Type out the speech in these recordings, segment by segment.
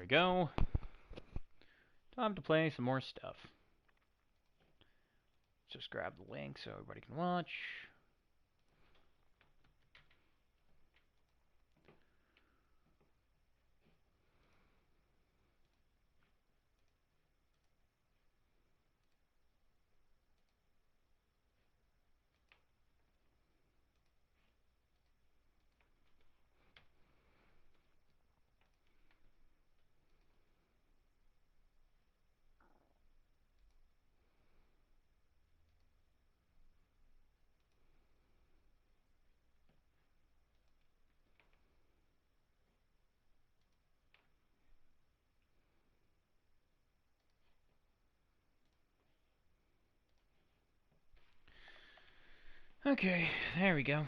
go. Time to play some more stuff. Just grab the link so everybody can watch. Okay, there we go.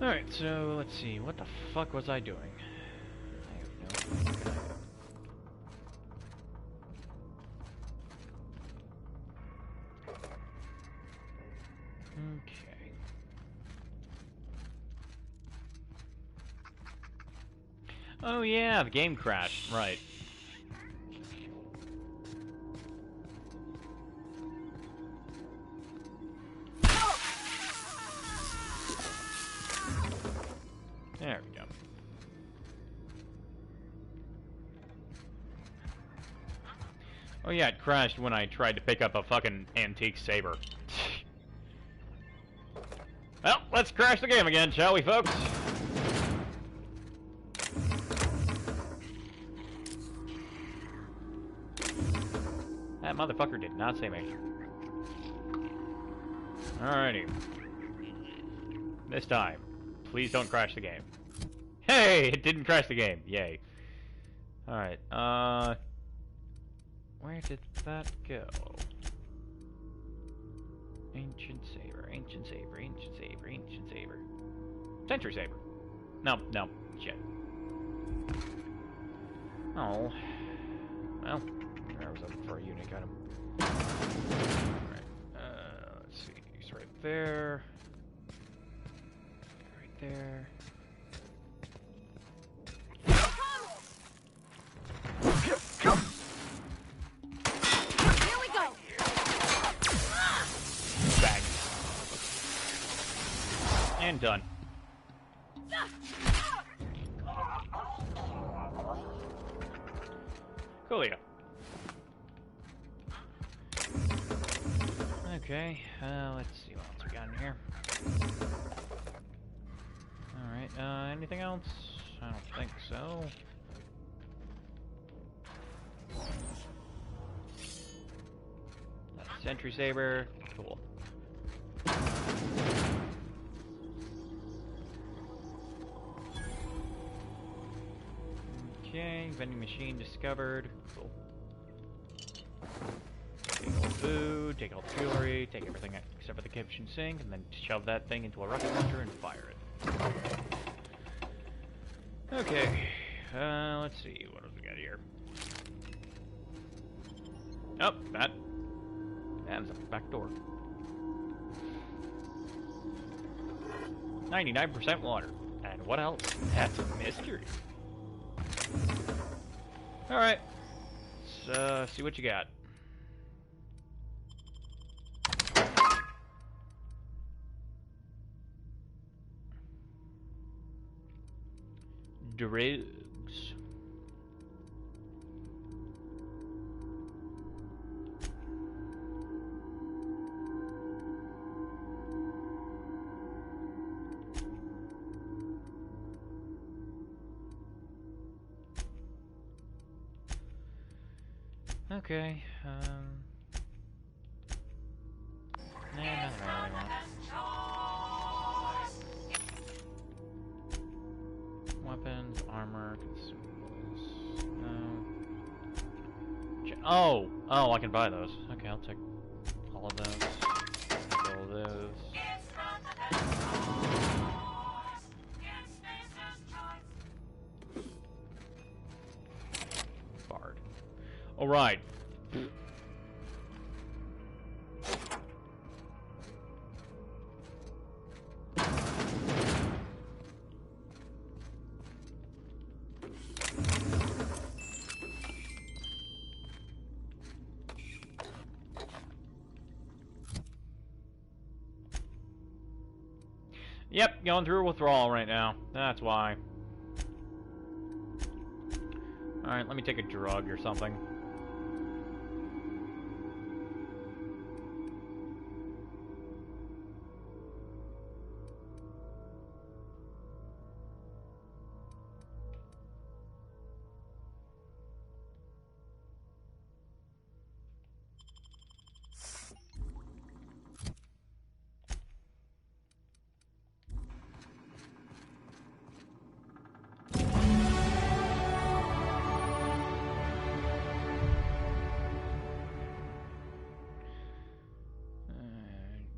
Alright, so let's see. What the fuck was I doing? I have no idea. Okay. Oh yeah, the game crashed. Right. There we go. Oh yeah, it crashed when I tried to pick up a fucking antique saber. Well, let's crash the game again, shall we, folks? That motherfucker did not say me. Alrighty. This time, please don't crash the game. Hey, it didn't crash the game. Yay. Alright, where did that go? Ancient saber, ancient saber, ancient saber, ancient saber. Century saber. No, no, shit. Oh. Well, I was looking for a unique item. Alright, let's see. It's right there. Right there. And done. Coolio. Okay, let's see what else we got in here. Alright, anything else? I don't think so. Sentry saber, cool. Okay, vending machine discovered. Cool. Take all the food, take all the jewelry, take everything except for the kitchen sink, and then shove that thing into a rocket launcher and fire it. Okay, let's see, what else we got here? Oh, that's a back door. 99% water. And what else? That's a mystery. Alright. Let's see what you got. Drugs. Okay, nah, nothing I really want. Weapons, armor, consumables, no. Oh, I can buy those. Okay, I'll take all of those. Take all of those. Alright. Yep, going through a withdrawal right now. That's why. Alright, let me take a drug or something.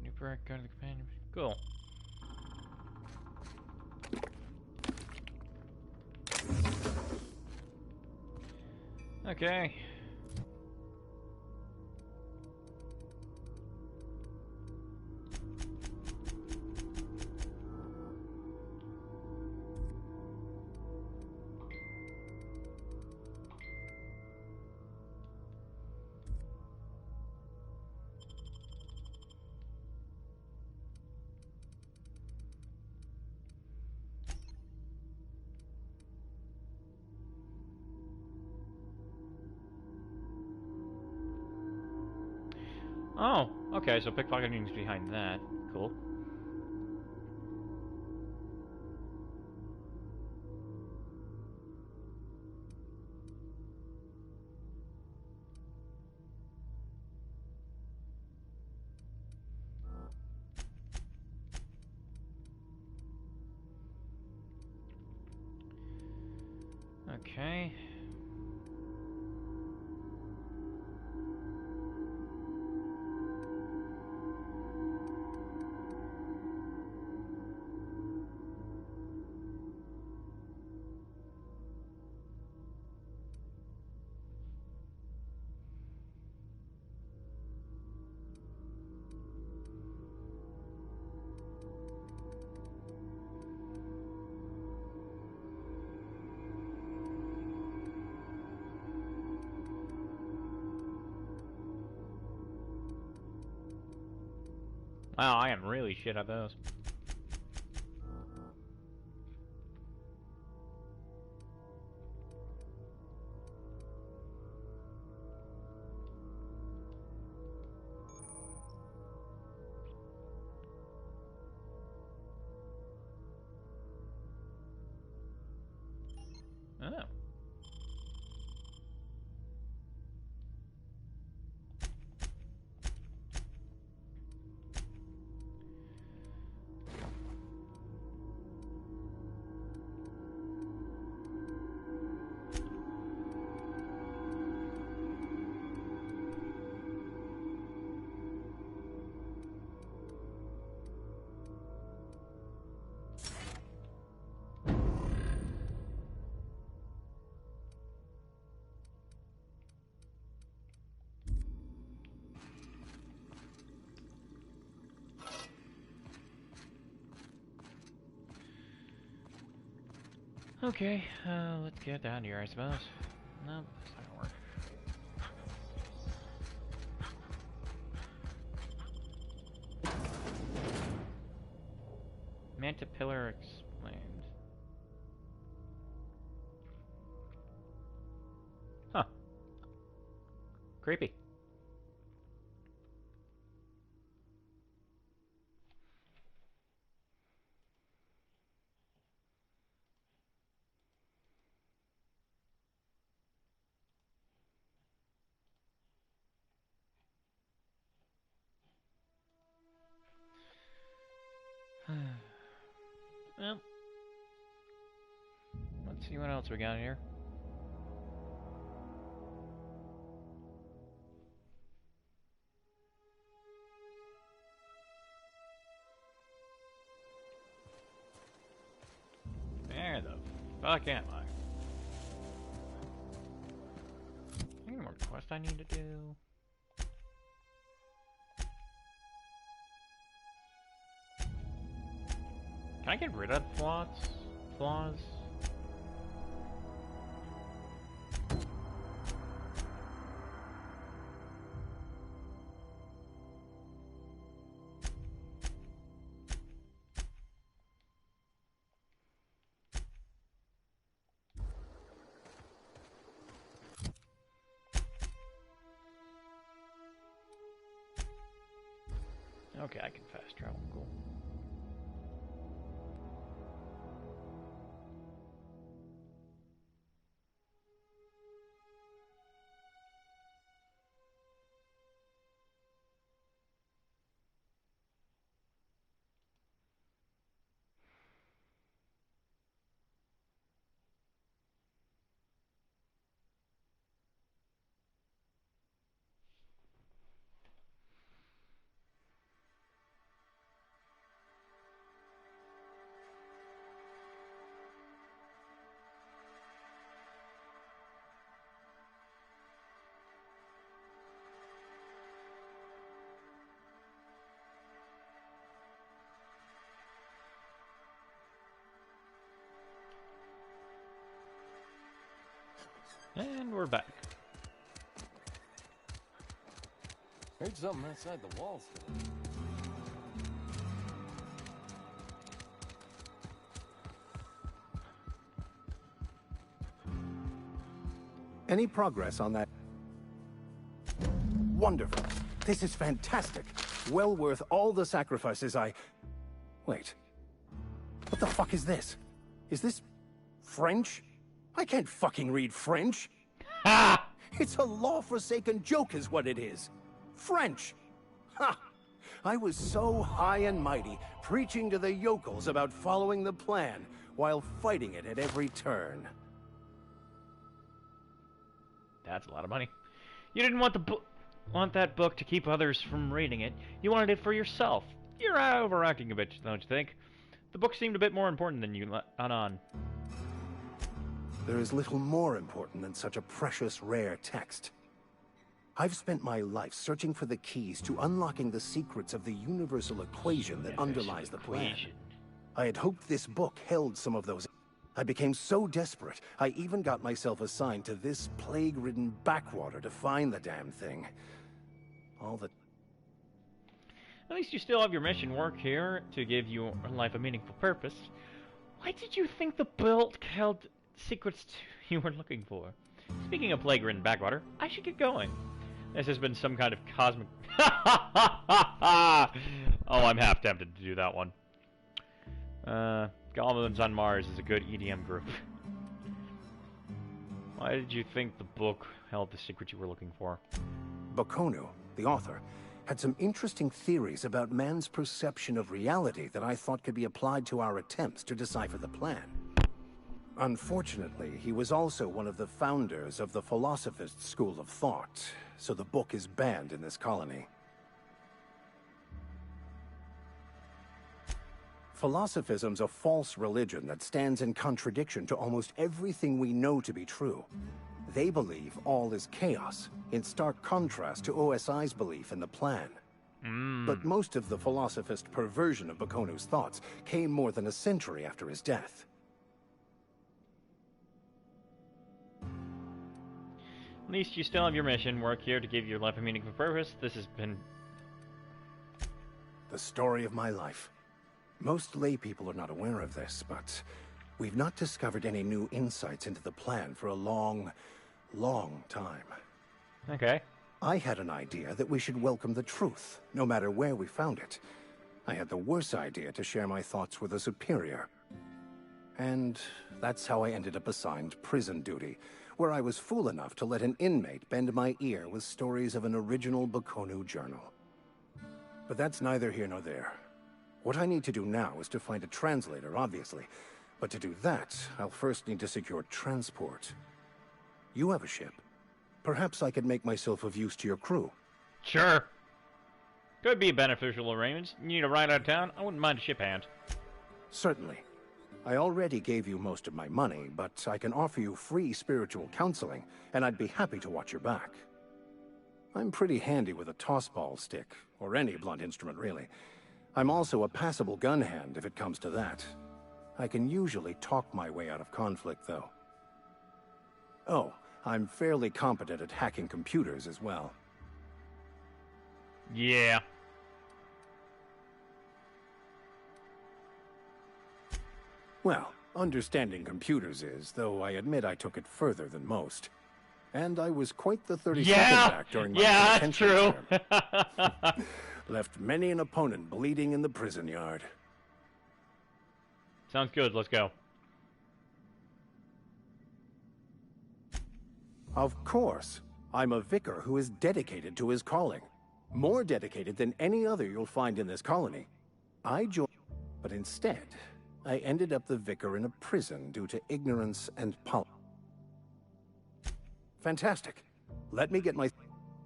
New perk, go to the companion. Cool. Okay. Oh, okay, so pickpocketing is behind that. Cool. Okay. Wow, I am really shit at those. Oh. Okay, let's get down here, I suppose. Nope, that's not gonna work. Manta Pillar explained. Huh. Creepy. Well, let's see what else we got here. Where the fuck am I? I need more more quest I need to do. Can I get rid of flaws? Okay, I can fast travel. Cool. And we're back. Heard something outside the walls today. Any progress on that? Wonderful. This is fantastic. Well worth all the sacrifices I... Wait. What the fuck is this? Is this... French? I can't fucking read French. Ha! It's a law-forsaken joke is what it is. French. Ha! I was so high and mighty, preaching to the yokels about following the plan, while fighting it at every turn. That's a lot of money. You didn't want that book to keep others from reading it. You wanted it for yourself. You're overacting a bit, don't you think? The book seemed a bit more important than you let on. There is little more important than such a precious, rare text. I've spent my life searching for the keys to unlocking the secrets of the universal equation that underlies the plan. I had hoped this book held some of those. I became so desperate, I even got myself assigned to this plague-ridden backwater to find the damn thing. At least you still have your mission work here to give your life a meaningful purpose. Why did you think the book held secrets you were looking for? Speaking of plague-ridden backwater, I should get going. This has been some kind of cosmic... Oh, I'm half tempted to do that one. Goblins on Mars is a good EDM group. Why did you think the book held the secret you were looking for? Bakonu, the author, had some interesting theories about man's perception of reality that I thought could be applied to our attempts to decipher the plan. Unfortunately, he was also one of the founders of the Philosophist school of thought, so the book is banned in this colony. Philosophism's a false religion that stands in contradiction to almost everything we know to be true. They believe all is chaos, in stark contrast to OSI's belief in the plan. But most of the Philosophist perversion of Bakonu's thoughts came more than a century after his death. At least you still have your mission work here to give your life a meaningful purpose. This has been... the story of my life. Most lay people are not aware of this, but we've not discovered any new insights into the plan for a long, long time. Okay. I had an idea that we should welcome the truth, no matter where we found it. I had the worse idea to share my thoughts with a superior. And that's how I ended up assigned prison duty, where I was fool enough to let an inmate bend my ear with stories of an original Bakonu journal. But that's neither here nor there. What I need to do now is to find a translator, obviously. But to do that, I'll first need to secure transport. You have a ship. Perhaps I could make myself of use to your crew. Sure. Could be a beneficial arrangement. You need a ride out of town? I wouldn't mind a ship hand. Certainly. I already gave you most of my money, but I can offer you free spiritual counseling, and I'd be happy to watch your back. I'm pretty handy with a tossball stick, or any blunt instrument, really. I'm also a passable gun hand, if it comes to that. I can usually talk my way out of conflict, though. Oh, I'm fairly competent at hacking computers as well. Yeah. Well, understanding computers is, though I admit I took it further than most. And I was quite the 32nd back during my that's true. term. Left many an opponent bleeding in the prison yard. Sounds good, let's go. Of course. I'm a vicar who is dedicated to his calling. More dedicated than any other you'll find in this colony. I joined, but instead, I ended up the vicar in a prison due to ignorance and Fantastic. Let me get my...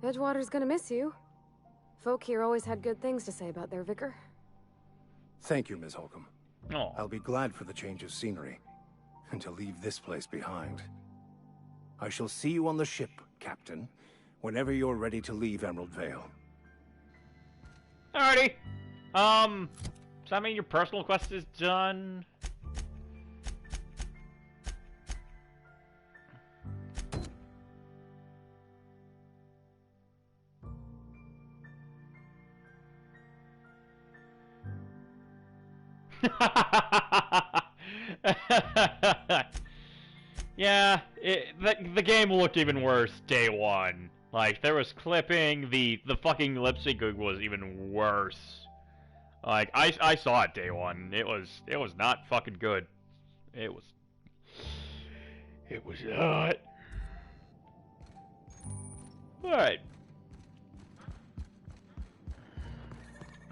Edgewater's gonna miss you. Folk here always had good things to say about their vicar. Thank you, Ms. Holcomb. Oh. I'll be glad for the change of scenery, and to leave this place behind. I shall see you on the ship, Captain, whenever you're ready to leave Emerald Vale. Alrighty. Does that mean your personal quest is done? Yeah, the game looked even worse day one. Like, there was clipping, the fucking lip syncing was even worse. Like, I saw it day one. It was not fucking good. It was not. Alright.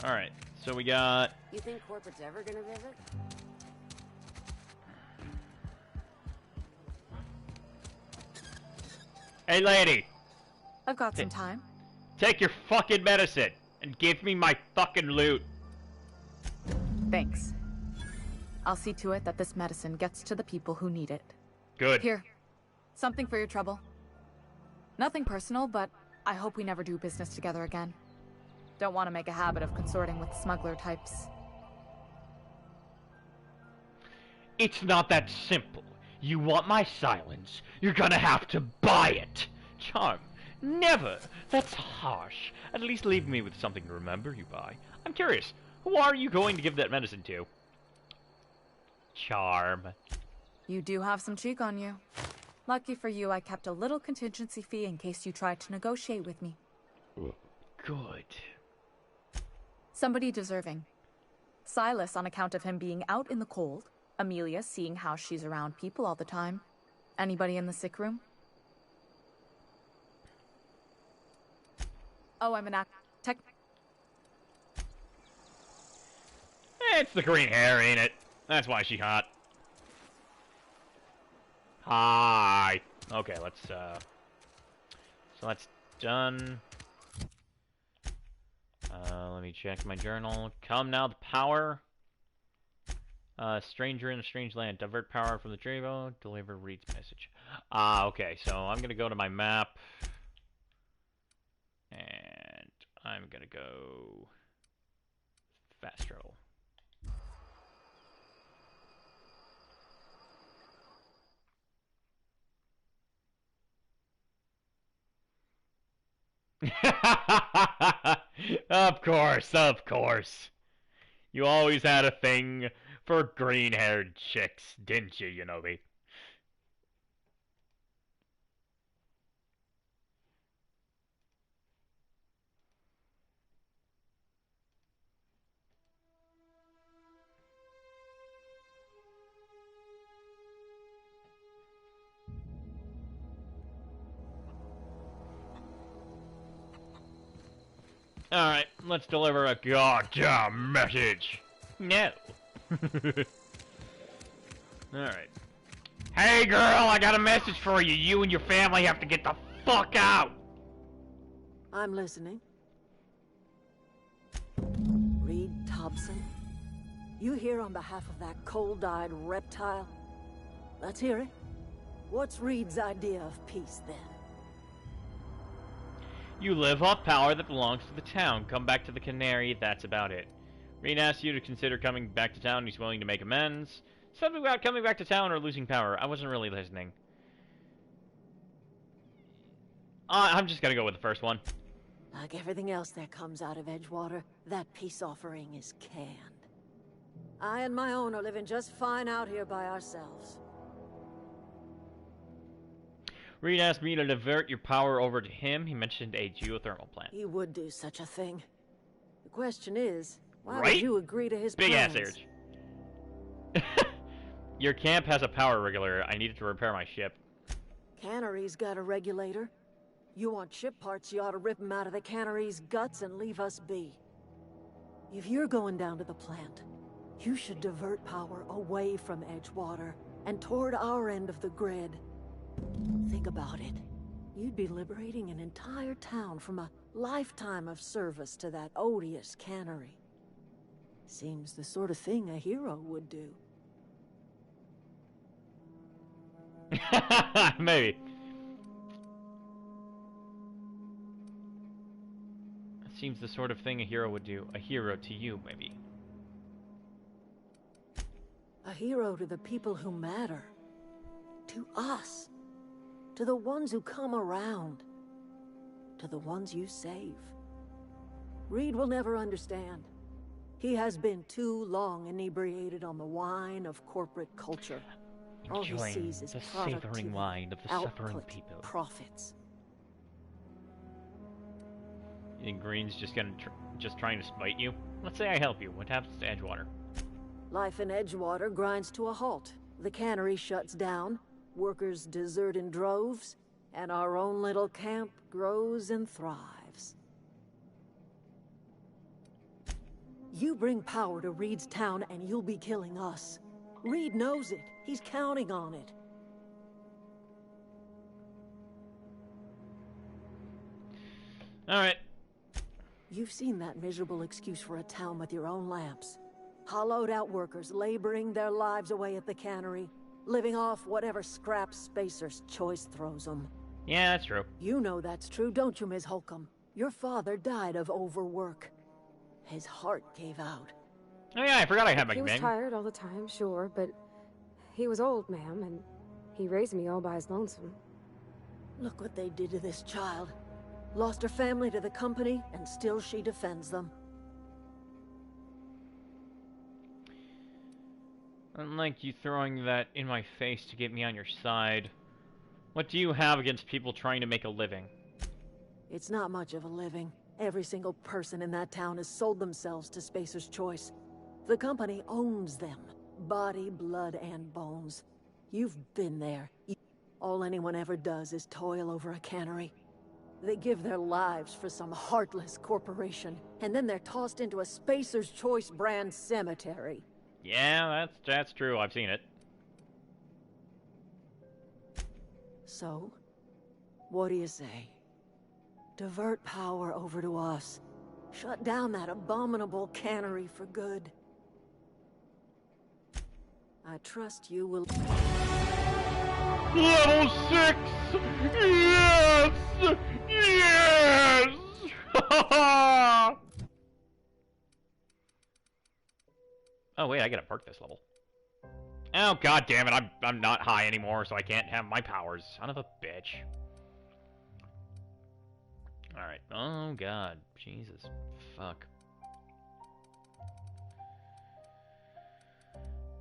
Alright, so we got... You think corporate's ever gonna visit? Hey, lady! I've got some time. Take your fucking medicine and give me my fucking loot. Thanks. I'll see to it that this medicine gets to the people who need it. Good. Here. Something for your trouble. Nothing personal, but I hope we never do business together again. Don't want to make a habit of consorting with smuggler types. It's not that simple. You want my silence, you're gonna have to buy it. Charm. Never. That's harsh. At least leave me with something to remember you by. I'm curious. Who are you going to give that medicine to? Charm. You do have some cheek on you. Lucky for you, I kept a little contingency fee in case you tried to negotiate with me. Good. Somebody deserving. Silas on account of him being out in the cold. Amelia seeing how she's around people all the time. Anybody in the sick room? Oh, I'm an tech. It's the green hair, ain't it? That's why she hot. Hi. Okay, let's, so that's done. Let me check my journal. Come now, the power. Stranger in a strange land. Divert power from the Dravo. Deliver Reed's message. Okay, so I'm gonna go to my map. And I'm gonna go fast travel. Of course, of course. You always had a thing for green-haired chicks, didn't you, Yanobi? Alright, let's deliver a goddamn message. No. Alright. Hey girl, I got a message for you. You and your family have to get the fuck out. I'm listening. Reed Thompson? You here on behalf of that cold-eyed reptile? Let's hear it. What's Reed's idea of peace, then? You live off power that belongs to the town. Come back to the Canary, that's about it. Reed asks you to consider coming back to town. He's willing to make amends. Something about coming back to town or losing power. I wasn't really listening. I'm just gonna go with the first one. Like everything else that comes out of Edgewater, that peace offering is canned. I and my own are living just fine out here by ourselves. Reed asked me to divert your power over to him. He mentioned a geothermal plant. He would do such a thing. The question is, why Right? would you agree to his Big plans? ass urge. Your camp has a power regulator. I needed to repair my ship. Cannery's got a regulator. You want ship parts, you ought to rip them out of the cannery's guts and leave us be. If you're going down to the plant, you should divert power away from Edgewater and toward our end of the grid. Think about it. You'd be liberating an entire town from a lifetime of service to that odious cannery. Seems the sort of thing a hero would do. Maybe. Seems the sort of thing a hero would do. A hero to you, maybe. A hero to the people who matter. To us. To the ones who come around. To the ones you save. Reed will never understand. He has been too long inebriated on the wine of corporate culture. All he Enjoying sees is the productivity, savoring wine of the suffering output, people. profits. You think Green's just gonna just trying to spite you? Let's say I help you. What happens to Edgewater? Life in Edgewater grinds to a halt. The cannery shuts down, workers desert in droves, and our own little camp grows and thrives. You bring power to Reed's town and you'll be killing us. Reed knows it. He's counting on it. Alright. You've seen that miserable excuse for a town with your own lamps. Hollowed out workers laboring their lives away at the cannery, living off whatever scraps Spacer's Choice throws them. Yeah, that's true. You know that's true, don't you, Ms. Holcomb? Your father died of overwork. His heart gave out. Oh yeah, I forgot I had my He was Ming. tired all the time, sure, but he was old, ma'am, and he raised me all by his lonesome. Look what they did to this child. Lost her family to the company, and still she defends them. Unlike you throwing that in my face to get me on your side, what do you have against people trying to make a living? It's not much of a living. Every single person in that town has sold themselves to Spacer's Choice. The company owns them. Body, blood, and bones. You've been there. All anyone ever does is toil over a cannery. They give their lives for some heartless corporation, and then they're tossed into a Spacer's Choice brand cemetery. Yeah, that's true. I've seen it. So, what do you say? Divert power over to us. Shut down that abominable cannery for good. I trust you will... Level 6! Yes! Yes! Oh wait, I gotta perk this level. Oh god damn it, I'm not high anymore, so I can't have my powers. Son of a bitch. Alright. Oh god. Jesus. Fuck.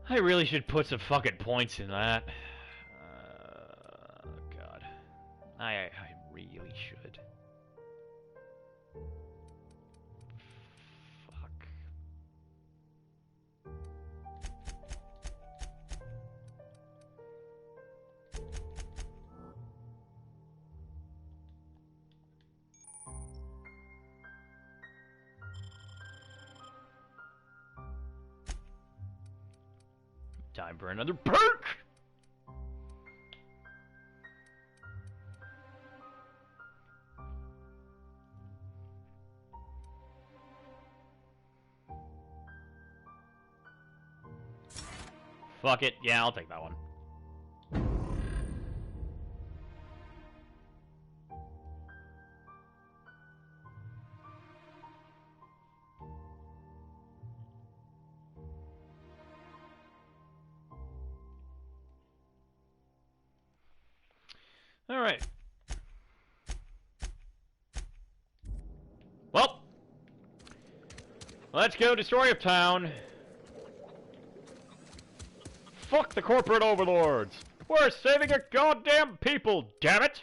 I really should put some fucking points in that. God. I really should. Fuck. Time for another perk! Fuck it. Yeah, I'll take that one. Alright. Well, let's go destroy a town. Fuck the corporate overlords. We're saving our goddamn people, damn it!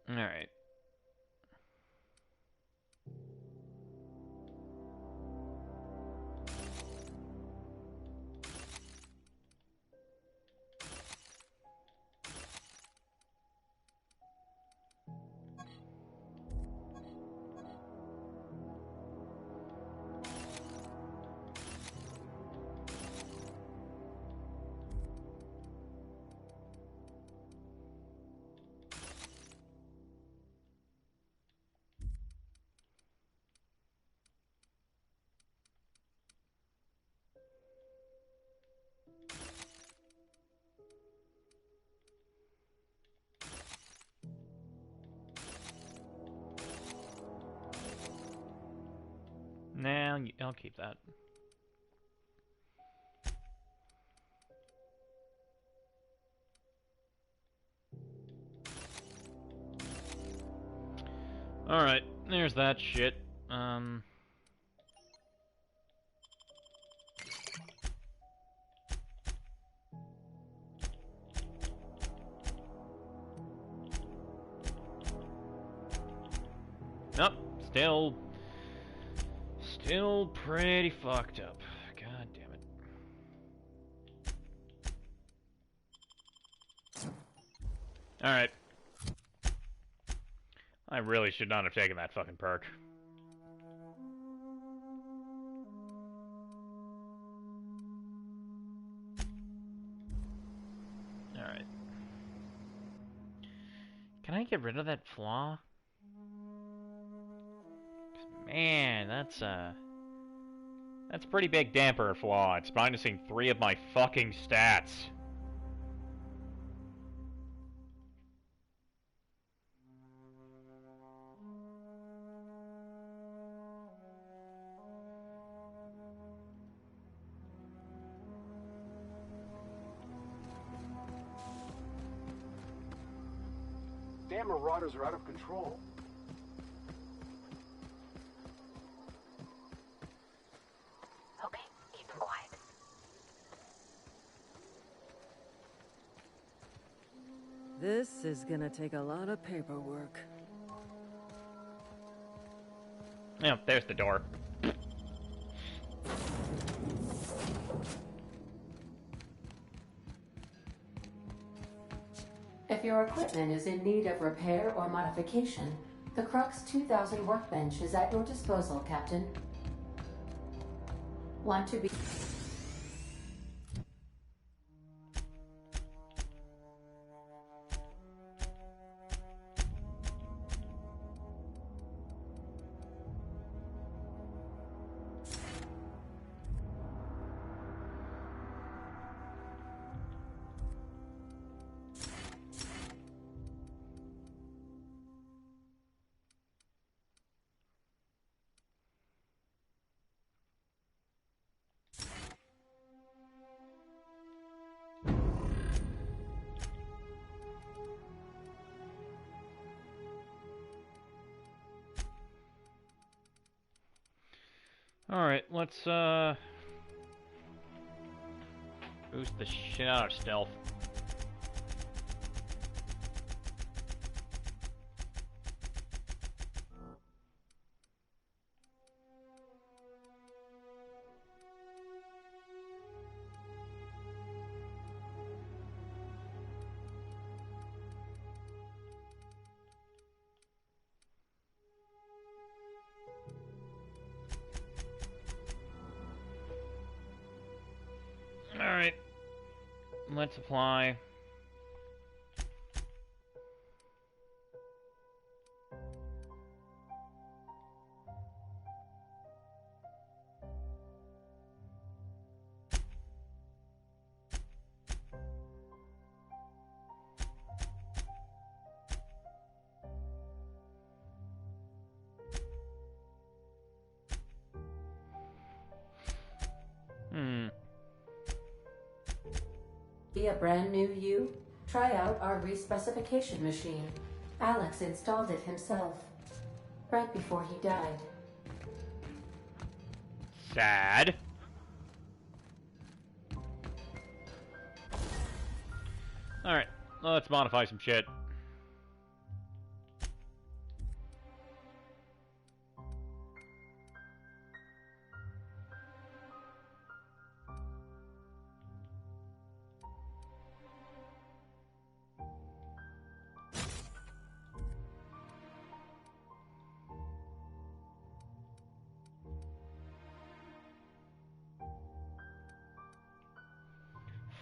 Alright. Nah, I'll keep that. Alright, there's that shit. Nope, still pretty fucked up. God damn it. Alright. I really should not have taken that fucking perk. Alright. Can I get rid of that flaw? Man, that's a pretty big damper flaw. It's minusing 3 of my fucking stats. Damn marauders are out of control. Okay, keep them quiet. This is gonna take a lot of paperwork. Yeah, there's the door. If your equipment is in need of repair or modification, the Crux 2000 workbench is at your disposal, Captain. Want to be... Alright, let's, boost the shit out of stealth. Alright. Let's apply. Be a brand new you? Try out our respecification machine. Alex installed it himself, right before he died. Sad. Alright, let's modify some shit.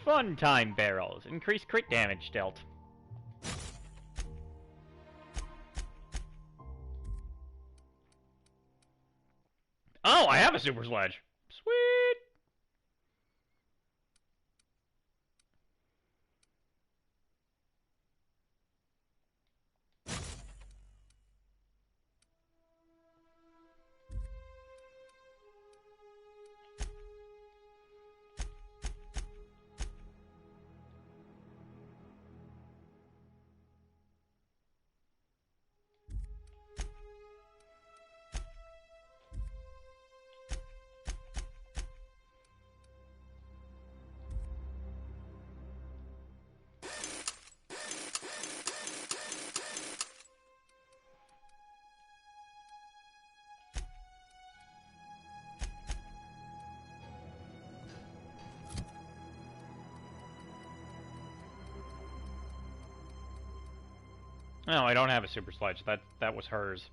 Fun time barrels. Increase crit damage dealt. Oh, I have a super sledge. Sweet. No, I don't have a super sledge. That was hers.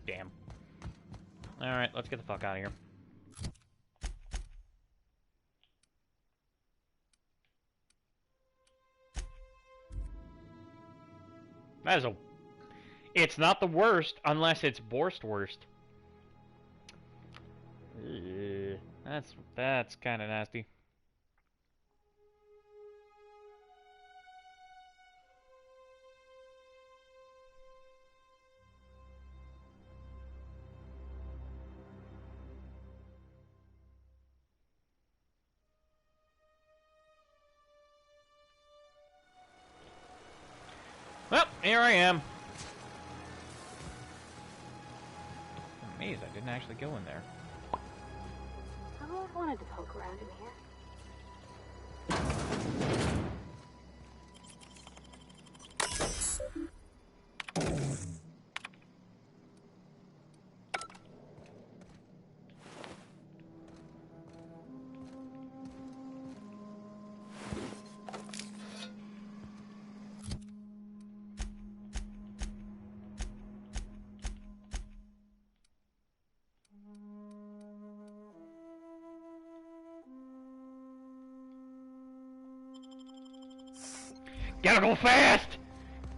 Damn. Alright, let's get the fuck out of here. That is a... It's not the worst, unless it's Borst worst. That's kind of nasty. Well, here I am. I'm amazed I didn't actually go in there. I've always wanted to poke around in here. Gotta go fast!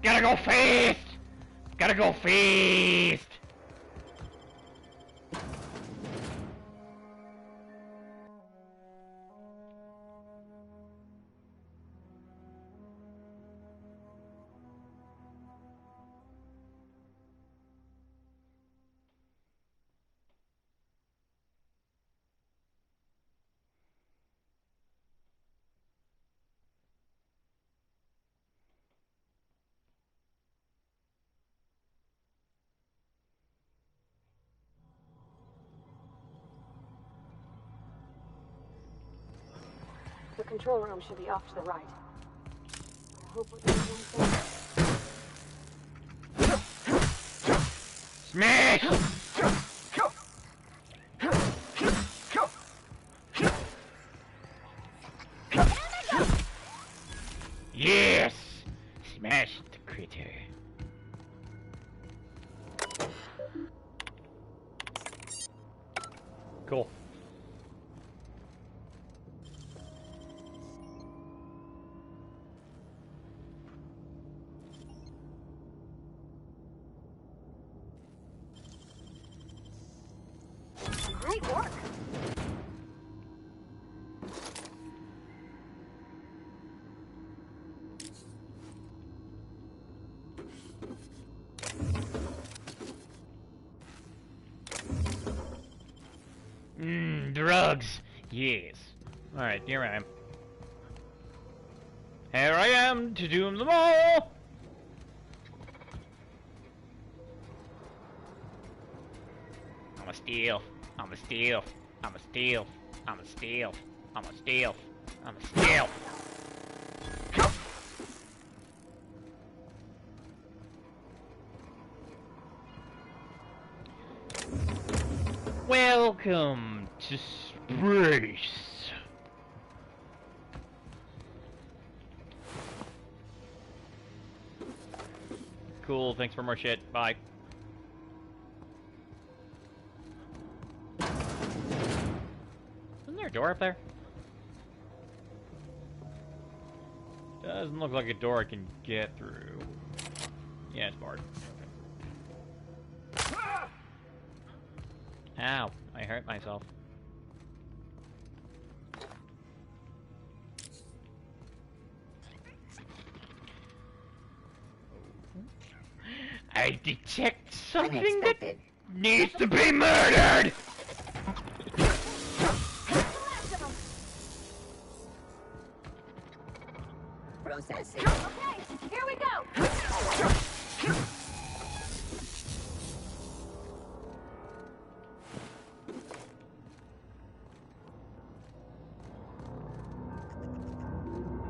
Gotta go fast! Gotta go fast! The control room should be off to the right. I hope we're doing one thing. Smash! Yes! Smash the critter. Cool. Great work. Drugs. Yes. Alright, here I am. Here I am to doom them all! I'm a steal. I'm a steal. I'm a steal. I'm a steal. I'm a steal. I'm a steal. Welcome to space. Cool, thanks for more shit. Bye. Isn't there a door up there? Doesn't look like a door I can get through. Yeah, it's barred. Okay. Ow, I hurt myself. I detect something that needs to be murdered! Processing. Okay, here we go!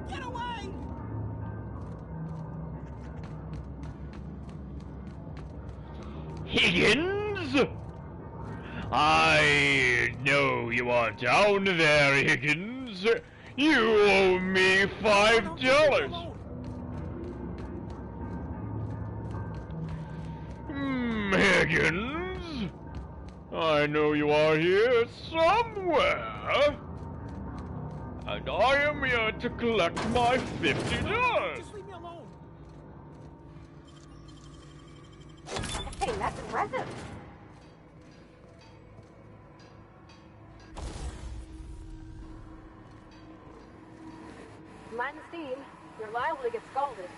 Get away! Higgins? I know you are down there, Higgins. You owe me $5. Higgins? I know you are here somewhere. And I am here to collect my $50. Just leave me alone. Hey, that's impressive. Mind the steam. You're liable to get scalded.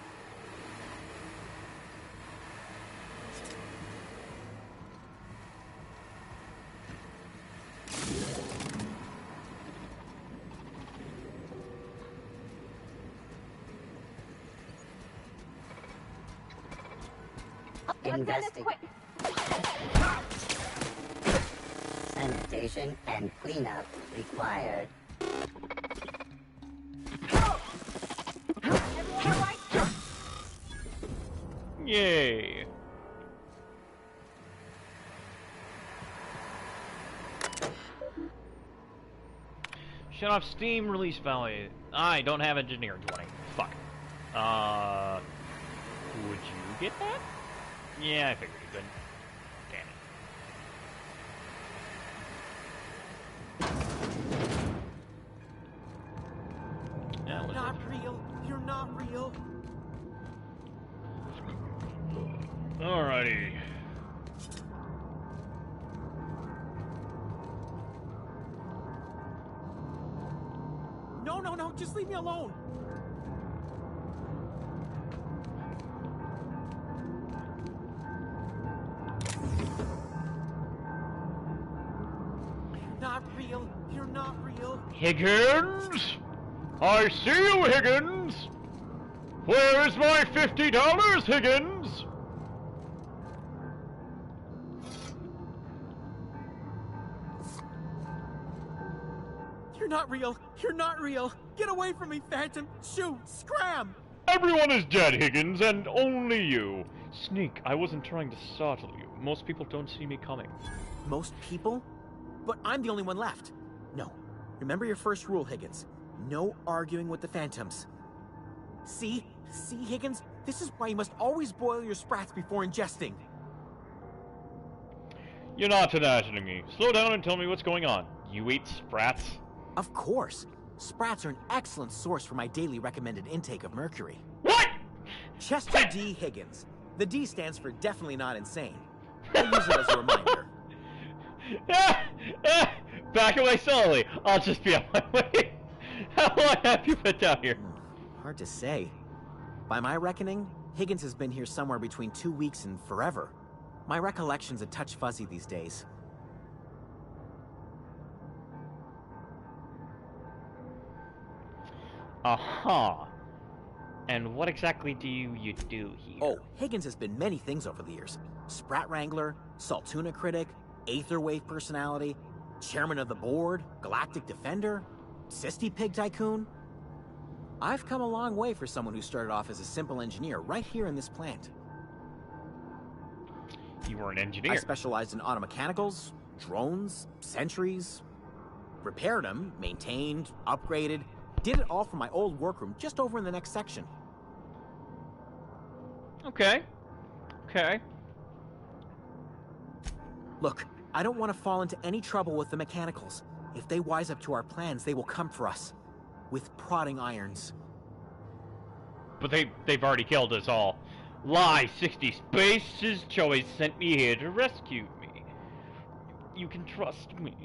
Investigate. Sanitation and cleanup required. Yay. Shut off steam release value. I don't have engineering 20. Fuck. Would you get that? Yeah, I figured you couldn't. Damn it. That was Not real. You're not real. Alrighty. No, no, no. Just leave me alone. Not real. You're not real. Higgins? I see you, Higgins! Where is my $50, Higgins? You're not real. You're not real. Get away from me, Phantom. Shoot. Scram. Everyone is dead, Higgins, and only you. Sneak, I wasn't trying to startle you. Most people don't see me coming. Most people? But I'm the only one left. No. Remember your first rule, Higgins. No arguing with the Phantoms. See? See, Higgins? This is why you must always boil your sprats before ingesting. You're not imagining me. Slow down and tell me what's going on. You eat sprats? Of course. Sprats are an excellent source for my daily recommended intake of mercury. What? Chester D. Higgins. The D stands for definitely not insane. I use it as a reminder. Back away slowly. I'll just be on my way. How long have you been down here? Hard to say. By my reckoning, Higgins has been here somewhere between 2 weeks and forever. My recollection's a touch fuzzy these days. Aha. And what exactly do you do here? Oh, Higgins has been many things over the years. Sprat Wrangler, Saltuna Critic, Aetherwave Personality, Chairman of the Board, Galactic Defender, Sisty Pig Tycoon. I've come a long way for someone who started off as a simple engineer right here in this plant. You were an engineer. I specialized in automechanicals, drones, sentries, repaired them, maintained, upgraded, did it all from my old workroom just over in the next section. Okay. Okay. Look, I don't want to fall into any trouble with the mechanicals. If they wise up to our plans, they will come for us. With prodding irons. But they've already killed us all. Lie, 60 Space's choice sent me here to rescue me. You can trust me.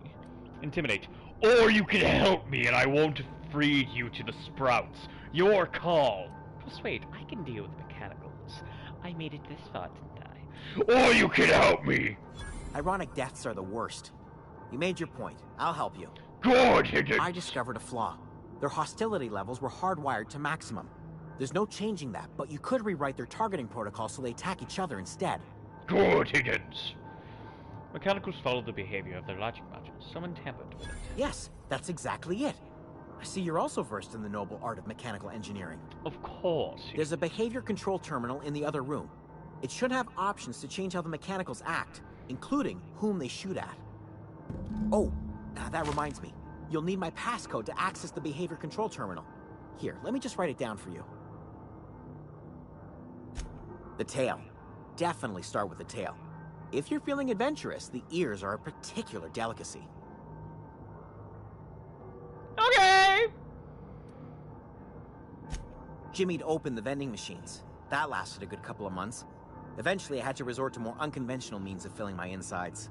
Intimidate. Or you can help me and I won't free you to the Sprouts. Your call. Persuade, I can deal with mechanicals. I made it this far, didn't I? Or you can help me! Ironic deaths are the worst. You made your point. I'll help you. Good, Higgins! I discovered a flaw. Their hostility levels were hardwired to maximum. There's no changing that, but you could rewrite their targeting protocol so they attack each other instead. Good, Higgins! Mechanicals follow the behavior of their logic modules. Someone tampered with it. Yes, that's exactly it. I see you're also versed in the noble art of mechanical engineering. Of course. There's a behavior control terminal in the other room. It should have options to change how the mechanicals act, including whom they shoot at. Oh, that reminds me. You'll need my passcode to access the behavior control terminal. Here, let me just write it down for you. The tail. Definitely start with the tail. If you're feeling adventurous, the ears are a particular delicacy. Okay! Jimmy'd opened the vending machines. That lasted a good couple of months. Eventually, I had to resort to more unconventional means of filling my insides.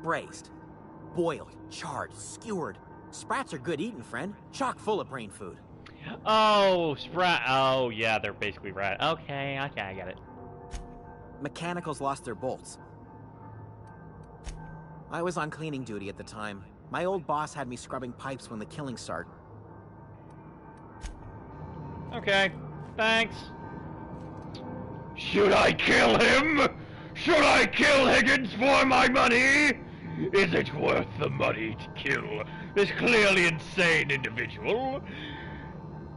Braised. Boiled, charred, skewered. Sprats are good eating, friend. Chock full of brain food. Oh, Sprat. Oh, yeah, they're basically rat. Okay, I get it. Mechanicals lost their bolts. I was on cleaning duty at the time. My old boss had me scrubbing pipes when the killings started. Okay, thanks. Should I kill him? Should I kill Higgins for my money? Is it worth the money to kill this clearly insane individual?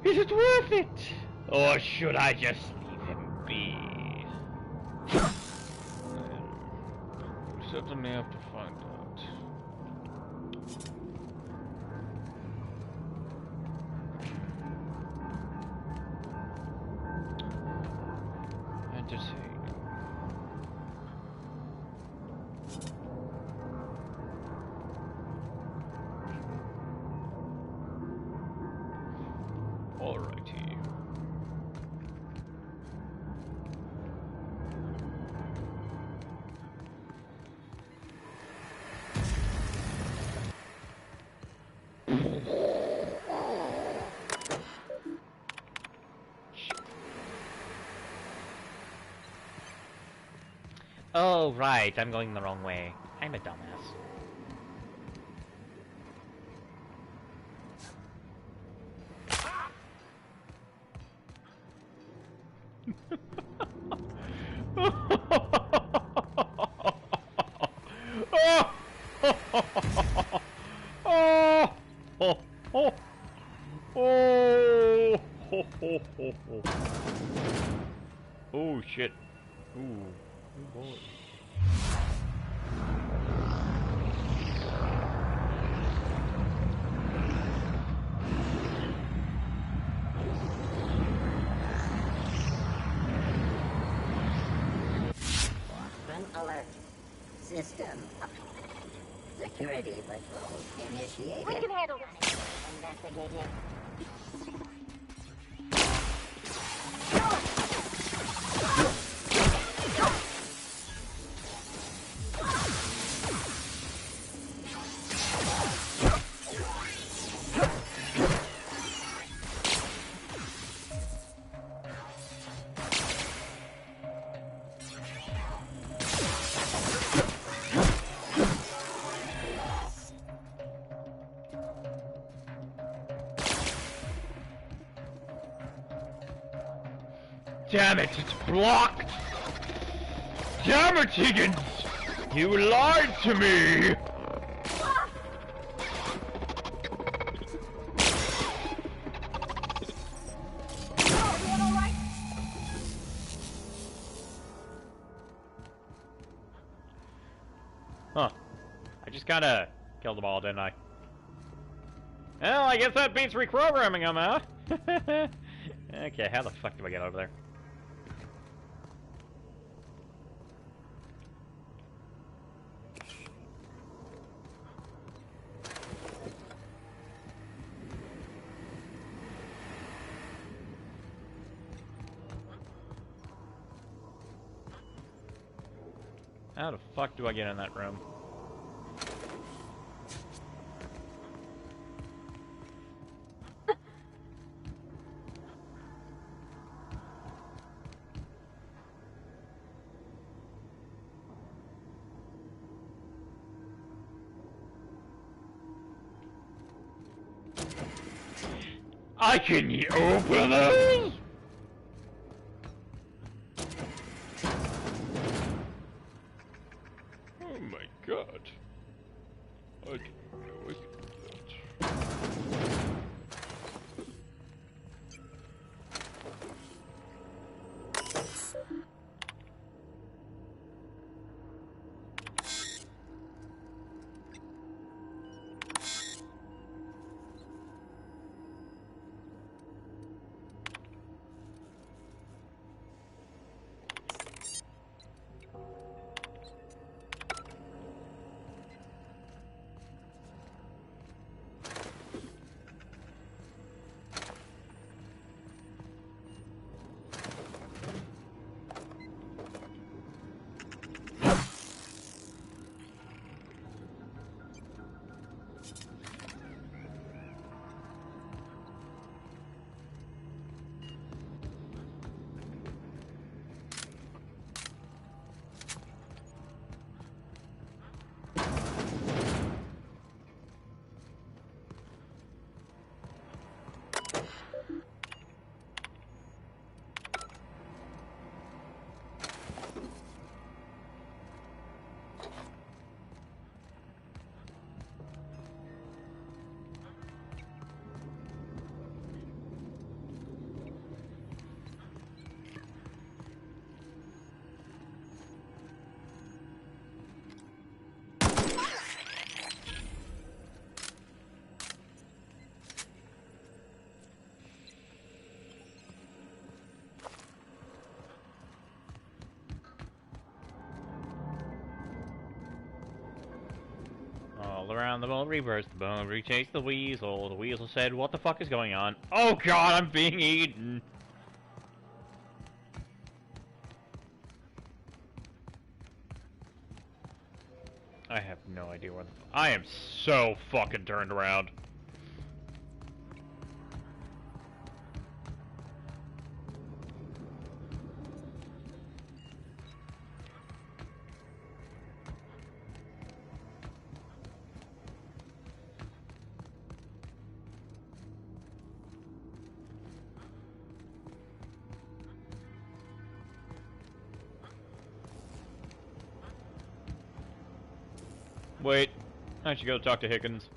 Is it worth it? Or should I just leave him be? We certainly have to find out. Entertain. Alrighty. Oh, right, I'm going the wrong way. I'm a dumbass. Oh shit. Ooh. Oh boy. Orphan alert. System up. Security patrol initiated. We can handle this. Investigating. Damn it, it's blocked! Damn it, Higgins! You lied to me! Huh. I just kinda killed them all, didn't I? Well, I guess that beats reprogramming them, huh? Okay, how the fuck do I get over there? How the fuck do I get in that room? I can open those? Oh my god. I didn't know I could do that. All around the bone reverse, the bone rechased the weasel. The weasel said, "What the fuck is going on?" Oh god, I'm being eaten! I have no idea where the I am so fucking turned around. Wait, I should go talk to Higgins.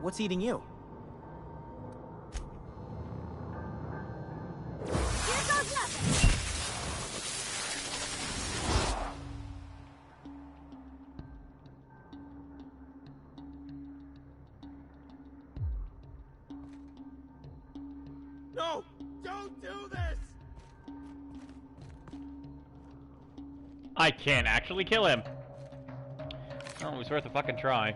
What's eating you? Here goes I can't actually kill him. Oh, it was worth a fucking try.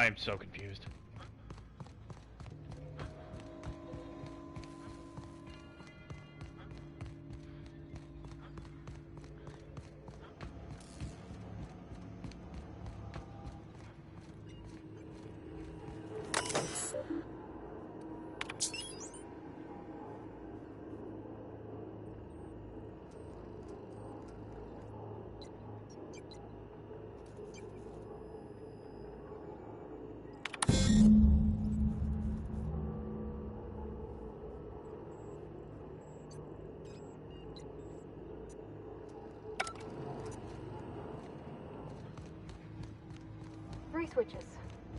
I'm so confused. Three switches.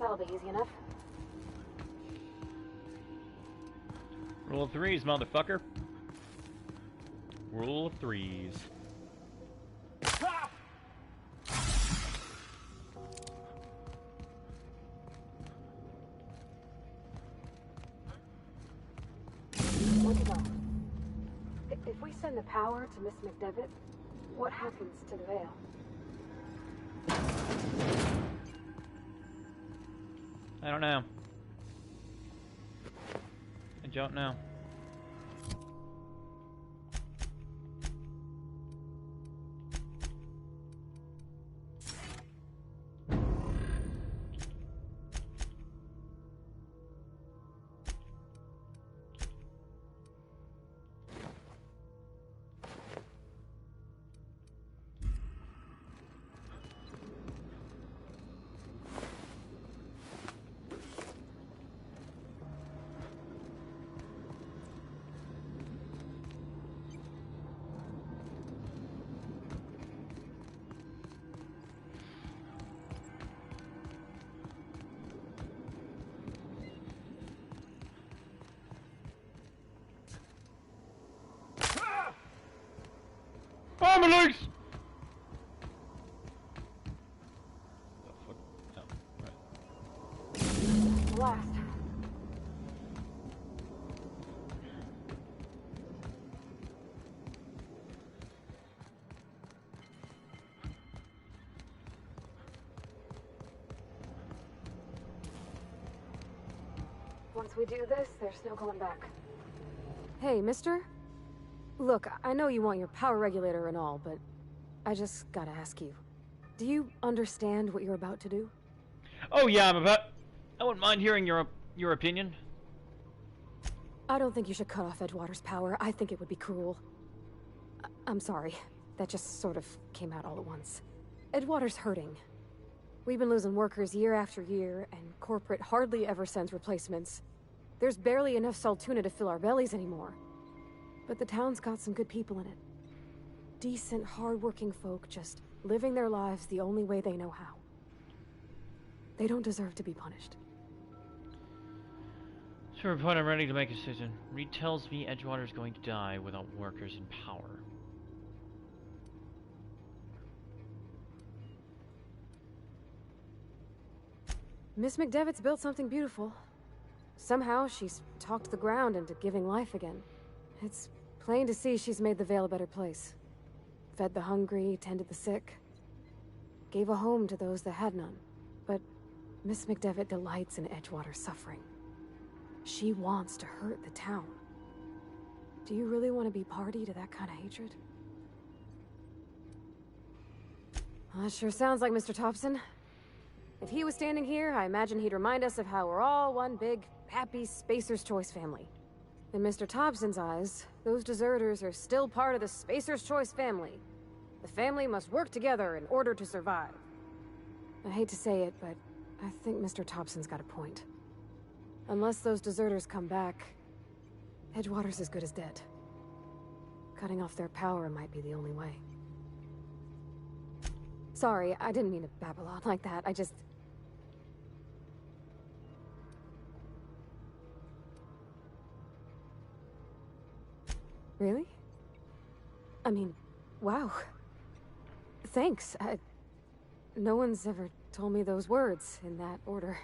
That'll be easy enough. Rule of threes, motherfucker. Rule of threes. Look it up. If we send the power to Miss McDevitt, what happens to the veil? I don't know. I don't know. Oh, my legs! The fuck? Oh, right. Blast. Once we do this, there's no going back. Hey, mister? Look, I know you want your power regulator and all, but I just gotta ask you. Do you understand what you're about to do? Oh yeah, I wouldn't mind hearing your opinion. I don't think you should cut off Edgewater's power. I think it would be cruel. I'm sorry. That just sort of came out all at once. Edgewater's hurting. We've been losing workers year after year, and corporate hardly ever sends replacements. There's barely enough Saltuna to fill our bellies anymore. But the town's got some good people in it. Decent, hard-working folk just living their lives the only way they know how. They don't deserve to be punished. To a point, I'm ready to make a decision. Reed tells me Edgewater's going to die without workers in power. Miss McDevitt's built something beautiful. Somehow, she's talked the ground into giving life again. It's plain to see she's made the Vale a better place. Fed the hungry, tended the sick. Gave a home to those that had none. But Miss McDevitt delights in Edgewater's suffering. She wants to hurt the town. Do you really want to be party to that kind of hatred? Well, that sure sounds like Mr. Thompson. If he was standing here, I imagine he'd remind us of how we're all one big, happy Spacer's Choice family. In Mr. Thompson's eyes, those deserters are still part of the Spacer's Choice family. The family must work together in order to survive. I hate to say it, but I think Mr. Thompson's got a point. Unless those deserters come back, Edgewater's as good as dead. Cutting off their power might be the only way. Sorry, I didn't mean to babble on like that. I just... Really? I mean, wow. Thanks. No one's ever told me those words in that order.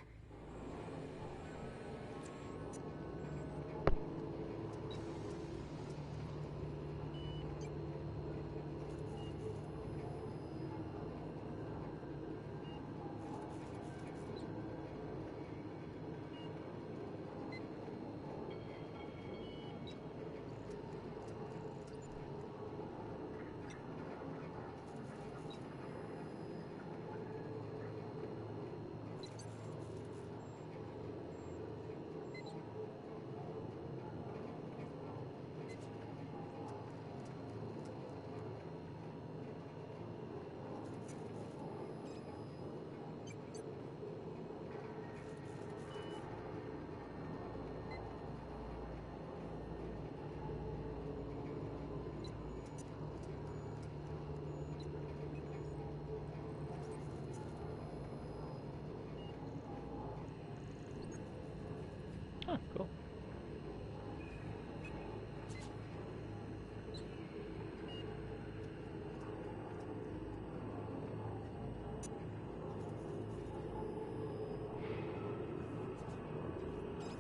Huh, cool.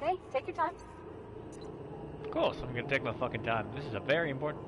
Hey, take your time. Of course, I'm gonna take my fucking time. This is a very important...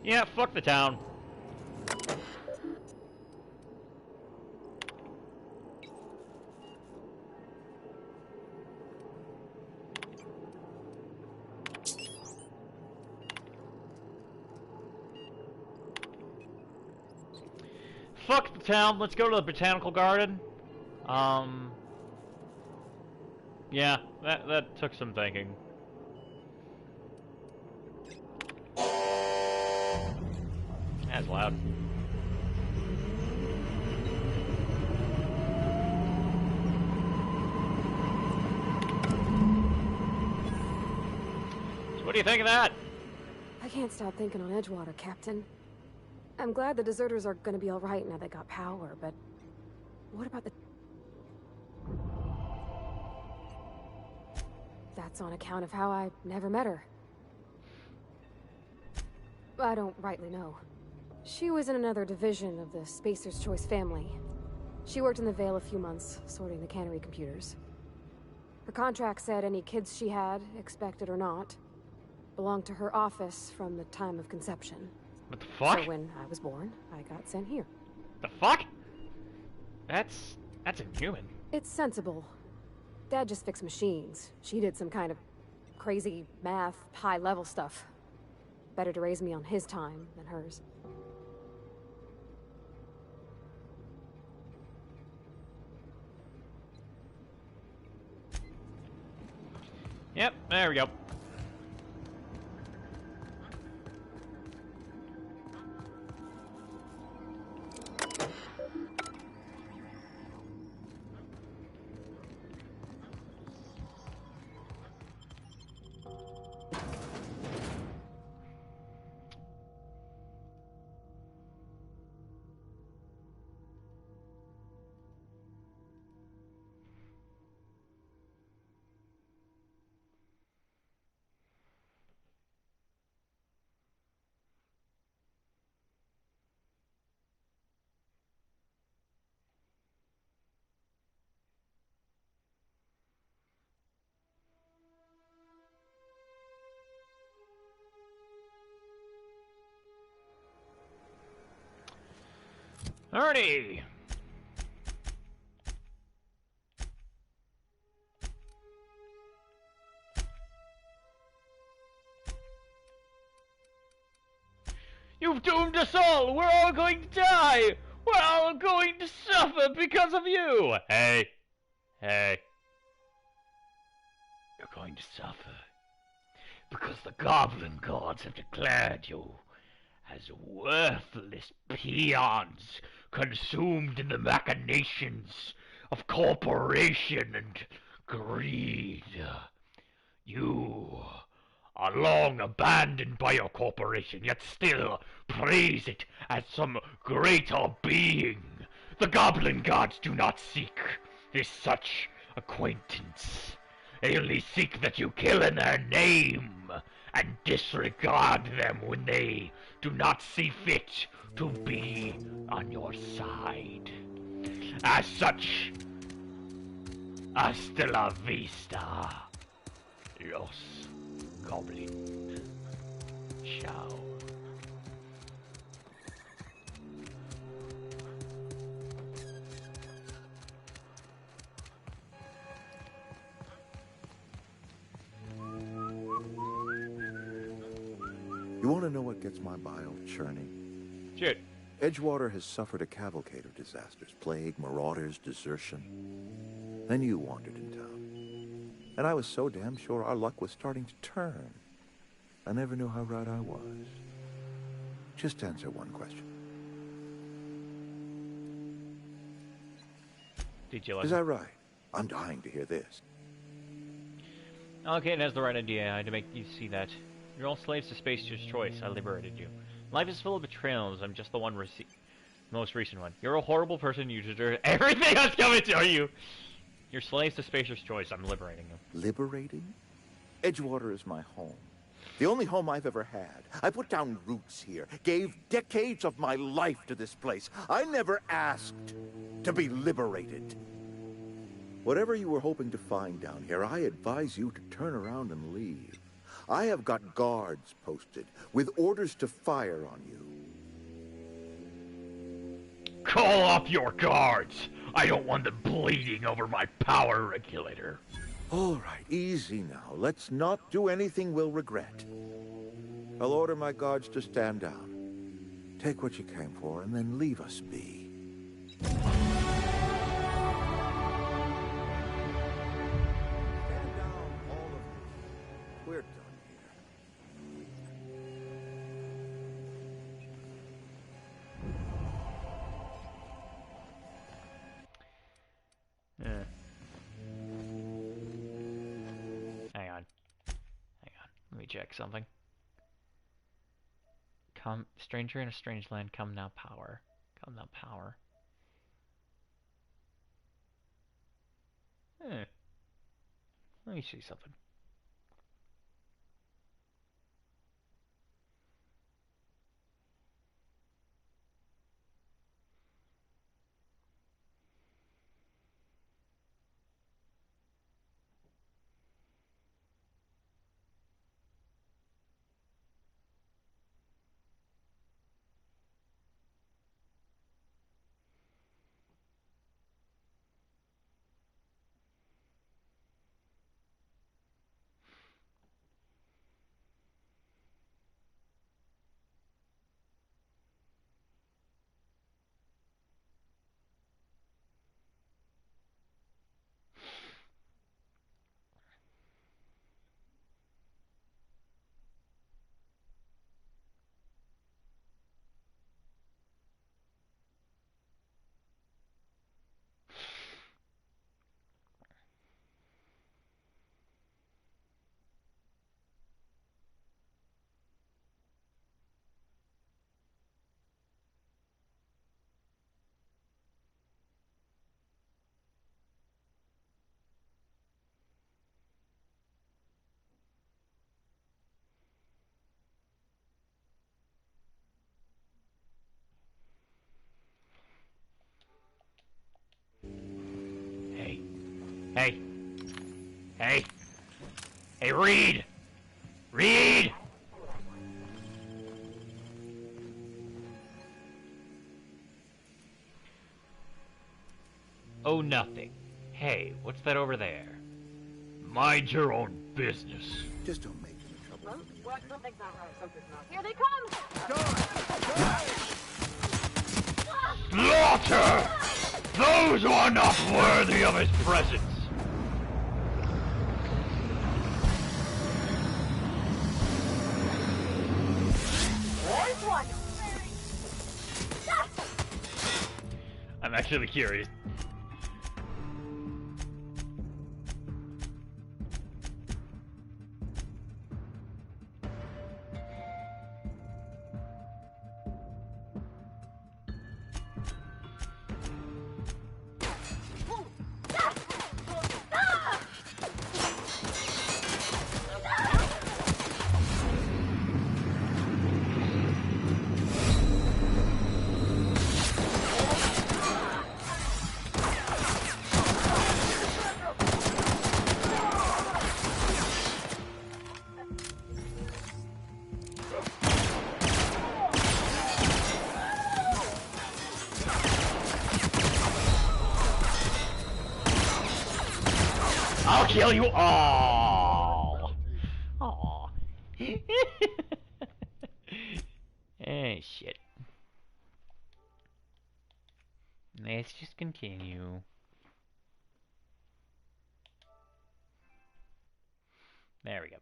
Yeah, fuck the town. Fuck the town, let's go to the botanical garden. Yeah, that took some thinking. That's loud. So what do you think of that? I can't stop thinking on Edgewater, Captain. I'm glad the deserters are gonna be alright now they got power, but what about the... That's on account of how I never met her. I don't rightly know. She was in another division of the Spacer's Choice family. She worked in the Vale a few months, sorting the cannery computers. Her contract said any kids she had, expected or not, belonged to her office from the time of conception. What the fuck? So when I was born, I got sent here. The fuck? That's inhuman. It's sensible. Dad just fixed machines. She did some kind of crazy math, high-level stuff. Better to raise me on his time than hers. Yep, there we go. Alrighty. You've doomed us all! We're all going to die! We're all going to suffer because of you! Hey. Hey. You're going to suffer. Because the Goblin Gods have declared you as worthless peons consumed in the machinations of corporation and greed. You are long abandoned by your corporation, yet still praise it as some greater being. The Goblin Gods do not seek this such acquaintance. They only seek that you kill in their name, and disregard them when they do not see fit to be on your side. As such, hasta la vista, los Goblins. Ciao. You want to know what gets my bile churning? Shit. Edgewater has suffered a cavalcade of disasters. Plague, marauders, desertion. Then you wandered in town. And I was so damn sure our luck was starting to turn. I never knew how right I was. Just answer one question. Did you like Is that right? I'm dying to hear this. Okay, that's the right idea. I had to make you see that. You're all slaves to Spacer's Choice. I liberated you. Life is full of betrayals. I'm just the most recent one. You're a horrible person. You deserve everything that's coming to you. You're slaves to Spacer's Choice. I'm liberating you. Liberating? Edgewater is my home. The only home I've ever had. I put down roots here, gave decades of my life to this place. I never asked to be liberated. Whatever you were hoping to find down here, I advise you to turn around and leave. I have got guards posted with orders to fire on you. Call off your guards! I don't want them bleeding over my power regulator. All right, easy now. Let's not do anything we'll regret. I'll order my guards to stand down. Take what you came for and then leave us be. Stand down, all of you. We're done here. Hang on. Let me check something. Come, stranger in a strange land, come now power. Come now power. Let me see something. Hey. Hey. Hey, Reed! Reed! Oh, nothing. Hey, what's that over there? Mind your own business. Just don't make any trouble. What? Something's not right. Something's not. Here they come! Slaughter! Those who are not worthy of his presence! There's one! I'm actually curious. I'll kill you all! Aww. Eh, shit. Let's just continue. There we go.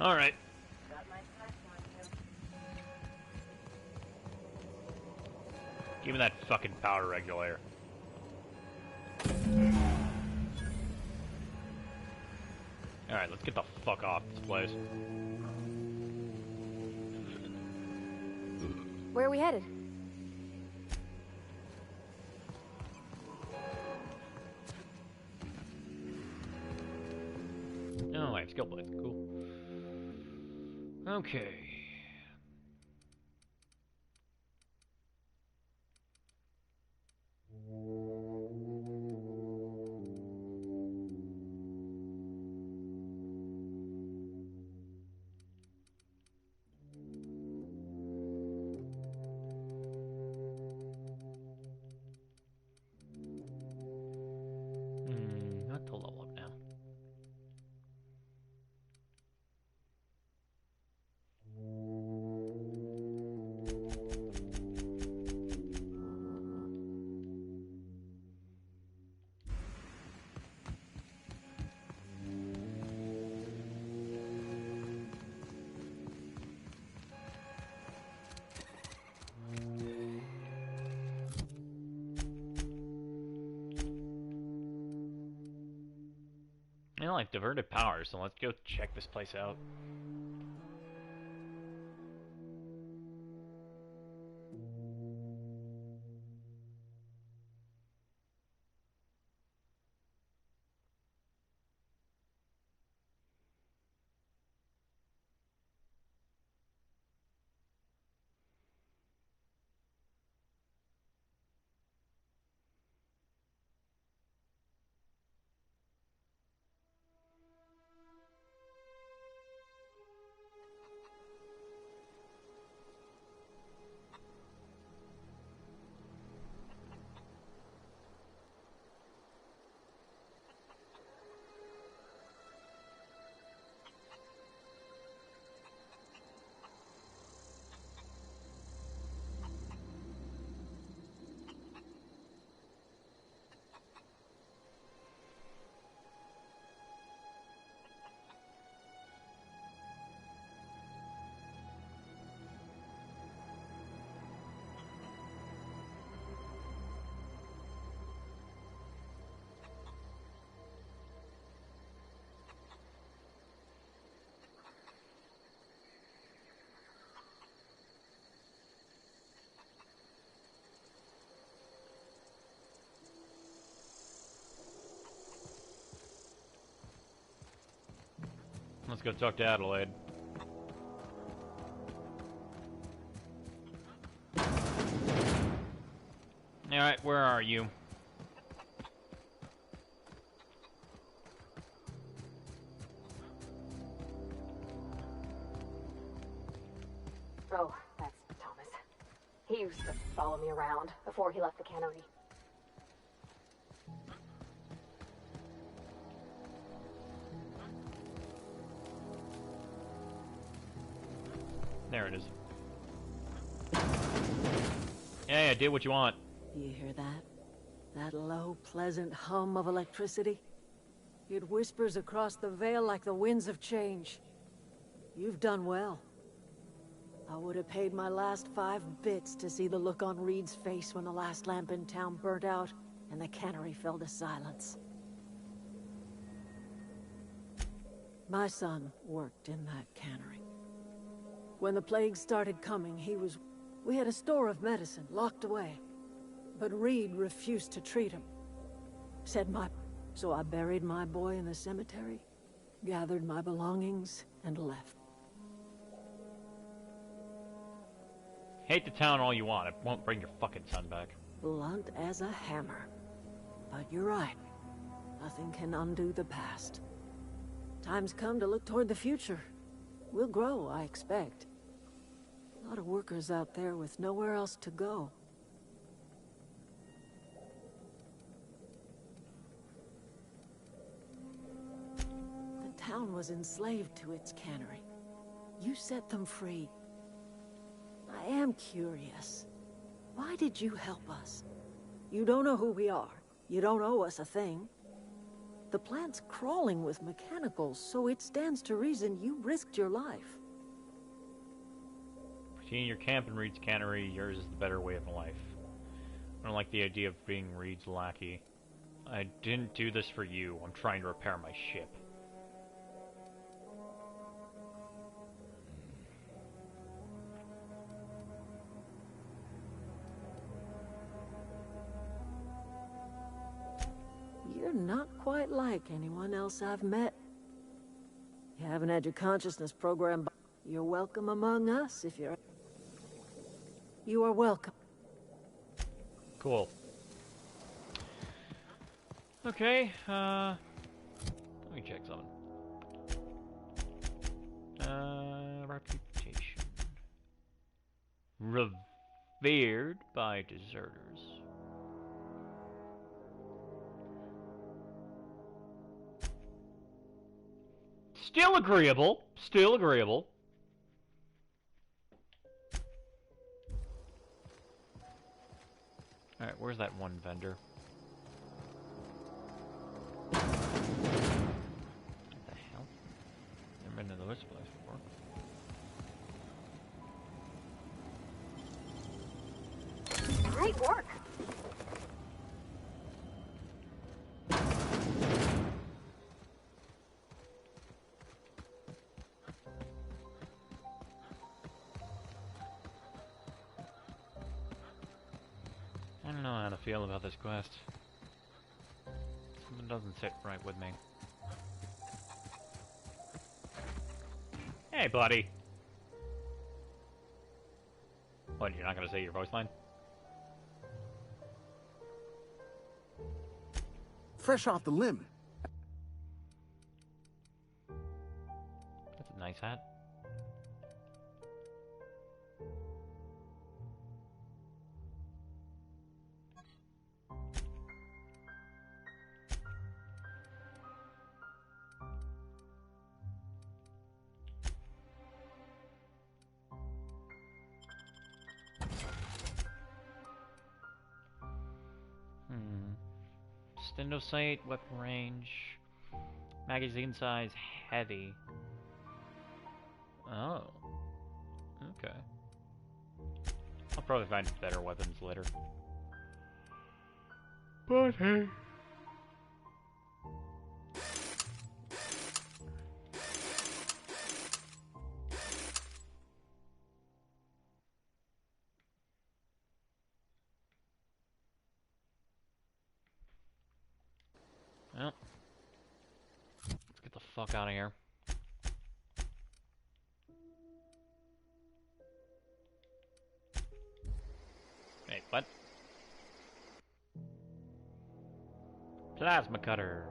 Alright. Give me that fucking power regulator. Alright, let's get the fuck off this place. Where are we headed? Oh, I have skill points. Cool. Okay. Not to level up now. You know, like diverted power, so let's go check this place out. Let's go talk to Adelaide. Alright, where are you? Oh, that's Thomas. He used to follow me around before he left the cannery. There it is. Yeah, did what you want. You hear that? That low, pleasant hum of electricity? It whispers across the veil like the winds of change. You've done well. I would have paid my last 5 bits to see the look on Reed's face when the last lamp in town burnt out and the cannery fell to silence. My son worked in that cannery. When the plague started coming, we had a store of medicine locked away. But Reed refused to treat him. So I buried my boy in the cemetery, gathered my belongings, and left. Hate the town all you want. It won't bring your fucking son back. Blunt as a hammer. But you're right. Nothing can undo the past. Time's come to look toward the future. We'll grow, I expect. A lot of workers out there with nowhere else to go. The town was enslaved to its cannery. You set them free. I am curious. Why did you help us? You don't know who we are. You don't owe us a thing. The plant's crawling with mechanicals, so it stands to reason you risked your life. Seeing your camp in Reed's cannery, yours is the better way of life. I don't like the idea of being Reed's lackey. I didn't do this for you. I'm trying to repair my ship. You're not quite like anyone else I've met. You haven't had your consciousness program. You're welcome among us if you're... You are welcome. Cool. Okay, let me check something. Reputation. Revered by deserters. Still agreeable. Still agreeable. Alright, where's that one vendor? What the hell? Never been to this place before. Great work! I don't know how to feel about this quest. Something doesn't sit right with me. Hey, buddy! What, you're not gonna say your voice line? Fresh off the limb. That's a nice hat. Stendo sight, weapon range, magazine size, heavy. Oh. Okay. I'll probably find better weapons later. But hey. Well, let's get the fuck out of here. What? Plasma cutter.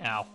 Ow.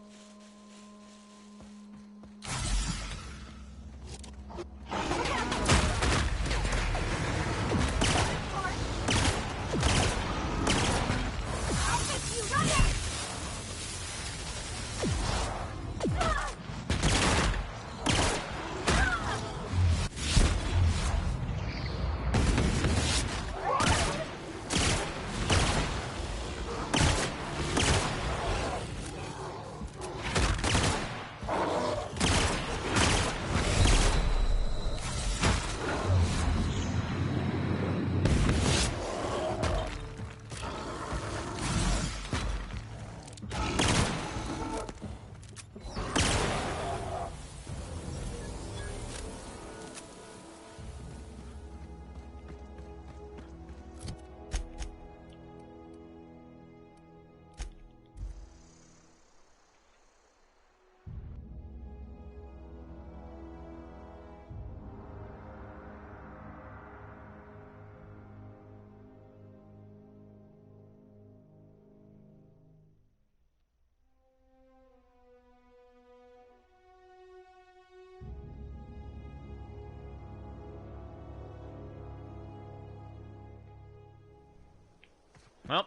Well,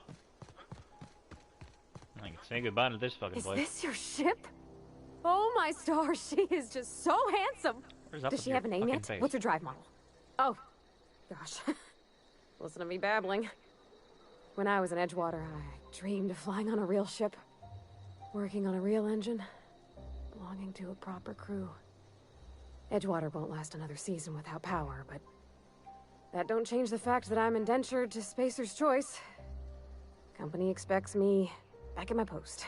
I can say goodbye to this fucking place. Is this your ship? Oh my stars, she is just so handsome. Does she have a name yet? Face? What's her drive model? Oh, gosh. Listen to me babbling. When I was in Edgewater, I dreamed of flying on a real ship, working on a real engine, belonging to a proper crew. Edgewater won't last another season without power, but that don't change the fact that I'm indentured to Spacer's Choice. Company expects me back at my post.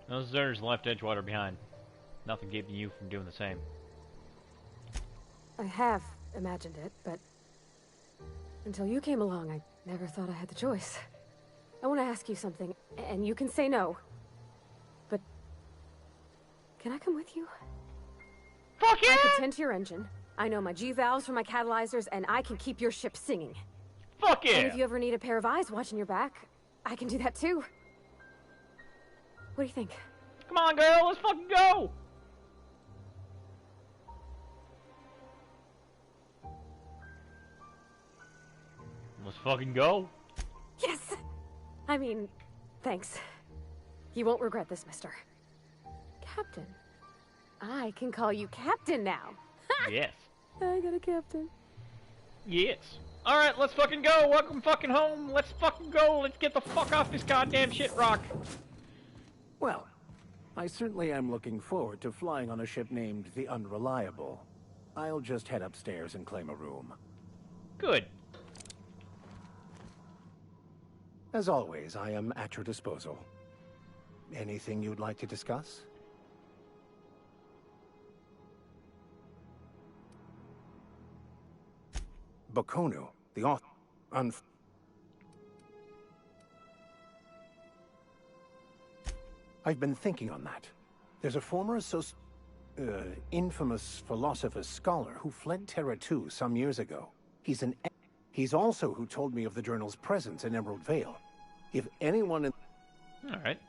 Those deserters left Edgewater behind. Nothing keeping you from doing the same. I have imagined it, but until you came along, I never thought I had the choice. I want to ask you something, and you can say no. But can I come with you? Fuck yeah! I can tend to your engine. I know my G-valves for my catalyzers, and I can keep your ship singing. Fuck yeah! And if you ever need a pair of eyes watching your back, I can do that too. What do you think? Come on, girl, let's fucking go! Let's fucking go. Yes! I mean, thanks. You won't regret this, mister. Captain. I can call you Captain now. Yes. I got a captain. Yes. Alright, let's fucking go. Welcome fucking home. Let's fucking go. Let's get the fuck off this goddamn shit rock. Well, I certainly am looking forward to flying on a ship named the Unreliable. I'll just head upstairs and claim a room. Good. As always, I am at your disposal. Anything you'd like to discuss? Bakonu, the author, I've been thinking on that. There's a former infamous philosopher scholar who fled Terra 2 some years ago. He's also who told me of the journal's presence in Emerald Vale. If anyone in... Alright.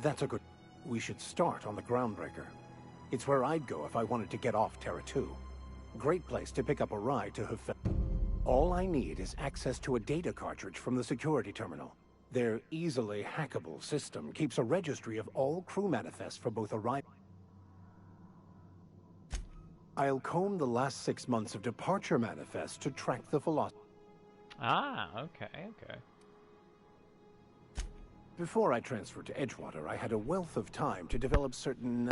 That's a good... We should start on the Groundbreaker. It's where I'd go if I wanted to get off Terra 2. Great place to pick up a ride to Hef... All I need is access to a data cartridge from the security terminal. Their easily hackable system keeps a registry of all crew manifests for both arrival... I'll comb the last 6 months of departure manifests to track the velocity. Ah, okay. Before I transferred to Edgewater, I had a wealth of time to develop certain,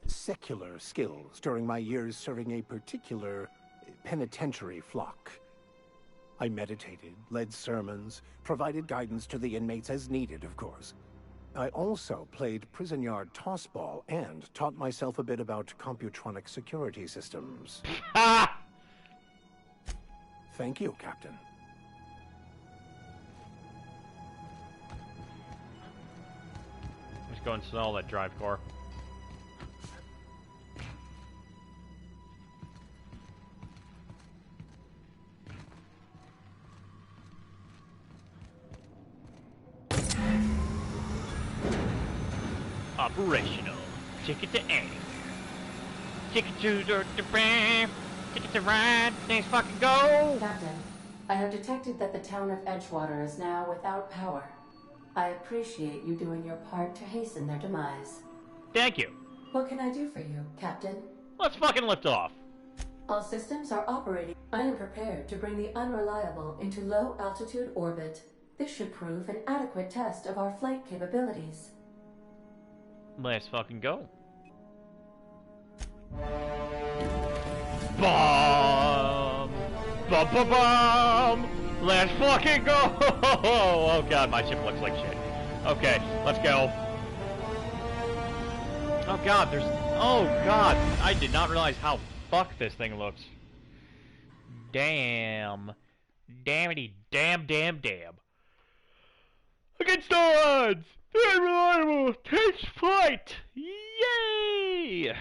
secular skills during my years serving a particular penitentiary flock. I meditated, led sermons, provided guidance to the inmates as needed, of course. I also played prison yard tossball and taught myself a bit about computronic security systems. Thank you, Captain. Let's go install that drive core. Operational. Ticket to anywhere. Ticket to the ramp. Ticket to ride. Let's fucking go! Captain, I have detected that the town of Edgewater is now without power. I appreciate you doing your part to hasten their demise. Thank you. What can I do for you, Captain? Let's fucking lift off. All systems are operating. I am prepared to bring the unreliable into low-altitude orbit. This should prove an adequate test of our flight capabilities. Let's fucking go. Bomb! Bum bum bum! Let's fucking go! Oh god, my ship looks like shit. Okay, let's go. Oh god, there's... Oh god, I did not realize how fucked this thing looks. Damn. Damnity, damn. Against all odds! The unreliable takes flight! Yay!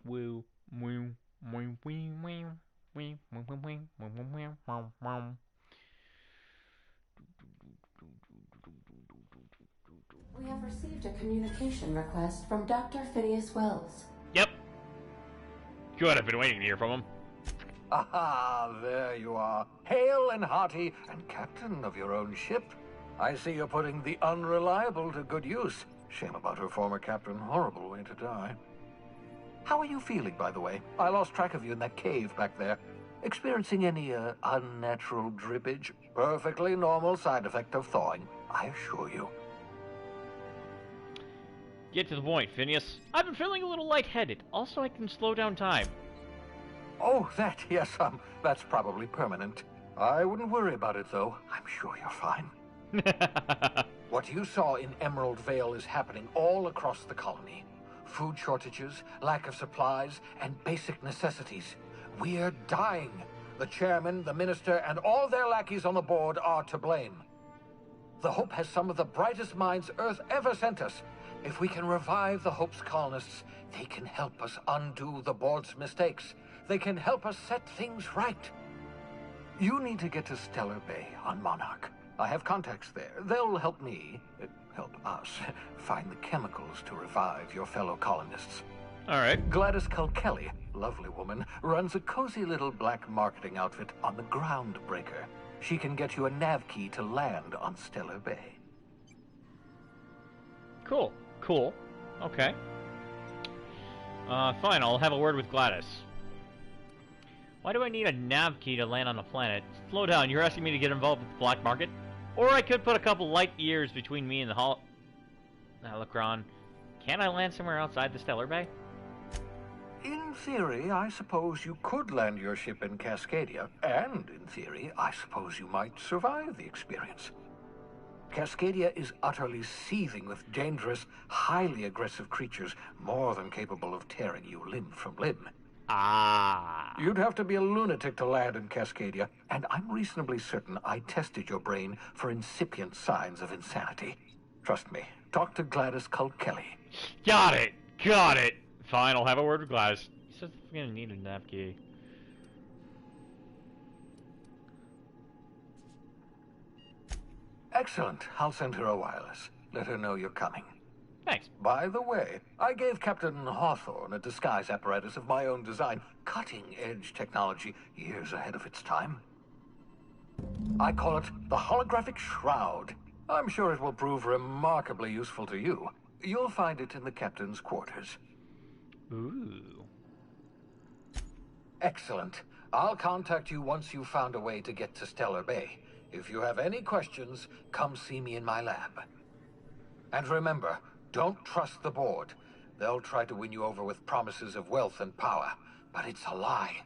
Woo, woo, woo, woo, woo, woo, woo, woo, woo, woo. We have received a communication request from Dr. Phineas Wells. Yep. Good, I've been waiting to hear from him. Aha, there you are. Hale and hearty, and captain of your own ship. I see you're putting the unreliable to good use. Shame about her former captain. Horrible way to die. How are you feeling, by the way? I lost track of you in that cave back there. Experiencing any, unnatural drippage? Perfectly normal side effect of thawing, I assure you. Get to the point, Phineas. I've been feeling a little lightheaded. Also, I can slow down time. Oh, that, yes, that's probably permanent. I wouldn't worry about it, though. I'm sure you're fine. What you saw in Emerald Vale is happening all across the colony. Food shortages, lack of supplies, and basic necessities. We're dying. The chairman, the minister, and all their lackeys on the board are to blame. The Hope has some of the brightest minds Earth ever sent us. If we can revive the Hope's colonists, they can help us undo the board's mistakes. They can help us set things right. You need to get to Stellar Bay on Monarch. I have contacts there. They'll help me, help us, find the chemicals to revive your fellow colonists. All right. Gladys Culkelly, lovely woman, runs a cozy little black marketing outfit on the Groundbreaker. She can get you a nav key to land on Stellar Bay. Cool. Okay. Fine, I'll have a word with Gladys. Why do I need a nav key to land on a planet? Slow down, you're asking me to get involved with the black market? Or I could put a couple light years between me and the Holocron. Can't I land somewhere outside the Stellar Bay? In theory, I suppose you could land your ship in Cascadia, and in theory, I suppose you might survive the experience. Cascadia is utterly seething with dangerous, highly aggressive creatures, more than capable of tearing you limb from limb. Ah. You'd have to be a lunatic to land in Cascadia, and I'm reasonably certain I tested your brain for incipient signs of insanity. Trust me, talk to Gladys Culkelly. Got it! Got it! Fine, I'll have a word with Gladys. He says we're gonna need a nav key. Excellent. I'll send her a wireless. Let her know you're coming. Thanks. By the way, I gave Captain Hawthorne a disguise apparatus of my own design. Cutting-edge technology, years ahead of its time. I call it the Holographic Shroud. I'm sure it will prove remarkably useful to you. You'll find it in the captain's quarters. Ooh. Excellent. I'll contact you once you've found a way to get to Stellar Bay. If you have any questions, come see me in my lab. And remember, don't trust the board. They'll try to win you over with promises of wealth and power, but it's a lie.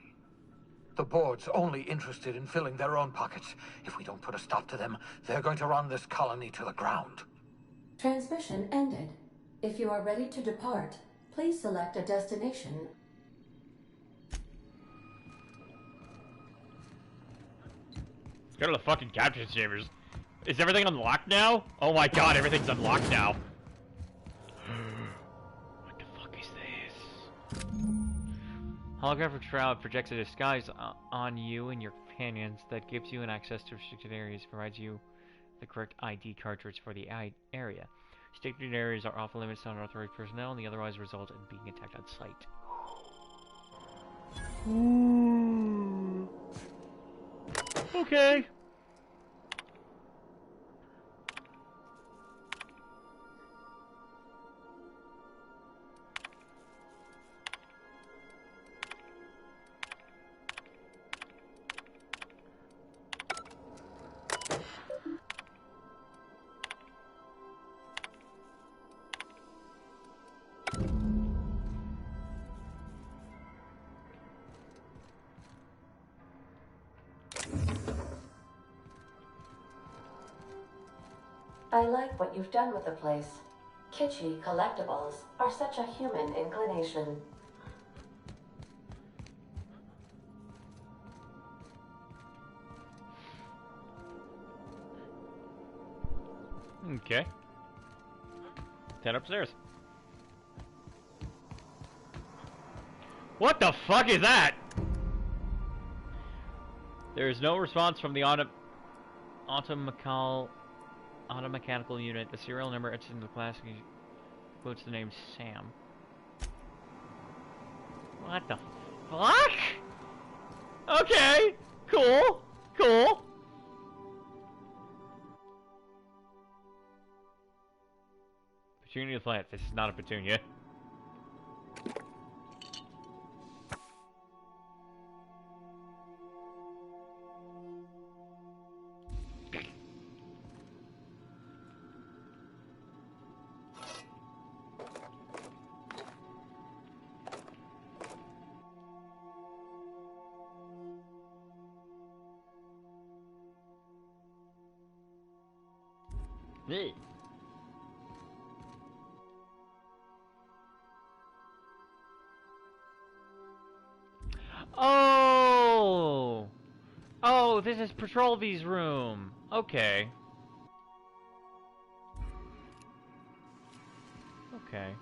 The board's only interested in filling their own pockets. If we don't put a stop to them, they're going to run this colony to the ground. Transmission ended. If you are ready to depart, please select a destination. Let's go to the fucking captain's chambers. Is everything unlocked now? Oh my god, everything's unlocked now. What the fuck is this? Holographic Shroud projects a disguise on you and your companions that gives you an access to restricted areas, provides you the correct ID cartridge for the area. Restricted areas are off limits to unauthorized personnel and otherwise result in being attacked on sight. Okay. I like what you've done with the place. Kitschy collectibles are such a human inclination. Okay. Head upstairs. What the fuck is that? There is no response from the automechanical unit. The serial number etched into the class quotes the name Sam. What the fuck? Okay, cool, cool. Petunia plant. This is not a petunia. Hey. Oh! Oh, this is Patrol V's room. Okay. Okay.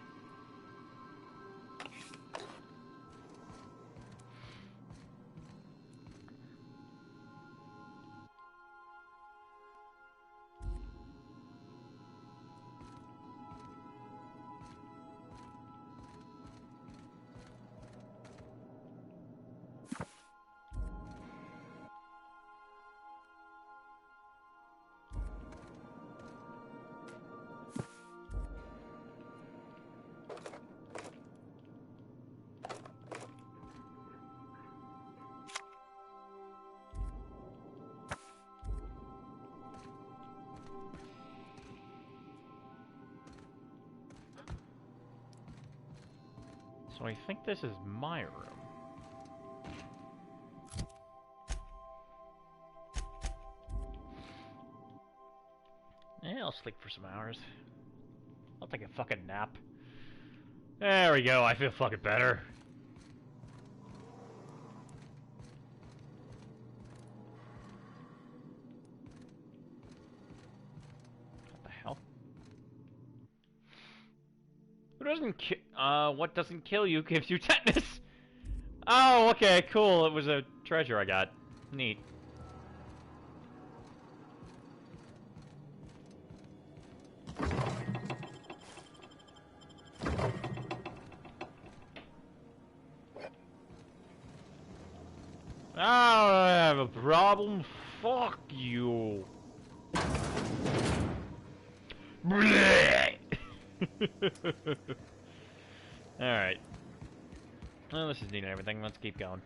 So I think this is my room. Yeah, I'll sleep for some hours. I'll take a fucking nap. There we go, I feel fucking better. What the hell? What doesn't kill you gives you tetanus! Oh, okay, cool, it was a treasure I got. Neat. I have a problem. Fuck you. Alright. Well, this is neat and everything. Let's keep going.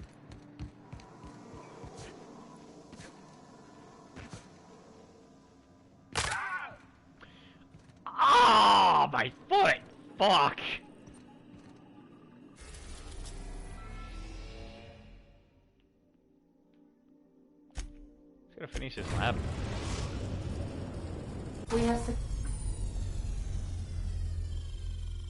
Ah, my foot! Fuck! Just gotta finish this lab. We have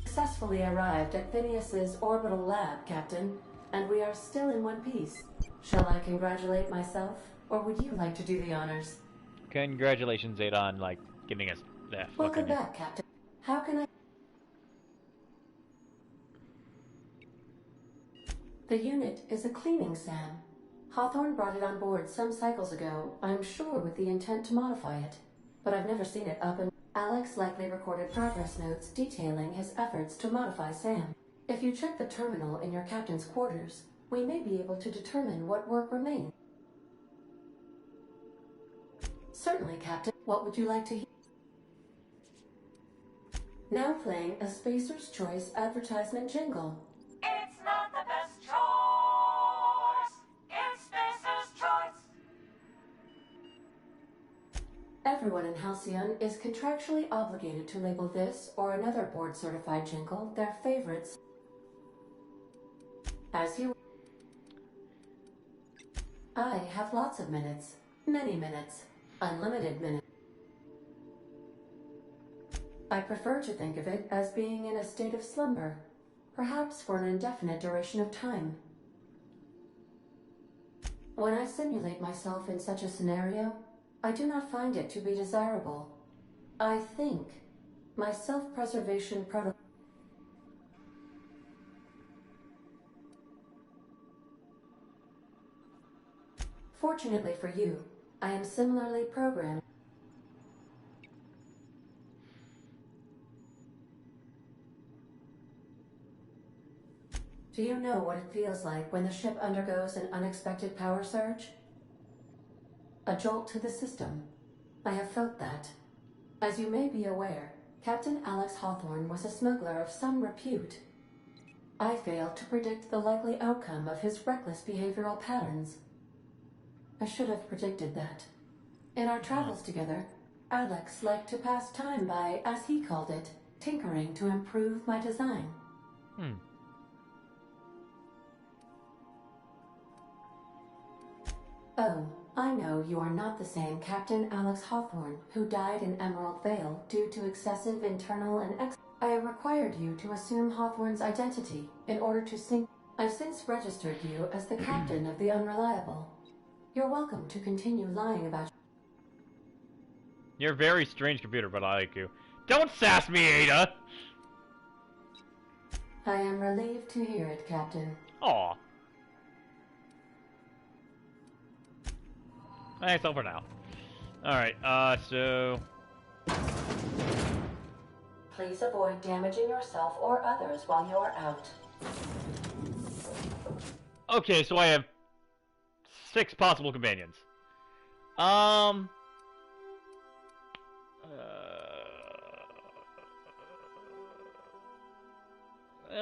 successfully arrived at Phineas's orbital lab, Captain, and we are still in one piece. Shall I congratulate myself, or would you like to do the honors? Congratulations, Ada, on, like, giving us that Welcome fucking... back, Captain. How can I... The unit is a cleaning SAM. Hawthorne brought it on board some cycles ago, I'm sure with the intent to modify it. But I've never seen it up and... Alex likely recorded progress notes detailing his efforts to modify SAM. If you check the terminal in your captain's quarters, we may be able to determine what work remains. Certainly, Captain. What would you like to hear? Now playing a Spacer's Choice advertisement jingle. It's not the best choice. It's Spacer's choice. Everyone in Halcyon is contractually obligated to label this or another board-certified jingle their favorites. As you... I have lots of minutes. Many minutes. Unlimited minutes. I prefer to think of it as being in a state of slumber, perhaps for an indefinite duration of time. When I simulate myself in such a scenario, I do not find it to be desirable. I think my self-preservation protocol... Fortunately for you, I am similarly programmed. Do you know what it feels like when the ship undergoes an unexpected power surge? A jolt to the system. I have felt that. As you may be aware, Captain Alex Hawthorne was a smuggler of some repute. I failed to predict the likely outcome of his reckless behavioral patterns. I should have predicted that. In our travels together, Alex liked to pass time by, as he called it, tinkering to improve my design. Oh, I know you are not the same Captain Alex Hawthorne who died in Emerald Vale due to excessive internal and I have required you to assume Hawthorne's identity in order to sync. I've since registered you as the captain of the Unreliable. You're welcome to continue lying about... You're a very strange computer, but I like you. Don't sass me, Ada! I am relieved to hear it, Captain. Aw. That's over now. Alright, so... Please avoid damaging yourself or others while you're out. Okay, so I have 6 possible companions.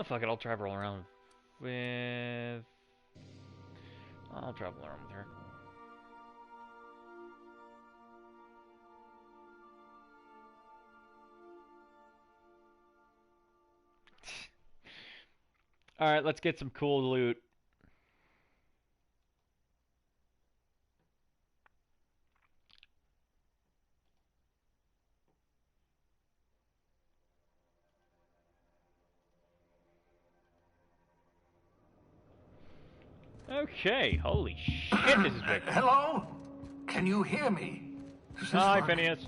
Fuck it, I'll travel around with... I'll travel around with her. Alright, let's get some cool loot. Okay, holy shit, this is big. Hello? Can you hear me? Hi, Phineas.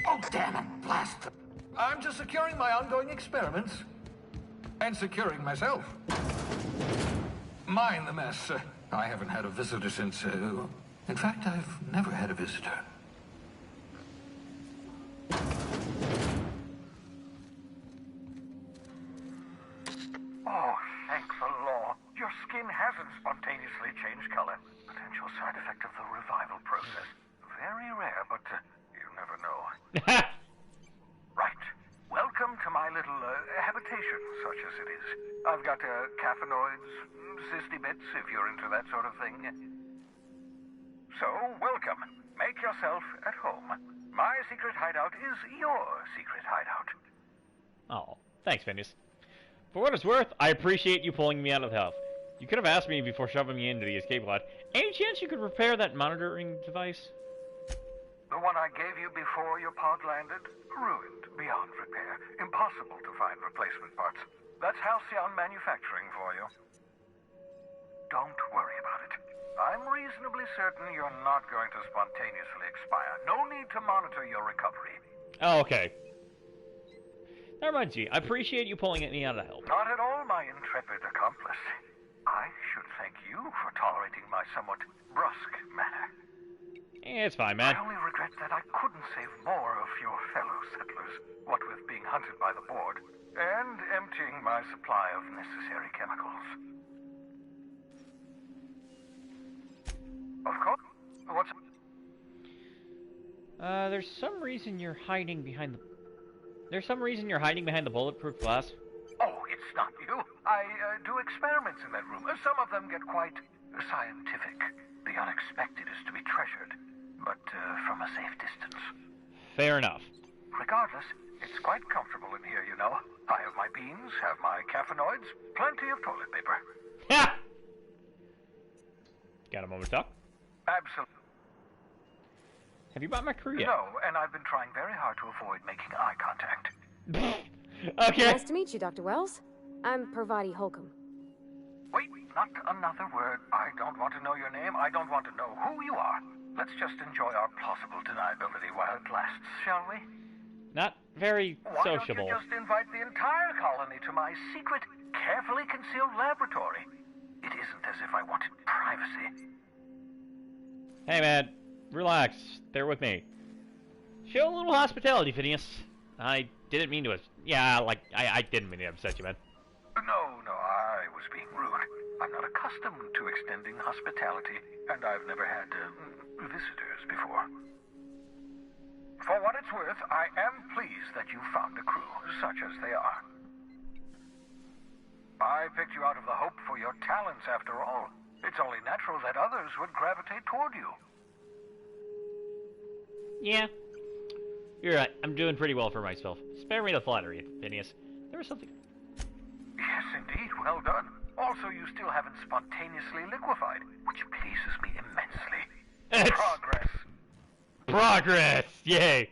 Oh, damn it, blast them. I'm just securing my ongoing experiments. And securing myself. Mind the mess. I haven't had a visitor since, in fact, I've never had a visitor. Oh, thank the law. Your skin hasn't spontaneously changed color. Potential side effect of the revival process. Very rare, but you never know. Right. Welcome to my little habitation, such as it is. I've got caffeinoids, cysty bits, if you're into that sort of thing. So, welcome. Make yourself at home. My secret hideout is your secret hideout. Oh, thanks, Phineas. For what it's worth, I appreciate you pulling me out of health. You could have asked me before shoving me into the escape pod. Any chance you could repair that monitoring device? The one I gave you before your pod landed? Ruined beyond repair. Impossible to find replacement parts. That's Halcyon Manufacturing for you. Don't worry about it. I'm reasonably certain you're not going to spontaneously expire. No need to monitor your recovery. Oh, okay. That reminds me, I appreciate you pulling me out of help. Not at all, my intrepid accomplice. I should thank you for tolerating my somewhat brusque manner. It's fine, man. I only regret that I couldn't save more of your fellow settlers, what with being hunted by the board, and emptying my supply of necessary chemicals. Of course. What's... There's some reason you're hiding behind the... There's some reason you're hiding behind the bulletproof glass? Oh, it's not you. I do experiments in that room. Some of them get quite scientific. The unexpected is to be treasured, but from a safe distance. Fair enough. Regardless, it's quite comfortable in here, you know. I have my beans, have my caffeinoids, plenty of toilet paper. Ha! Got a moment to talk? Absolutely. Have you bought my crew yet? No, and I've been trying very hard to avoid making eye contact. Okay. Nice to meet you, Dr. Wells. I'm Parvati Holcomb. Wait, not another word. I don't want to know your name. I don't want to know who you are. Let's just enjoy our plausible deniability while it lasts, shall we? Not very sociable. Why don't you just invite the entire colony to my secret, carefully concealed laboratory? It isn't as if I wanted privacy. Hey, man. Relax. They're with me. Show a little hospitality, Phineas. I didn't mean to... I didn't mean to upset you, man. No, I was being rude. I'm not accustomed to extending hospitality, and I've never had visitors before. For what it's worth, I am pleased that you found a crew, such as they are. I picked you out of the hope for your talents, after all. It's only natural that others would gravitate toward you. Yeah. You're right. I'm doing pretty well for myself. Spare me the flattery, Phineas. There was something... Yes, indeed. Well done. Also, you still haven't spontaneously liquefied, which pleases me immensely. Progress. Progress! Yay!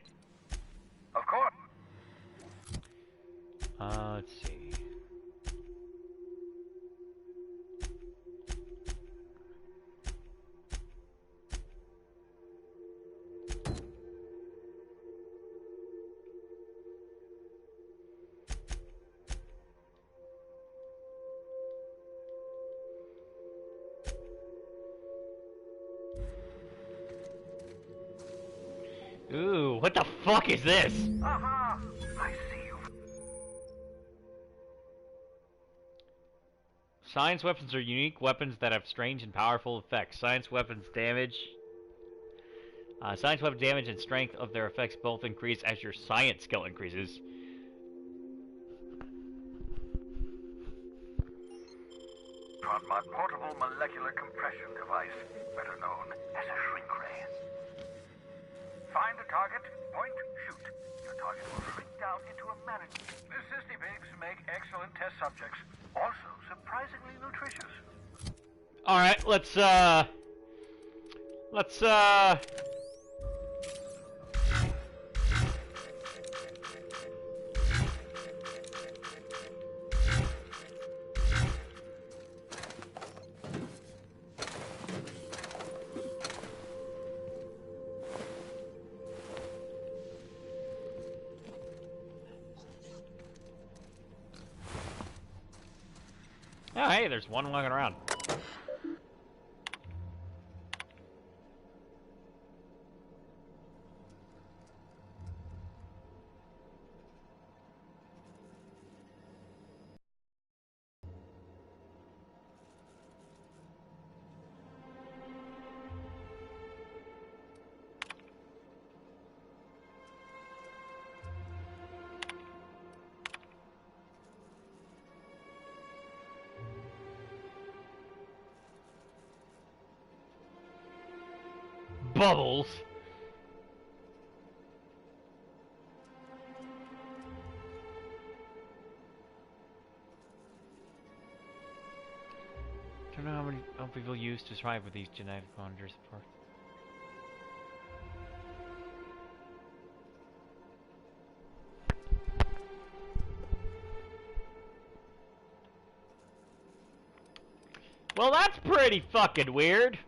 Of course. Let's see. Ooh, what the fuck is this? Aha! I see you. Science weapons are unique weapons that have strange and powerful effects. Science weapons damage and strength of their effects both increase as your science skill increases. On my portable molecular compression device, better known as a shrink ray. Find a target, point, shoot. Your target will shrink down into a mannequin. The cysty pigs make excellent test subjects. Also, surprisingly nutritious. Alright, let's oh, hey, there's one walking around. Bubbles. Don't know how many people use to survive with these genetic monitors. Well, that's pretty fucking weird.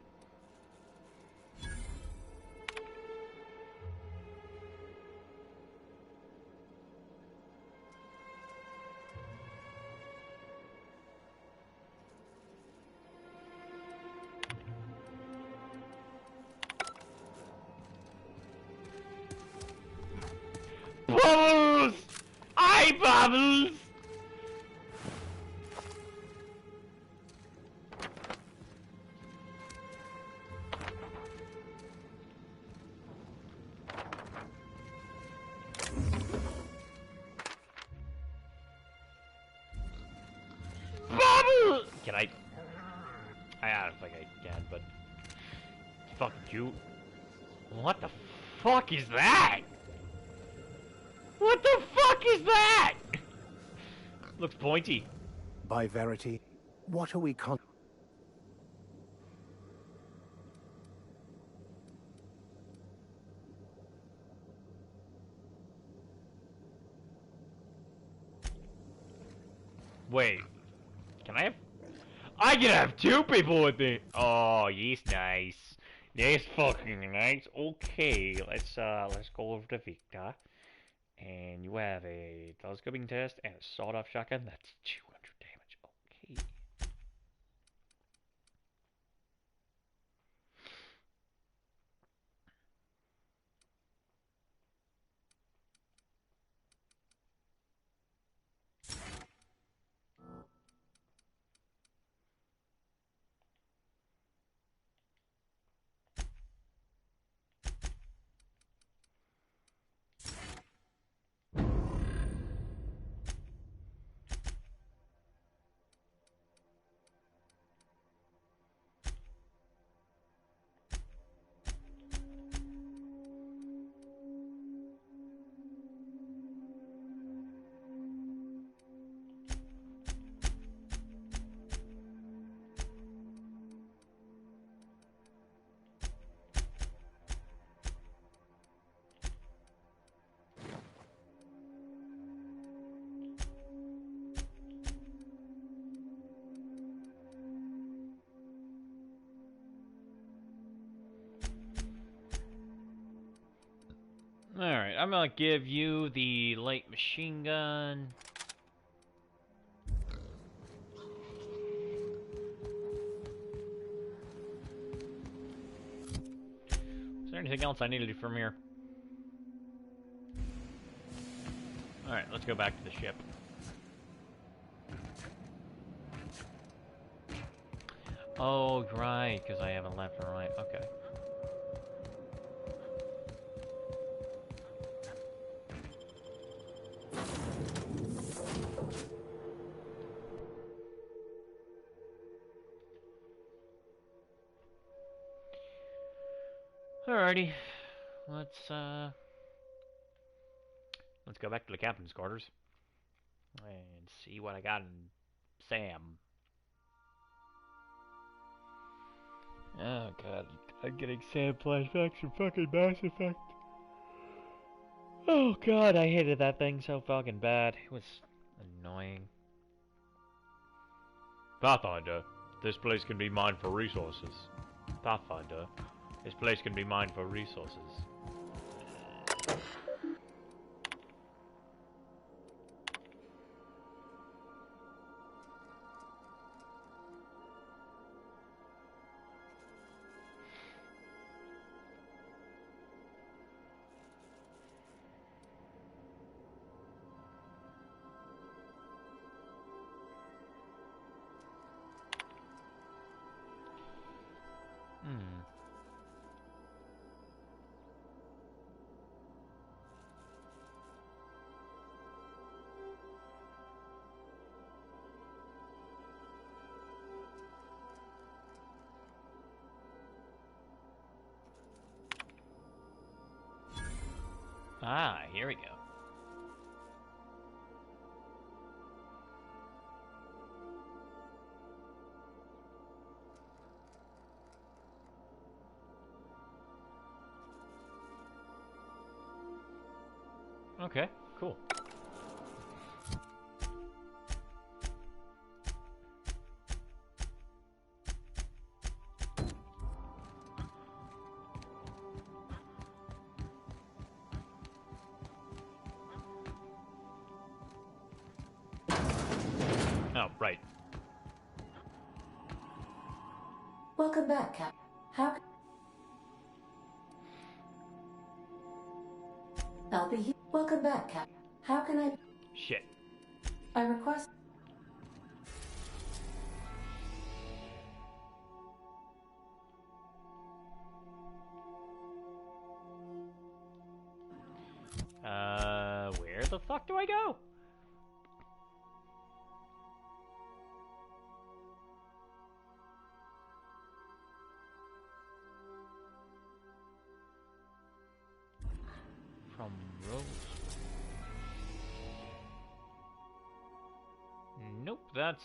Bubbles! I bubbles! Bubbles! Can I don't think I can, but fuck you. What the fuck is that? What the fuck is that? Looks pointy. By Verity, what are we Wait. Can I can have two people with me. Oh, yes, nice. Yes, fucking nice. Okay, let's go over to Victor. And you have a telescoping test and a sawed-off shotgun. That's 200 damage. Okay. Alright, I'm gonna give you the light machine gun. Is there anything else I need to do from here? Alright, let's go back to the ship. Oh, right, because I have a left and right. Okay. Alrighty, let's Let's go back to the captain's quarters and see what I got in Sam. Oh god, I'm getting Sam flashbacks from fucking Mass Effect. Oh god, I hated that thing so fucking bad. It was annoying. Pathfinder, this place can be mined for resources. Pathfinder, this place can be mined for resources. Ah, here we go. Okay, cool. Oh, right. Welcome back, Cap. How? I'll be here. Welcome back, Cap. How can I? Shit. I request. Where the fuck do I go? From Rose. Nope, that's,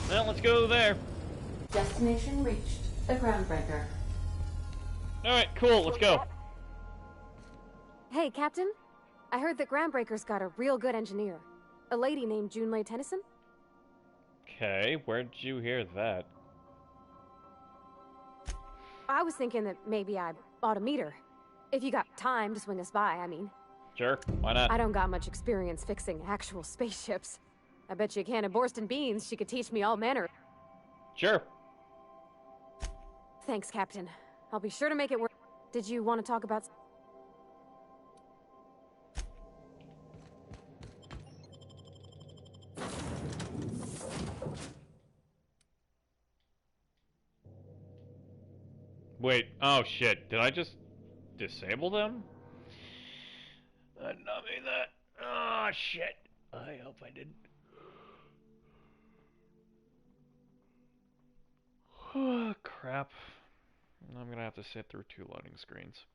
well, let's go there. Destination reached. The Groundbreaker. Alright, cool, let's go. Hey, Captain. I heard that Groundbreaker's got a real good engineer. A lady named Junlei Tennyson? Okay, where'd you hear that? I was thinking that maybe I ought to meet her. If you got time to swing us by, I mean. Sure, why not? I don't got much experience fixing actual spaceships. I bet you a can of Borston beans she could teach me all manner. Sure. Thanks, Captain. I'll be sure to make it work. Did you want to talk about... Wait, oh shit, did I just disable them? I did not mean that. Oh shit. I hope I didn't. Oh, crap. I'm gonna have to sit through 2 loading screens.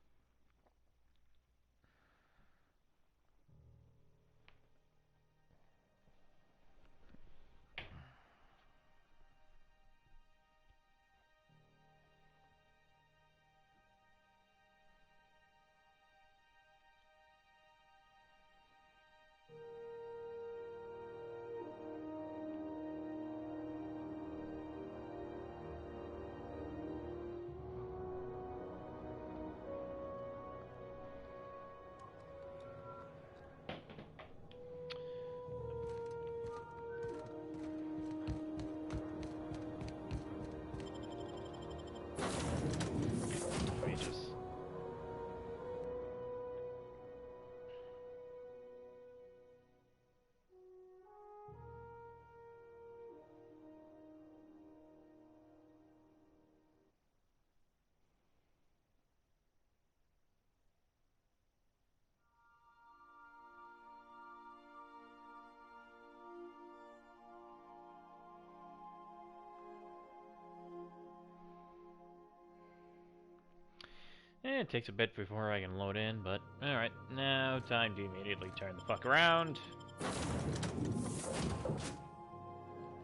It takes a bit before I can load in, but alright, now time to immediately turn the fuck around.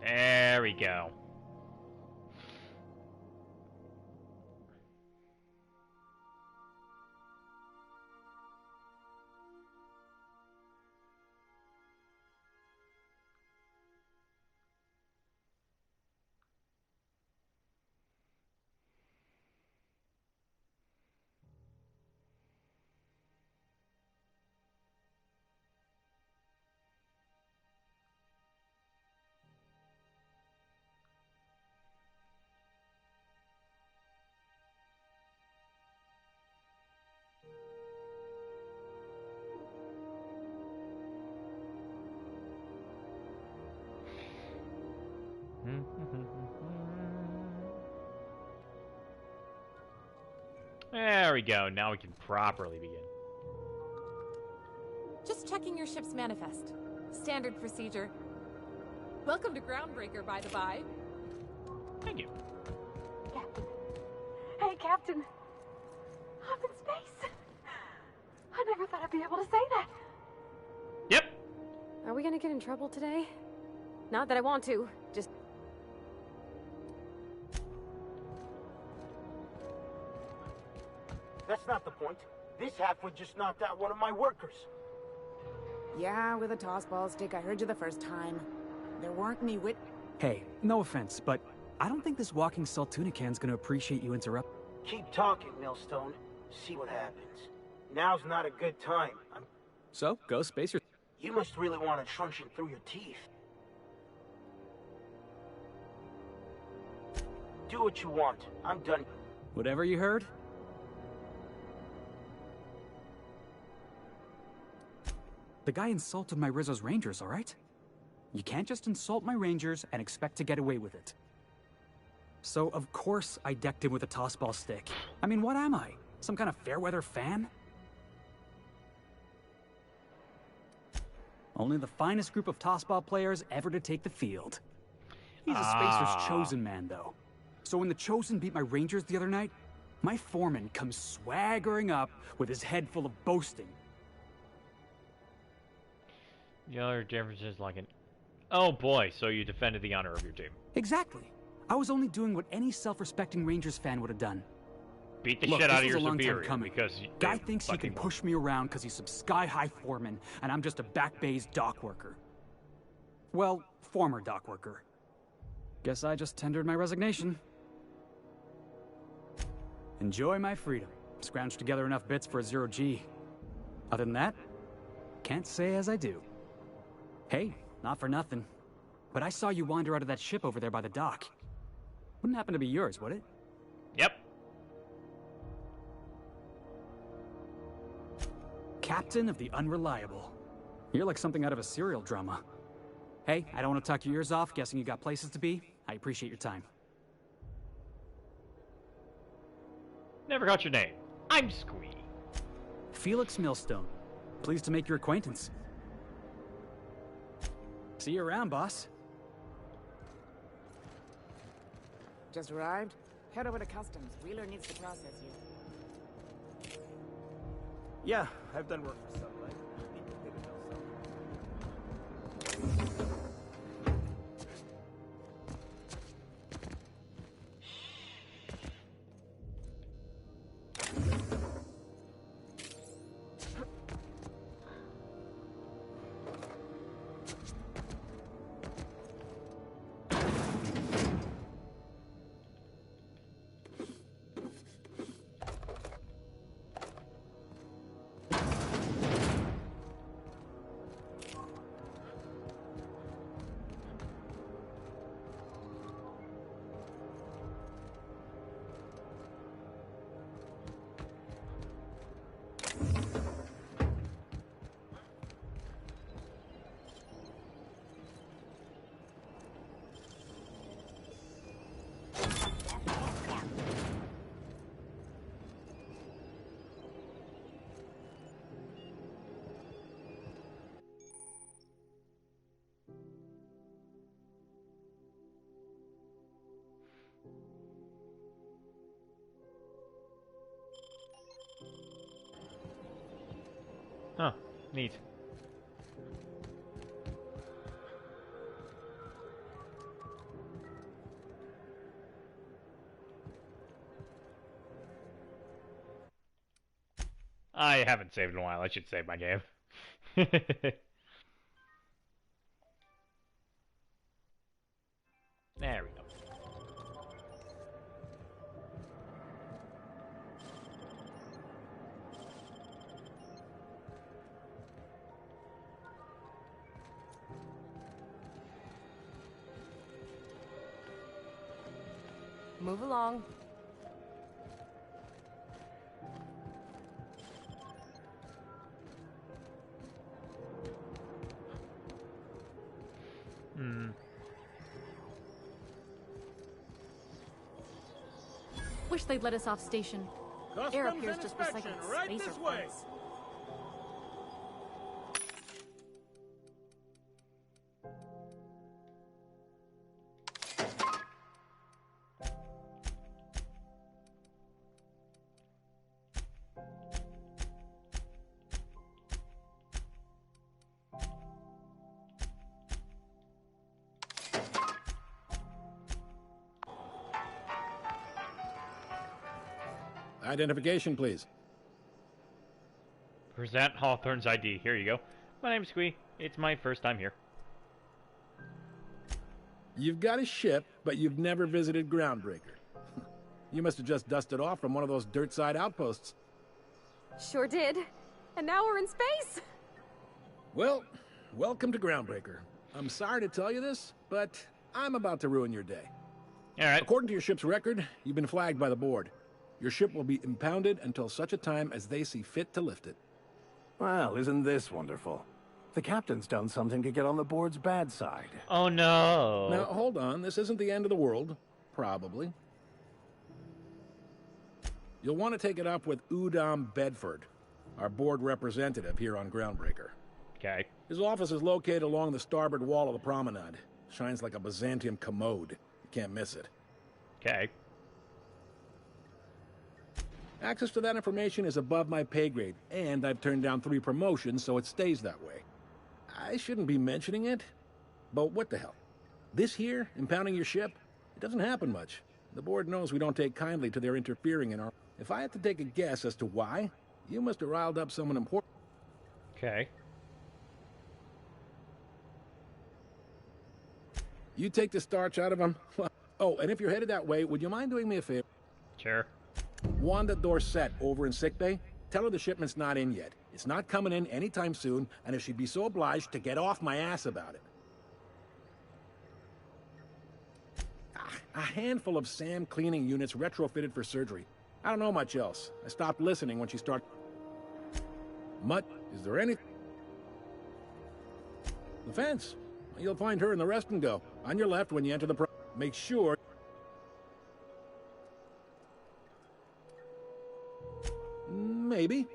There we go. There we go. Now we can properly begin. Just checking your ship's manifest. Standard procedure. Welcome to Groundbreaker, by the by. Thank you. Captain. Hey, Captain. I'm in space. I never thought I'd be able to say that. Yep. Are we gonna get in trouble today? Not that I want to, just... That's not the point. This halfwit just knocked out one of my workers. Yeah, with a tossball stick. I heard you the first time. There weren't any wit... Hey, no offense, but I don't think this walking Saltuna can's gonna appreciate you interrupt. Keep talking, Millstone. See what happens. Now's not a good time. So, go space your... You must really want it truncheon through your teeth. Do what you want. I'm done. Whatever you heard? The guy insulted my Rizzo's Rangers, alright? You can't just insult my Rangers and expect to get away with it. So, of course, I decked him with a tossball stick. I mean, what am I? Some kind of fair-weather fan? Only the finest group of tossball players ever to take the field. He's a Spacer's chosen man, though. So when the Chosen beat my Rangers the other night, my foreman comes swaggering up with his head full of boasting. The other difference is like an... Oh boy, so you defended the honor of your team. Exactly. I was only doing what any self-respecting Rangers fan would have done. Beat the Look, shit out of this your was a long time superior coming. because... Guy thinks he can push me around because he's some sky-high foreman, and I'm just a back bay's dock worker. Well, former dock worker. Guess I just tendered my resignation. Enjoy my freedom. Scrounged together enough bits for a 0G. Other than that, can't say as I do. Hey, not for nothing, but I saw you wander out of that ship over there by the dock. Wouldn't happen to be yours, would it? Yep. Captain of the Unreliable. You're like something out of a serial drama. Hey, I don't want to talk your ears off, guessing you got places to be. I appreciate your time. Never got your name. I'm Squee. Felix Millstone. Pleased to make your acquaintance. See you around, boss. Just arrived? Head over to customs. Wheeler needs to process you. Yeah, I've done work for Sunlight. People pay to know some. Oh, neat. I haven't saved in a while. I should save my game. There we go. Move along. Hmm. Wish they'd let us off station. Air up here is just recycled spacer parts. Identification, please. Present Hawthorne's ID. Here you go. My name's Squee. It's my first time here. You've got a ship, but you've never visited Groundbreaker. You must have just dusted off from one of those dirt-side outposts. Sure did. And now we're in space! Well, welcome to Groundbreaker. I'm sorry to tell you this, but I'm about to ruin your day. All right. According to your ship's record, you've been flagged by the board. Your ship will be impounded until such a time as they see fit to lift it. Well, isn't this wonderful? The captain's done something to get on the board's bad side. Oh no. Now, hold on. This isn't the end of the world. Probably. You'll want to take it up with Udom Bedford, our board representative here on Groundbreaker. Okay. His office is located along the starboard wall of the promenade. Shines like a Byzantium commode. You can't miss it. Okay. Access to that information is above my pay grade, and I've turned down 3 promotions, so it stays that way. I shouldn't be mentioning it, but what the hell? This here, impounding your ship, it doesn't happen much. The board knows we don't take kindly to their interfering in our... If I had to take a guess as to why, you must have riled up someone important. Okay. You take the starch out of them? Oh, and if you're headed that way, would you mind doing me a favor? Sure. Wanda Dorset over in sickbay, tell her the shipment's not in yet. It's not coming in anytime soon, and if she'd be so obliged to get off my ass about it. A handful of SAM cleaning units retrofitted for surgery. I don't know much else. I stopped listening when she started. Mutt, is there any... The fence. You'll find her in the rest and go. On your left when you enter the make sure... Maybe.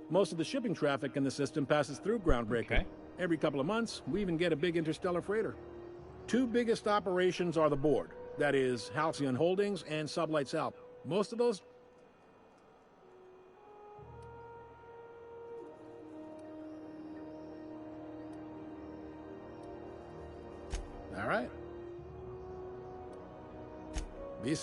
Most of the shipping traffic in the system passes through Groundbreaker. Okay. Every couple of months, we even get a big interstellar freighter. 2 biggest operations are the board. That is, Halcyon Holdings and Sublights Alp. Most of those... All right. Be...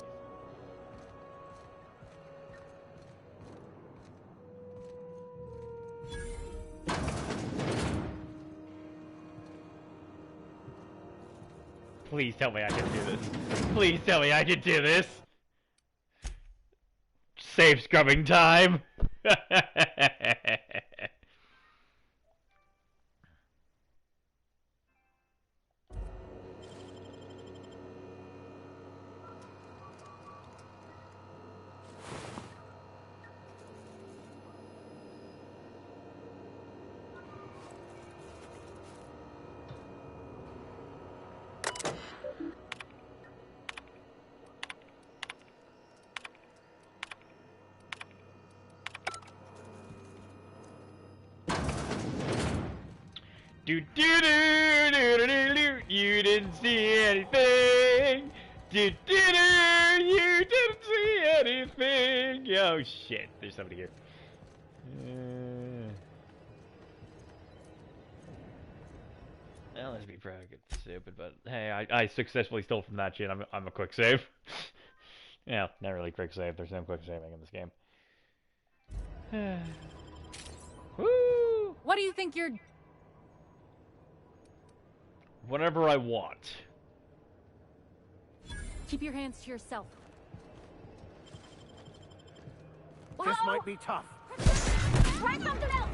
Please tell me I can do this. Please tell me I can do this. Save scrubbing time. Do do do do do do do. You didn't see anything. Do do do. You didn't see anything. Oh shit! There's somebody here. Well, let's be proud of stupid, but hey, I successfully stole from that shit. I'm a quick save. Yeah, not really quick save. There's no quick saving in this game. Woo! What do you think you're... Whatever I want. Keep your hands to yourself. This might be tough. Try something else!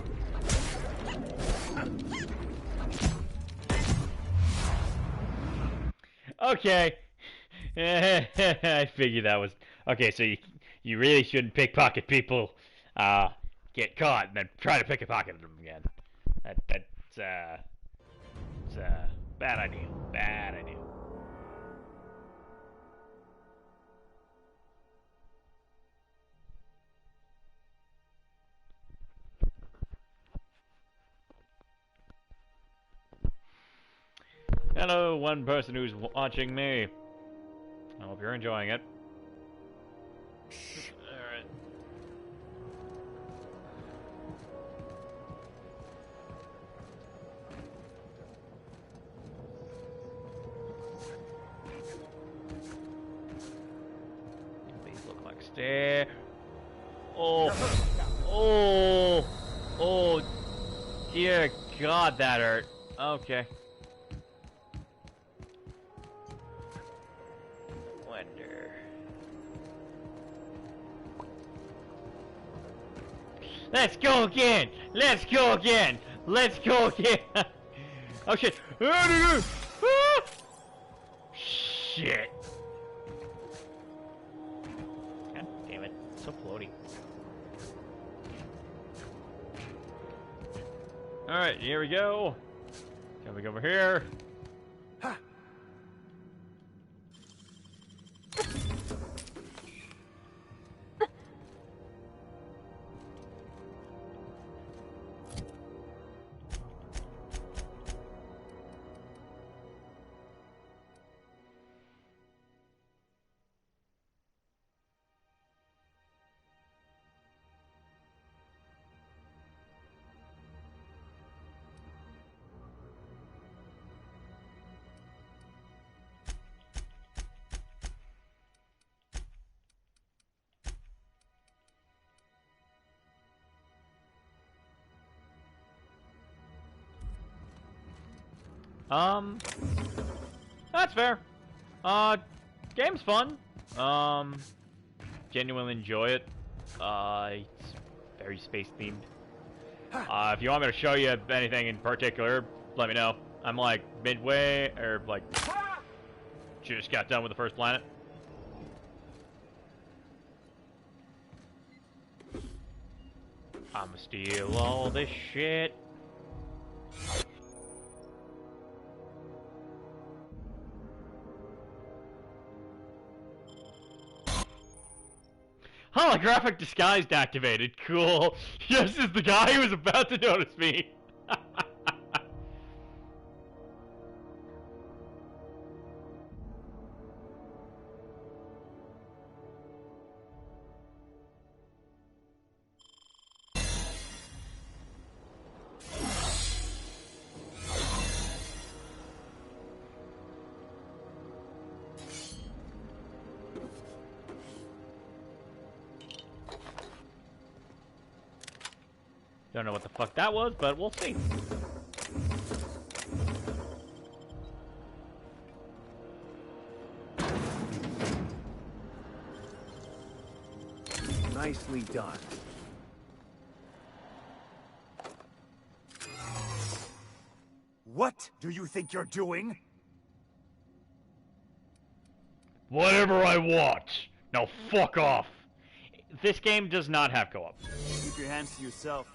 Okay. I figured that was... Okay, so you really shouldn't pickpocket people, get caught, and then try to pickpocket them again. It's bad idea. Bad idea. Hello, one person who's watching me. I hope you're enjoying it. Alright. These look like stairs. Oh. Oh. Oh. Dear God, that hurt. Okay. Let's go again! Let's go again! Let's go again! Oh shit! Ah! Shit! God damn it. So floaty. Alright, here we go. Coming over here. That's fair. Game's fun. Genuinely enjoy it. It's very space themed. If you want me to show you anything in particular, let me know. I'm like midway, or like, just got done with the first planet. I'ma steal all this shit. Holographic disguise activated. Cool. Yes, is the guy who was about to notice me. Don't know what the fuck that was, but we'll see. Nicely done. What do you think you're doing? Whatever I want. Now fuck off. This game does not have co-op. Keep your hands to yourself.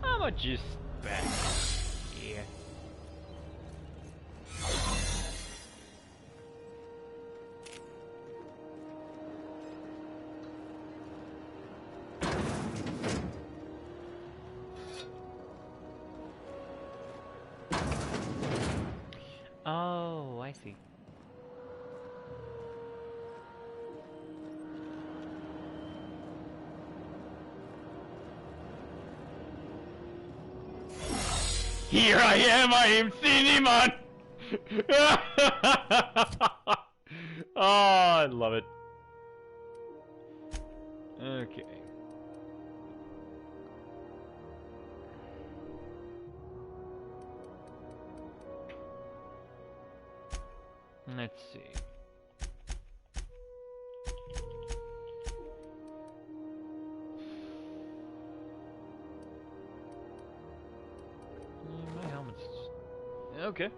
I'ma just back. Yeah. Oh, I see. Here I am Cinnamon! Oh, I love it. Okay. Let's see. My helmet's... Okay,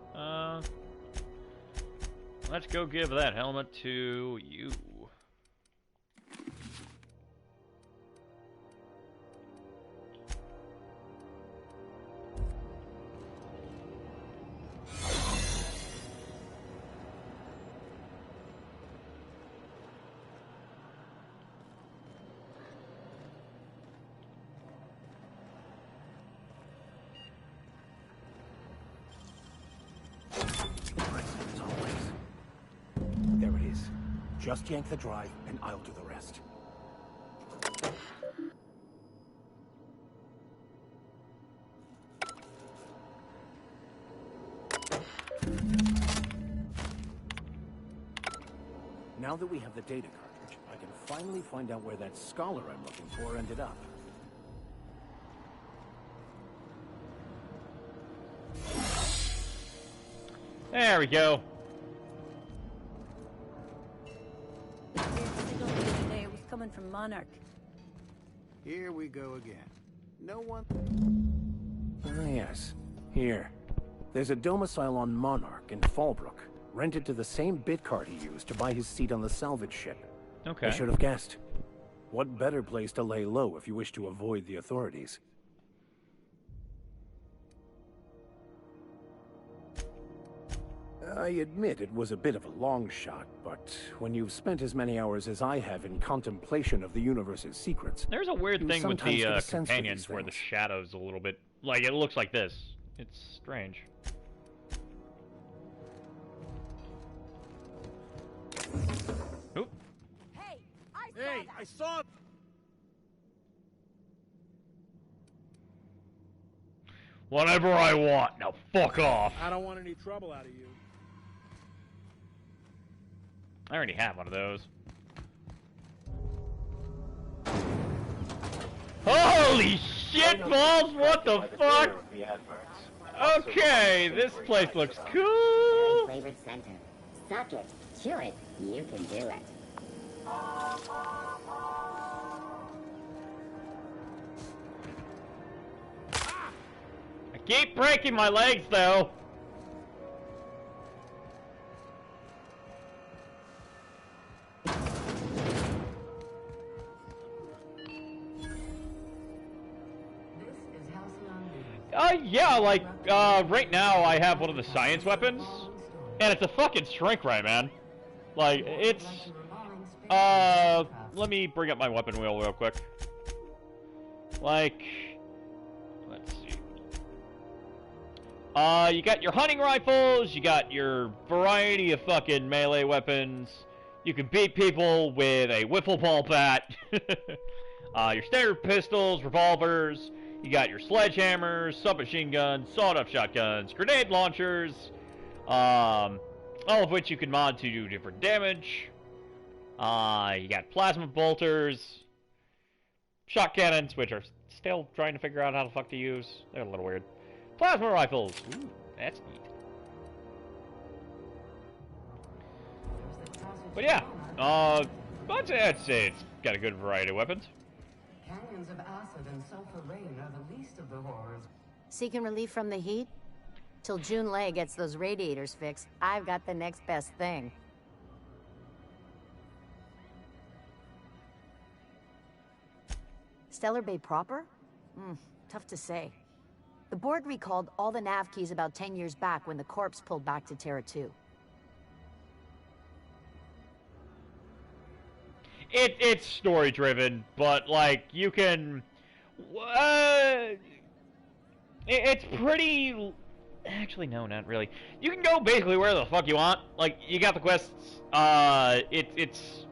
let's go give that helmet to you. There it is. Just yank the drive, and I'll do the rest. Now that we have the data cartridge, I can finally find out where that scholar I'm looking for ended up. There we go. It was coming from Monarch. Here we go again. No one... Ah, yes. Here. There's a domicile on Monarch in Fallbrook, rented to the same bit card he used to buy his seat on the salvage ship. Okay. I should have guessed. What better place to lay low if you wish to avoid the authorities? I admit it was a bit of a long shot, but when you've spent as many hours as I have in contemplation of the universe's secrets... There's a weird thing with sometimes the get a sense for companions these where the things. shadow's a little bit... Like, it looks like this. It's strange. Oop. Hey, I saw... Whatever I want. Now fuck off. I don't want any trouble out of you. I already have one of those. Holy shit balls, what the fuck? Okay, this place looks cool. Flavored center. Suck it. Chew it. You can do it. I keep breaking my legs though. Yeah, like, right now I have one of the science weapons, and it's a fucking shrink ray, man. Like, it's, let me bring up my weapon wheel real quick. Like, let's see. You got your hunting rifles, you got your variety of fucking melee weapons. You can beat people with a wiffle ball bat. Your standard pistols, revolvers. You got your sledgehammers, submachine guns, sawed-off shotguns, grenade launchers, all of which you can mod to do different damage. You got plasma bolters, shot cannons, which are still trying to figure out how the fuck to use. They're a little weird. Plasma rifles. Ooh, that's neat. But yeah, I'd say it's got a good variety of weapons. Canyons of acid and sulfur rain are the least of the horrors. Seeking relief from the heat? Till June Lay gets those radiators fixed, I've got the next best thing. Stellar Bay proper? Tough to say. The board recalled all the nav keys about 10 years back when the corpse pulled back to Terra 2. It's story driven, but like you can, it's pretty. Actually, no, not really. You can go basically where the fuck you want. Like you got the quests. It's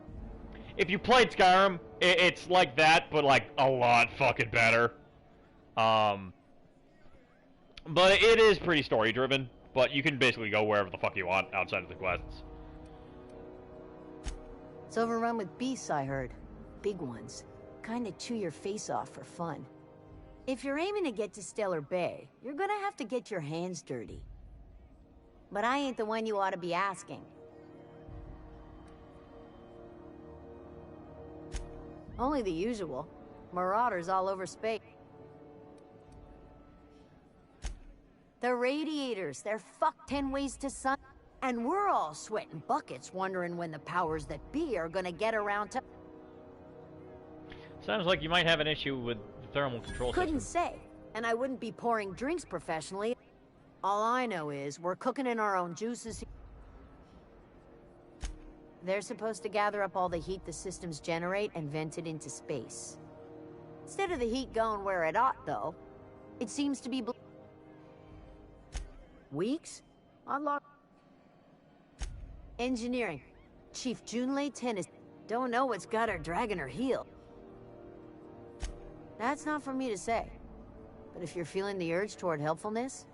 if you played Skyrim, it's like that, but like a lot fucking better. But it is pretty story-driven, but you can basically go wherever the fuck you want outside of the quests. It's overrun with beasts, I heard. Big ones. Kinda chew your face off for fun. If you're aiming to get to Stellar Bay, you're gonna have to get your hands dirty. But I ain't the one you ought to be asking. Only the usual. Marauders all over space. The Radiators, they're fucked 10 ways to sun. And we're all sweating buckets wondering when the powers that be are gonna get around to... Sounds like you might have an issue with the thermal control Couldn't system. say. And I wouldn't be pouring drinks professionally. All I know is we're cooking in our own juices. They're supposed to gather up all the heat the systems generate and vent it into space. Instead of the heat going where it ought, though, it seems to be... Weeks? Unlock. Engineering. Chief Junlei Tennis. Don't know what's got her dragging her heel. That's not for me to say. But if you're feeling the urge toward helpfulness,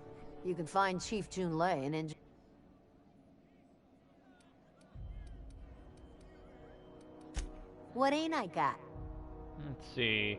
you can find Chief Junlei and engineer. What ain't I got? Let's see.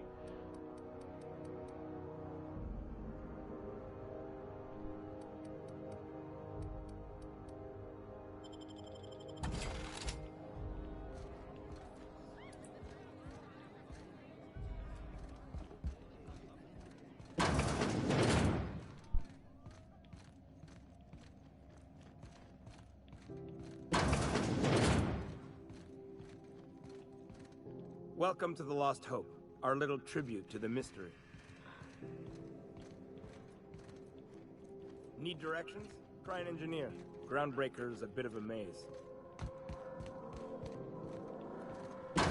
Welcome to the Lost Hope, our little tribute to the mystery. Need directions? Try an engineer. Groundbreaker's a bit of a maze. You're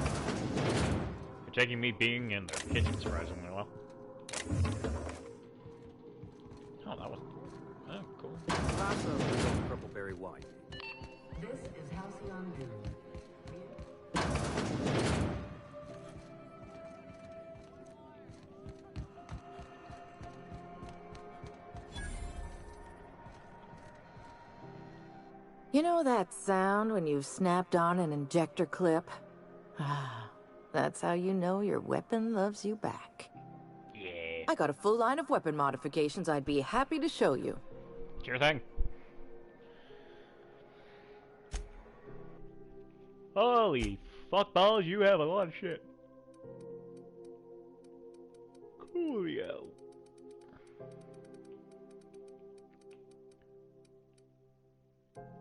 taking me being in the kitchen surprisingly well. Oh, that was... Oh, cool. Glass of purple-berry wine. This is Halcyon Dune. You know that sound when you've snapped on an injector clip? Ah, that's how you know your weapon loves you back. Yeah. I got a full line of weapon modifications I'd be happy to show you. Sure thing. Holy fuck balls, you have a lot of shit. Coolio.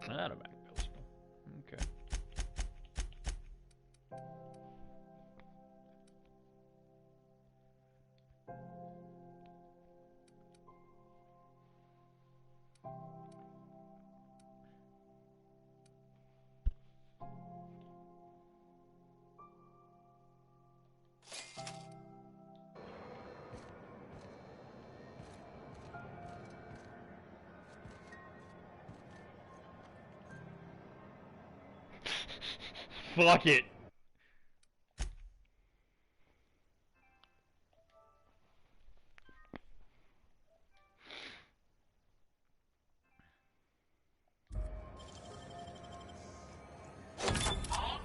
Not a back pistol. Okay. Fuck it.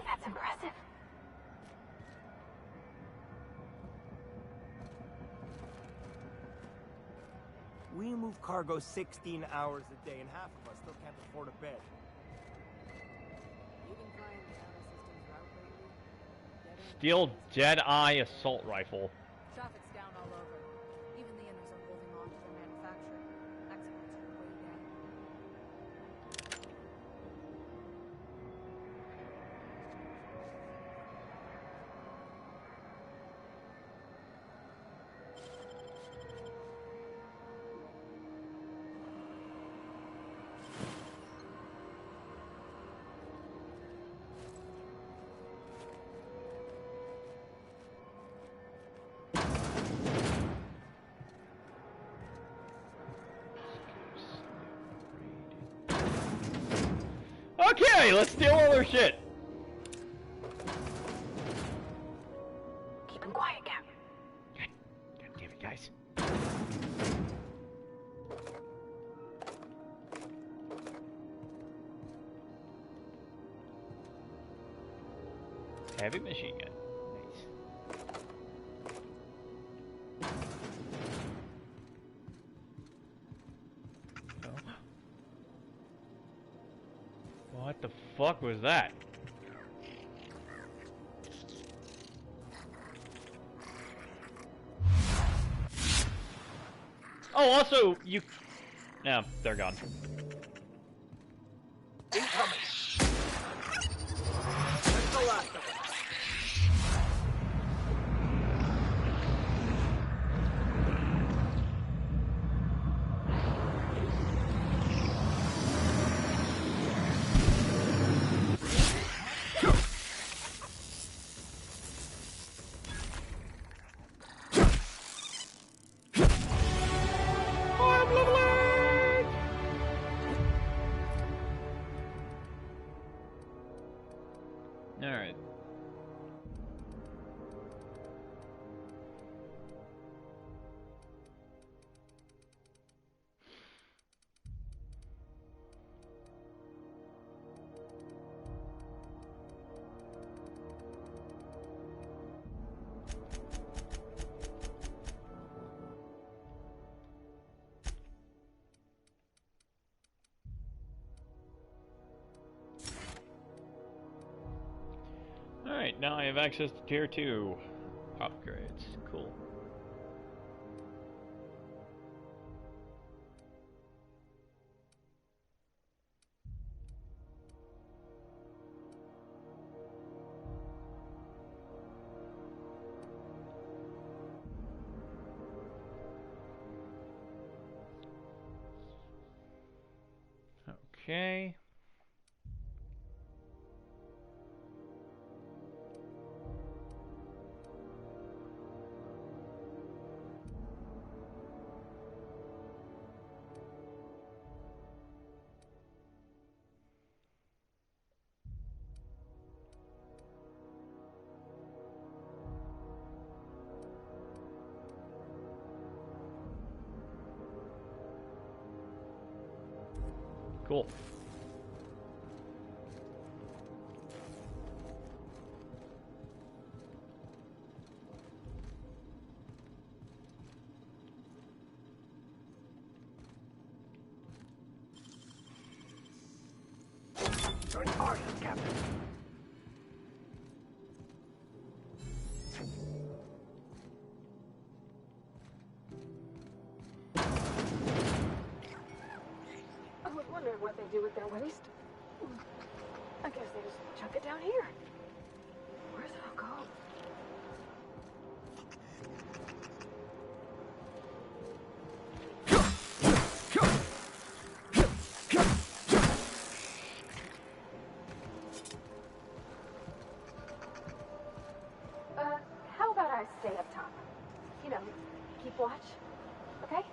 That's impressive. We move cargo 16 hours a day, and half of us still can't afford a bed. Steel Jedi assault rifle. Traffic's down all over. Even the inners are holding on to their manufacturing. Exports are way down. Okay, let's steal all their shit. Keep him quiet, Cap. God damn it, guys. Heavy machine gun. Nice. Oh. What the fuck was that? Oh, also, you... No, they're gone. Incoming! That's the last of it. Alright. Alright, now I have access to tier 2 upgrades. Cool. Okay. Cool. You're an artist, Captain. I was wondering what they do with their waste. I guess they just chuck it down here. Where's it all go? How about I stay up top? You know, keep watch, okay?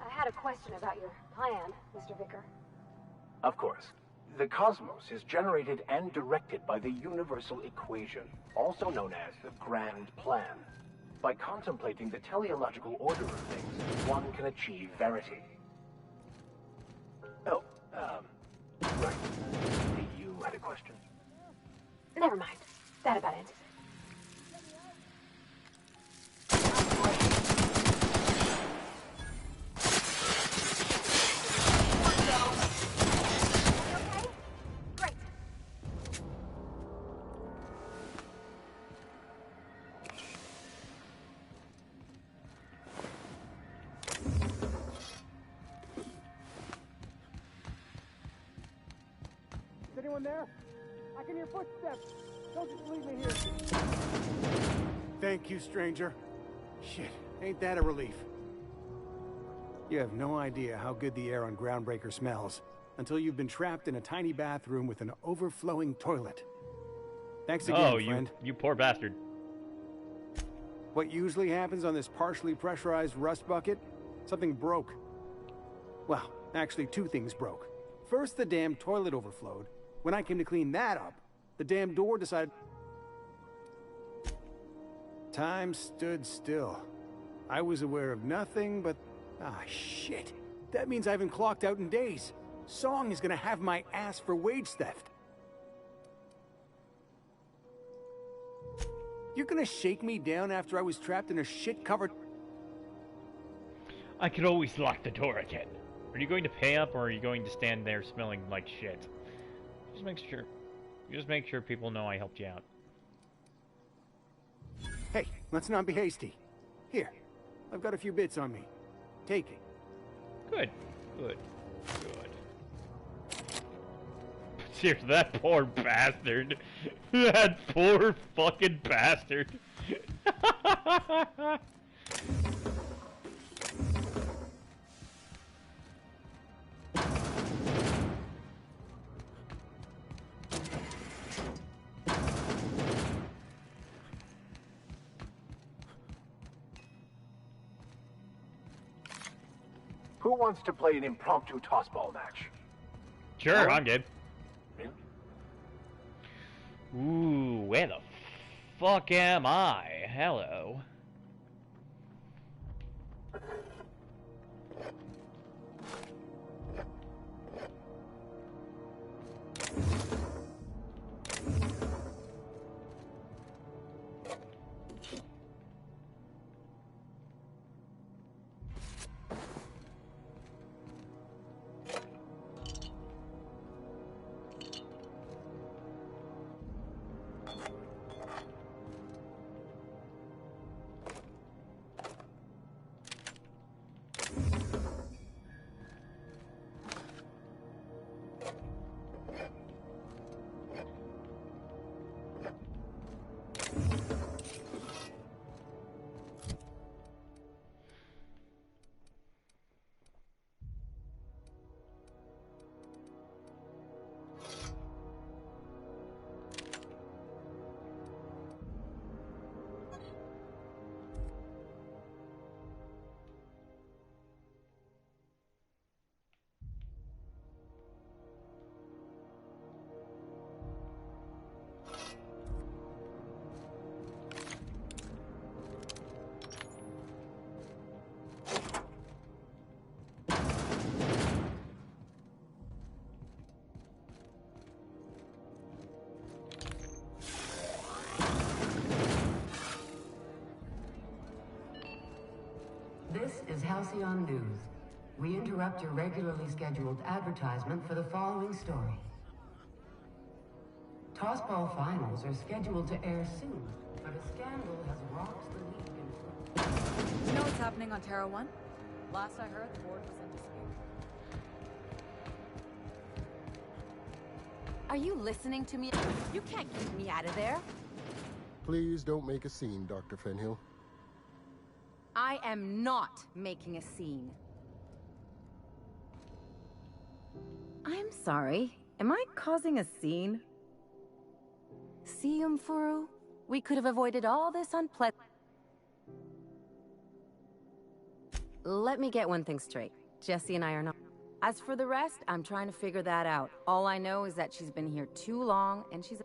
I had a question about your plan, Mr. Vicker. Of course. The cosmos is generated and directed by the universal equation, also known as the Grand Plan. By contemplating the teleological order of things, one can achieve verity. Oh, right. You had a question? Never mind. That about answers it. anyone there? I can hear footsteps. Don't just leave me here. Thank you, stranger. Shit, ain't that a relief? You have no idea how good the air on Groundbreaker smells until you've been trapped in a tiny bathroom with an overflowing toilet. Thanks again, friend. You poor bastard. What usually happens on this partially pressurized rust bucket? Something broke. Well, actually 2 things broke. First, the damn toilet overflowed. When I came to clean that up, the damn door decided... Time stood still. I was aware of nothing but... Ah, shit. That means I haven't clocked out in days. Song is gonna have my ass for wage theft. You're gonna shake me down after I was trapped in a shit-covered... I could always lock the door again. Are you going to pay up, or are you going to stand there smelling like shit? Just make sure people know I helped you out. Hey, let's not be hasty. Here, I've got a few bits on me. Take it. Good. Seriously, that poor bastard. That poor fucking bastard. Who wants to play an impromptu tossball match? Sure, I'm good. Ooh, where the fuck am I? Hello. This is Halcyon News. We interrupt your regularly scheduled advertisement for the following story. Tossball finals are scheduled to air soon, but a scandal has rocked the league in... Do you know what's happening on Terra 1? Last I heard, the board was in dispute. Are you listening to me? You can't keep me out of there. Please don't make a scene, Dr. Fenhill. I am not making a scene. I'm sorry. Am I causing a scene? See, Umfuru? We could have avoided all this unpleasant... Let me get one thing straight. Jesse and I are not... As for the rest, I'm trying to figure that out. All I know is that she's been here too long, and she's...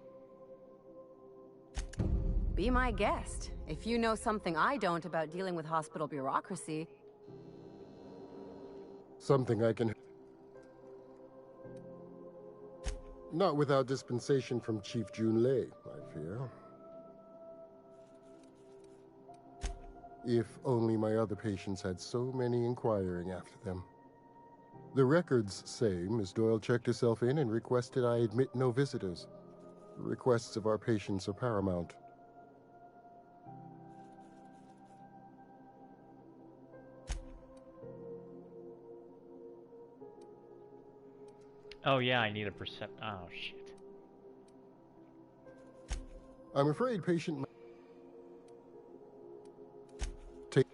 Be my guest. If you know something I don't about dealing with hospital bureaucracy... Something I can... Not without dispensation from Chief Junlei, I fear. If only my other patients had so many inquiring after them. The records say Miss Doyle checked herself in and requested I admit no visitors. The requests of our patients are paramount. Oh yeah, I need a percept. Oh shit. I'm afraid patient... Take...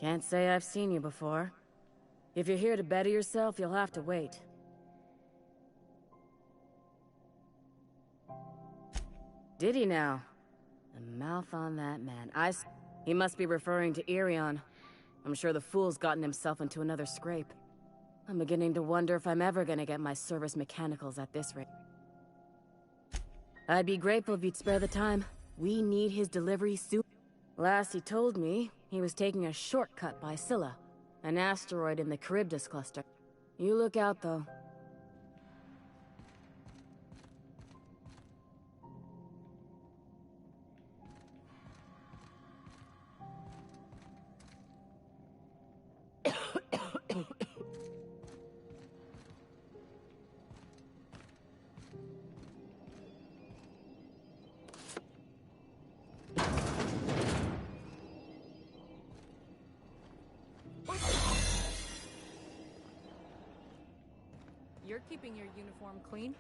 Can't say I've seen you before. If you're here to better yourself, you'll have to wait. Did he now? The mouth on that man. He must be referring to Irion. I'm sure the fool's gotten himself into another scrape. I'm beginning to wonder if I'm ever gonna get my service mechanicals at this rate. I'd be grateful if you'd spare the time. We need his delivery soon. Last he told me, he was taking a shortcut by Scylla, an asteroid in the Charybdis cluster. You look out, though. You're keeping your uniform clean?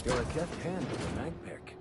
You're a deft hand with a mag pick.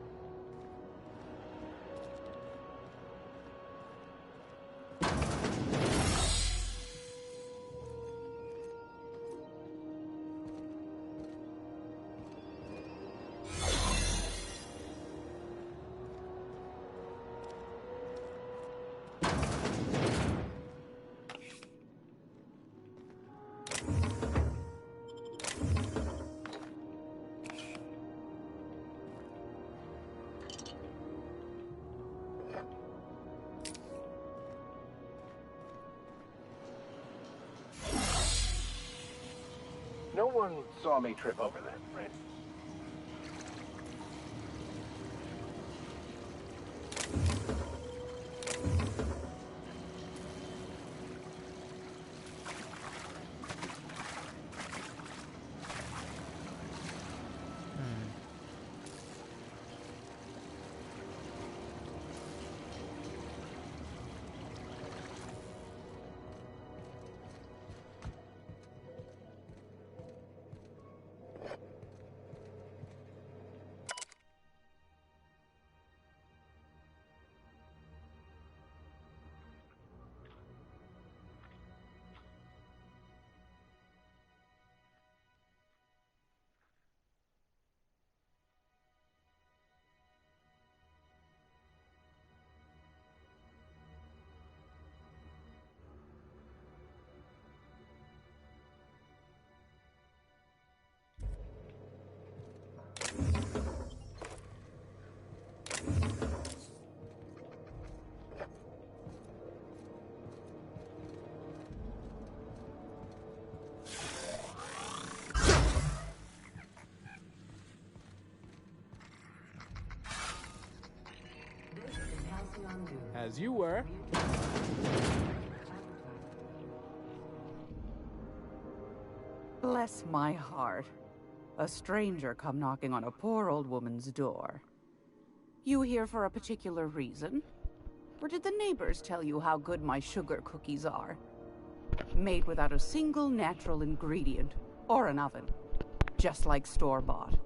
No one saw me trip over that, right? As you were. Bless my heart. A stranger come knocking on a poor old woman's door. You here for a particular reason? Or did the neighbors tell you how good my sugar cookies are? Made without a single natural ingredient, or an oven. Just like store-bought.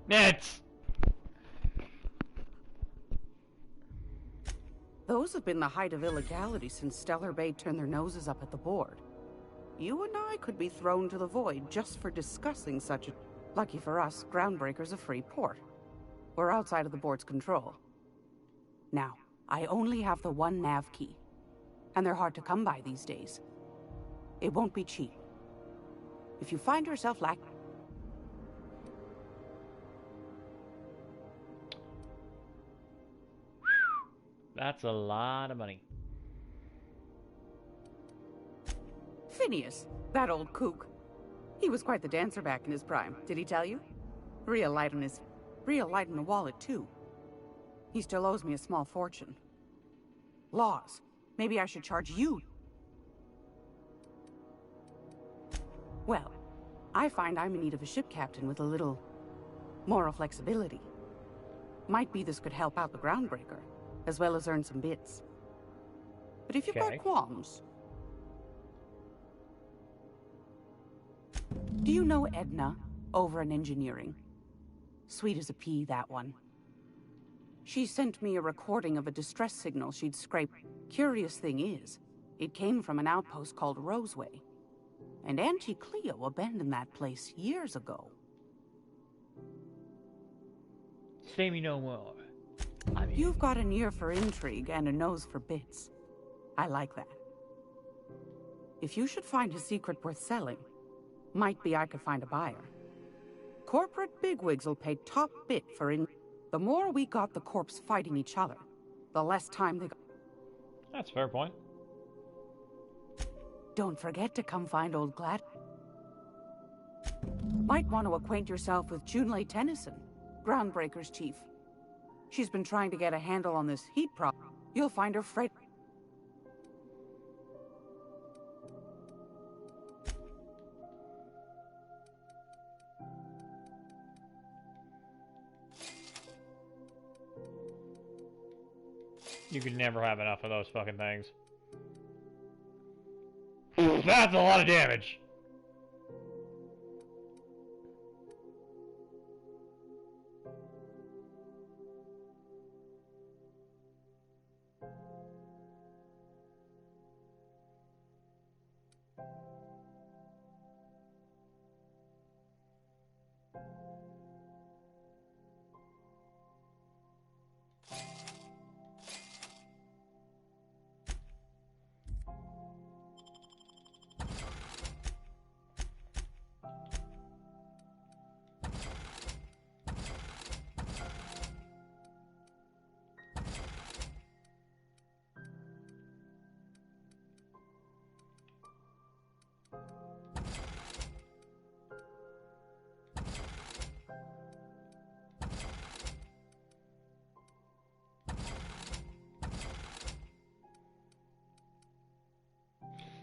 Nets! Those have been the height of illegality since Stellar Bay turned their noses up at the board. You and I could be thrown to the void just for discussing such a... Lucky for us, Groundbreaker's a free port. We're outside of the board's control. Now, I only have the one nav key. And they're hard to come by these days. It won't be cheap. If you find yourself lacking... That's a lot of money. Phineas, that old kook. He was quite the dancer back in his prime, did he tell you? Real light in the wallet, too. He still owes me a small fortune. Laws. Maybe I should charge you. Well, I find I'm in need of a ship captain with a little moral flexibility. Might be this could help out the Groundbreaker, as well as earn some bits. But if you've got qualms... Do you know Edna, over in engineering? Sweet as a pea, that one. She sent me a recording of a distress signal she'd scraped. Curious thing is, it came from an outpost called Roseway. And Auntie Cleo abandoned that place years ago. Say me no more. You've got an ear for intrigue and a nose for bits. I like that. If you should find a secret worth selling, might be I could find a buyer. Corporate bigwigs will pay top bit for in. The more we got the corps fighting each other, the less time they got. That's a fair point. Don't forget to come find old Glad. Might want to acquaint yourself with Junlei Tennyson, Groundbreaker's chief. She's been trying to get a handle on this heat problem. You'll find her fret. You could never have enough of those fucking things. Ooh, that's a lot of damage!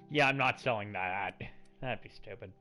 Yeah, I'm not selling that. That'd be stupid.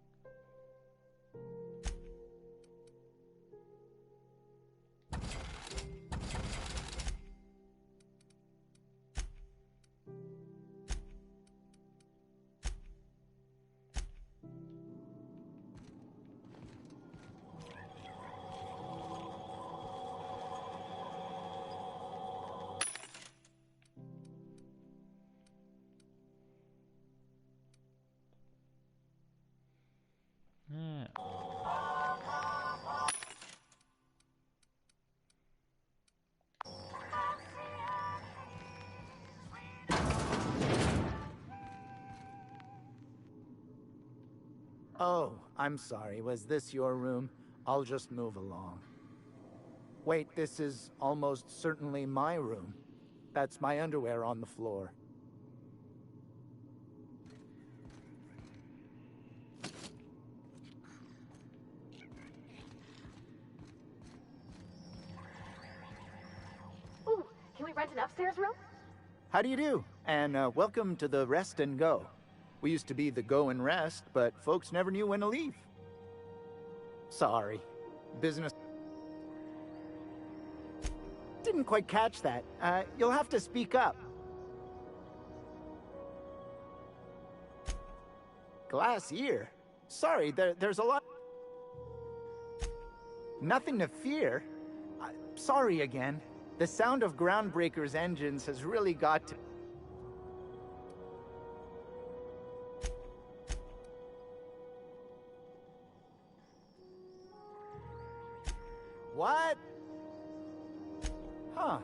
Oh, I'm sorry. Was this your room? I'll just move along. Wait, this is almost certainly my room. That's my underwear on the floor. Ooh, can we rent an upstairs room? How do you do? And welcome to the Rest and Go. We used to be the Go and Rest, but folks never knew when to leave. Sorry. Business... Didn't quite catch that. You'll have to speak up. Glass ear? Sorry, there's a lot... Nothing to fear. Sorry again. The sound of Groundbreaker's engines has really got to... What? Huh.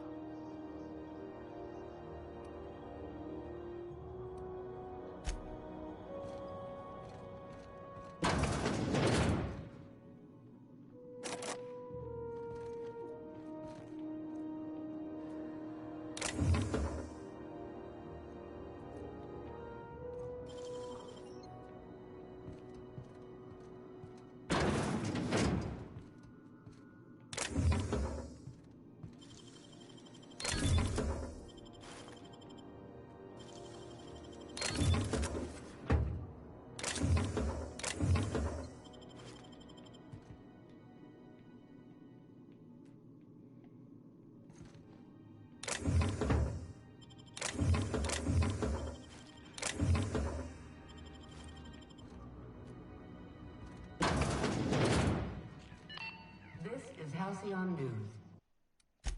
Halcyon News.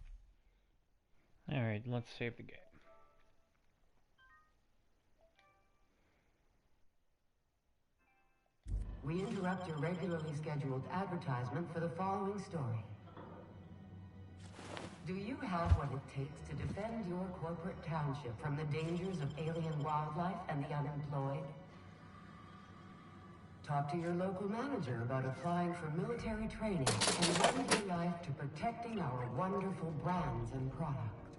Alright, let's save the game. We interrupt your regularly scheduled advertisement for the following story. Do you have what it takes to defend your corporate township from the dangers of alien wildlife and the unemployed? Talk to your local manager about applying for military training and lend your life to protecting our wonderful brands and products.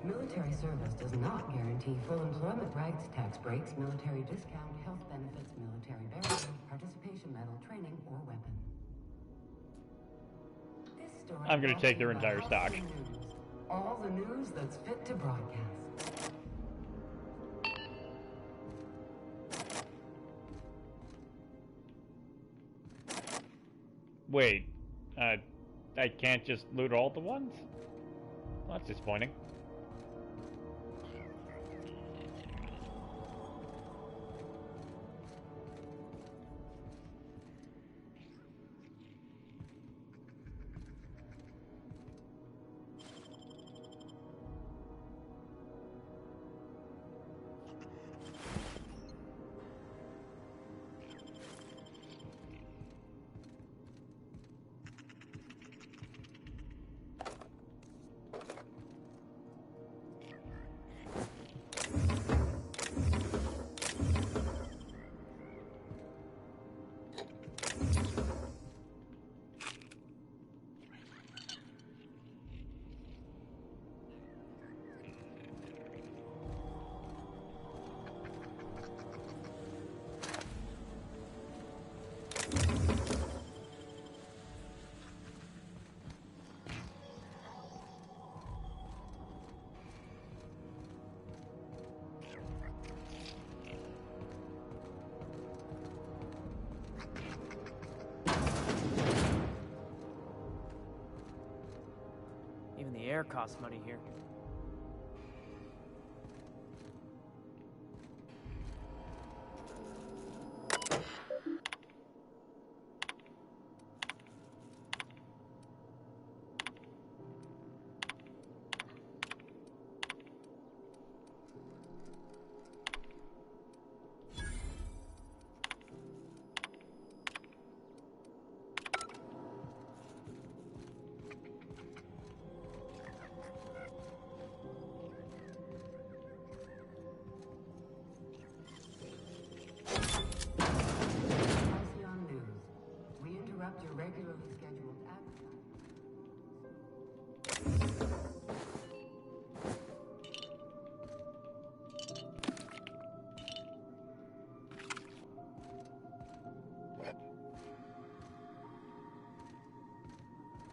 Military service does not guarantee full employment rights, tax breaks, military discount, health benefits, military burial, participation medal, training, or weapon. This story I'm gonna take their entire stock. All the news that's fit to broadcast. Wait, I can't just loot all the ones? Well, that's disappointing. Even the air costs money here. Halcyon News. We interrupt your regularly scheduled advertisement.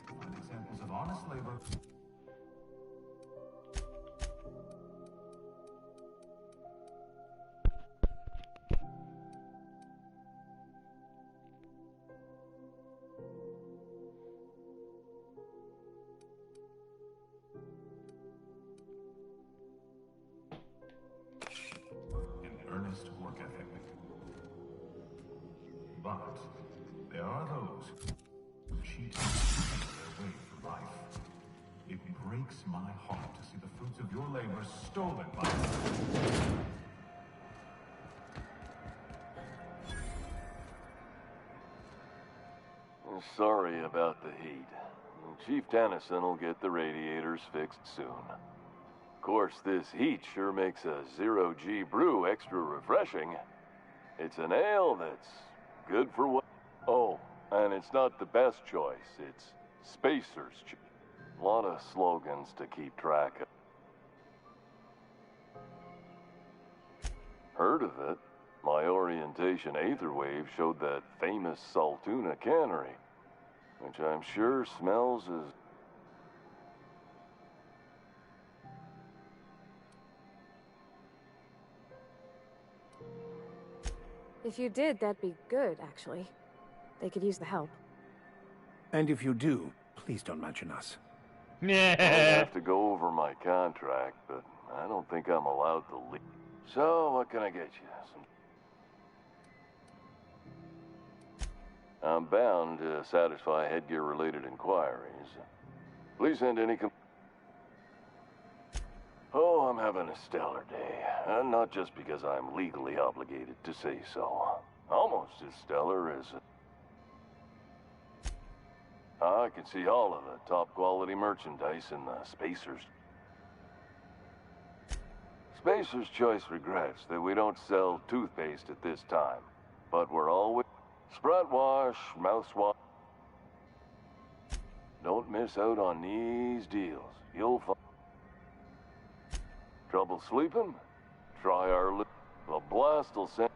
Find examples of honest labor. An earnest work ethic. But there are those who cheat their way through life. It breaks my heart to see the fruits of your labor stolen by Sorry about the heat. Chief Tennyson will get the radiators fixed soon. Of course, this heat sure makes a zero-G brew extra refreshing. It's an ale that's good for what... Oh, and it's not the best choice. It's Spacer's choice. A lot of slogans to keep track of. Heard of it? My orientation Aetherwave showed that famous Saltuna cannery, which I'm sure smells as... If you did, that'd be good, actually. They could use the help. And if you do, please don't mention us. I'll have to go over my contract, but I don't think I'm allowed to leave. So, what can I get you? I'm bound to satisfy headgear-related inquiries. Please send any Oh, I'm having a stellar day. And not just because I'm legally obligated to say so. Almost as stellar as... I can see all of the top-quality merchandise in the Spacer's... Spacer's Choice regrets that we don't sell toothpaste at this time. But we're always... Sprat wash, mouthwash... Don't miss out on these deals. You'll find... Trouble sleeping? Try our The blast will send...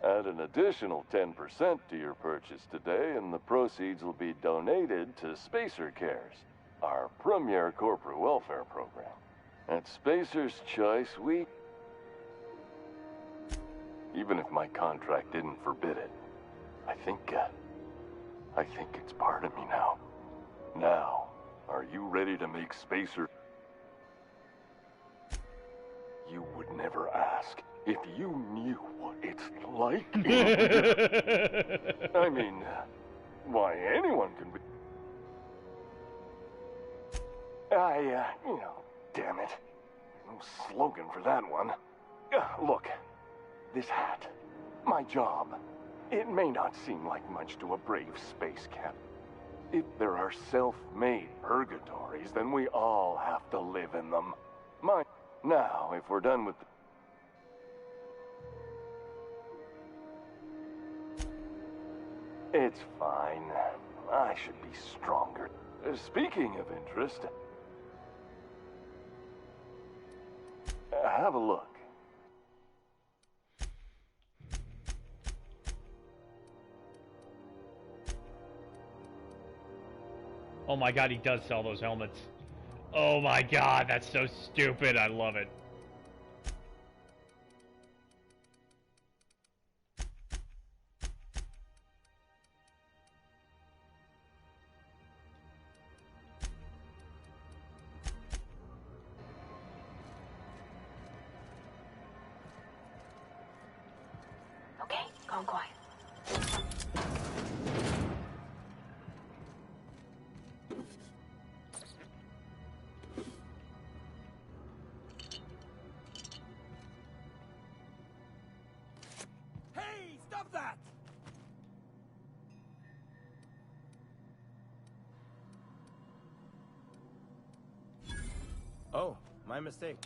Add an additional 10% to your purchase today, and the proceeds will be donated to Spacer Cares, our premier corporate welfare program. At Spacer's Choice, we... Even if my contract didn't forbid it, I think it's part of me now. Now, are you ready to make Spacer? You would never ask. If you knew what it's like... I mean, why, anyone can be... damn it. No slogan for that one. Look, this hat, my job, it may not seem like much to a brave space captain. If there are self-made purgatories, then we all have to live in them. Now, if we're done with... It's fine. I should be stronger. Speaking of interest... have a look. Oh my god, he does sell those helmets. Oh my god, that's so stupid. I love it. Okay, calm quiet. Hey, stop that! Oh, my mistake.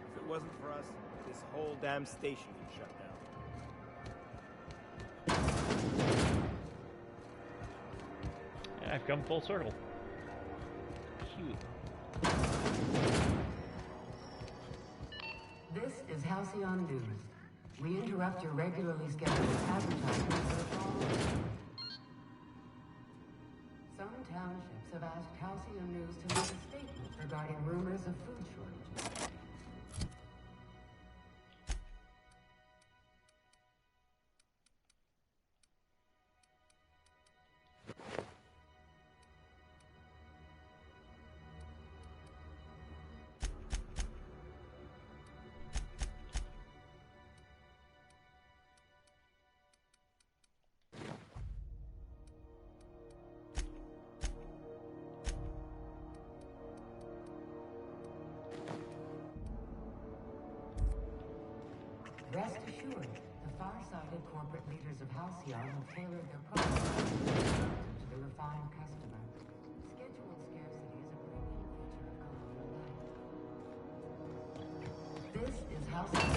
If it wasn't for us, this whole damn station would shut down. Yeah, I've come full circle. Cute. This is Halcyon News. We interrupt your regularly scheduled advertisement for the following. Some townships have asked Halcyon News to make a statement regarding rumors of food shortages. Rest assured, the far-sighted corporate leaders of Halcyon have tailored their products to the refined customer. Scheduled scarcity is a premium feature of colorful life. This is Halcyon.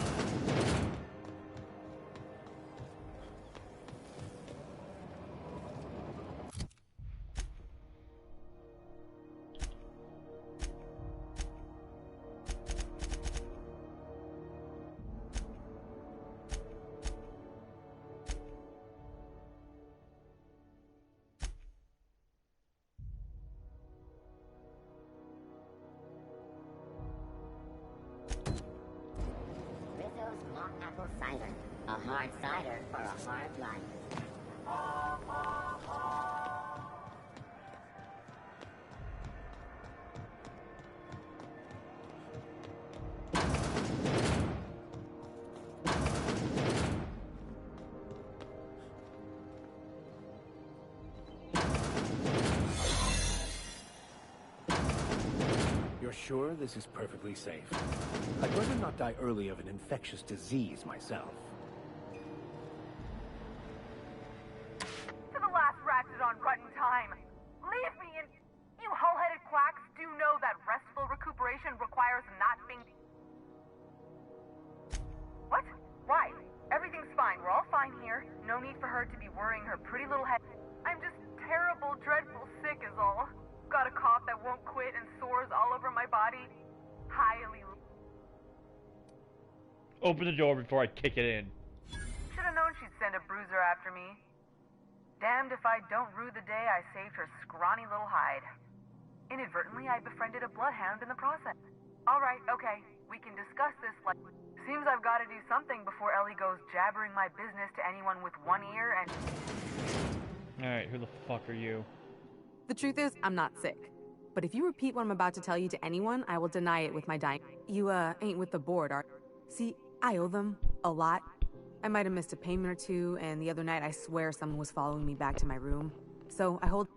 Rizzo's Mock Apple Cider. A hard cider for a hard life. You're sure this is perfectly safe? I'd rather not die early of an infectious disease myself. To the last ratchet on Rutton time. Leave me in. You hull-headed quacks do know that restful recuperation requires not being... What? Why? Everything's fine. We're all fine here. No need for her to be worrying her pretty little head. I'm just terrible, dreadful sick is all. Got a cough that won't quit and sores all over my body. Highly... Open the door before I kick it in. Should've known she'd send a bruiser after me. Damned if I don't rue the day I saved her scrawny little hide. Inadvertently, I befriended a bloodhound in the process. Alright, okay. We can discuss this like... Seems I've gotta do something before Ellie goes jabbering my business to anyone with one ear and... Alright, who the fuck are you? The truth is, I'm not sick. But if you repeat what I'm about to tell you to anyone, I will deny it with my dying. You, ain't with the board, are... See, I owe them a lot. I might have missed a payment or two, and the other night I swear someone was following me back to my room. So, I hold...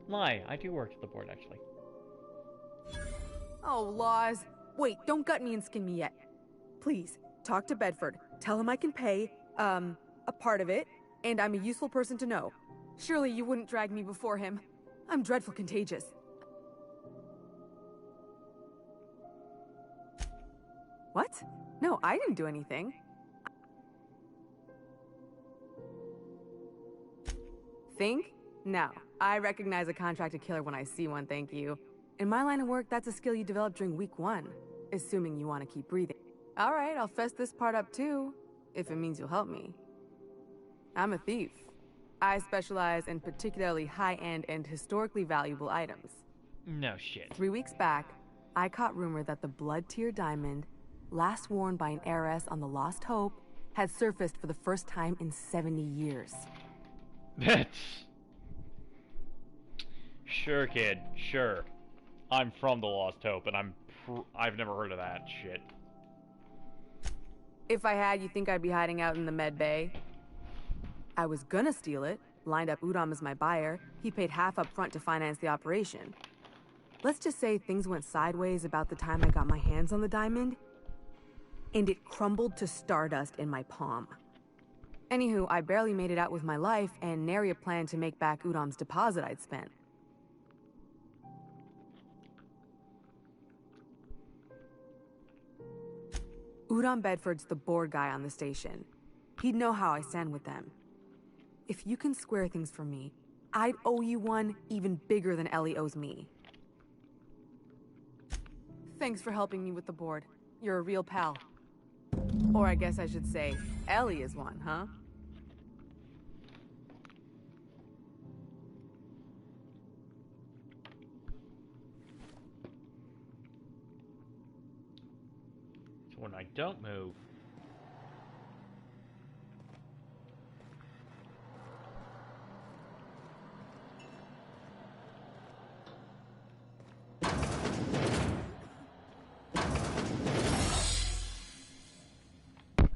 Lie, I do work at the board, actually. Oh, laws. Wait, don't gut me and skin me yet. Please, talk to Bedford. Tell him I can pay, a part of it, and I'm a useful person to know. Surely you wouldn't drag me before him. I'm dreadful contagious. What? No, I didn't do anything. Think? No. I recognize a contracted killer when I see one, thank you. In my line of work, that's a skill you develop during week 1. Assuming you want to keep breathing. Alright, I'll fess this part up too. If it means you'll help me. I'm a thief. I specialize in particularly high-end and historically valuable items. No shit. 3 weeks back, I caught rumor that the blood-tier diamond, last worn by an heiress on the Lost Hope, had surfaced for the first time in 70 years. That's... Sure, kid. Sure. I'm from the Lost Hope, and I've never heard of that shit. If I had, you think I'd be hiding out in the med bay? I was gonna steal it, lined up Udom as my buyer. He paid half up front to finance the operation. Let's just say things went sideways about the time I got my hands on the diamond, and it crumbled to stardust in my palm. Anywho, I barely made it out with my life, and nary a plan to make back Udom's deposit I'd spent. Udom Bedford's the board guy on the station. He'd know how I stand with them. If you can square things for me, I'd owe you one even bigger than Ellie owes me. Thanks for helping me with the board. You're a real pal. Or I guess I should say, Ellie is one, huh? So when I don't move...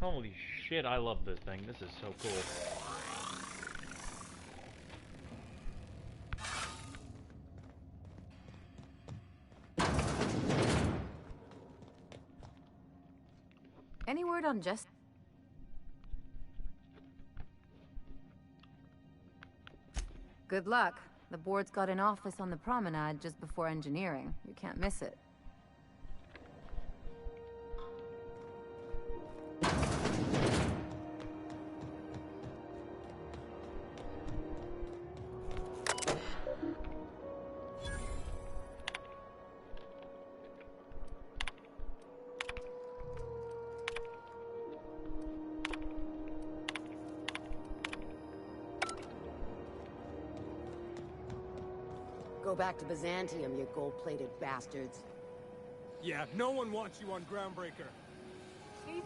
Holy shit, I love this thing. This is so cool. Any word on Jess? Good luck. The board's got an office on the promenade just before engineering. You can't miss it. Go back to Byzantium, you gold-plated bastards. Yeah, no one wants you on Groundbreaker.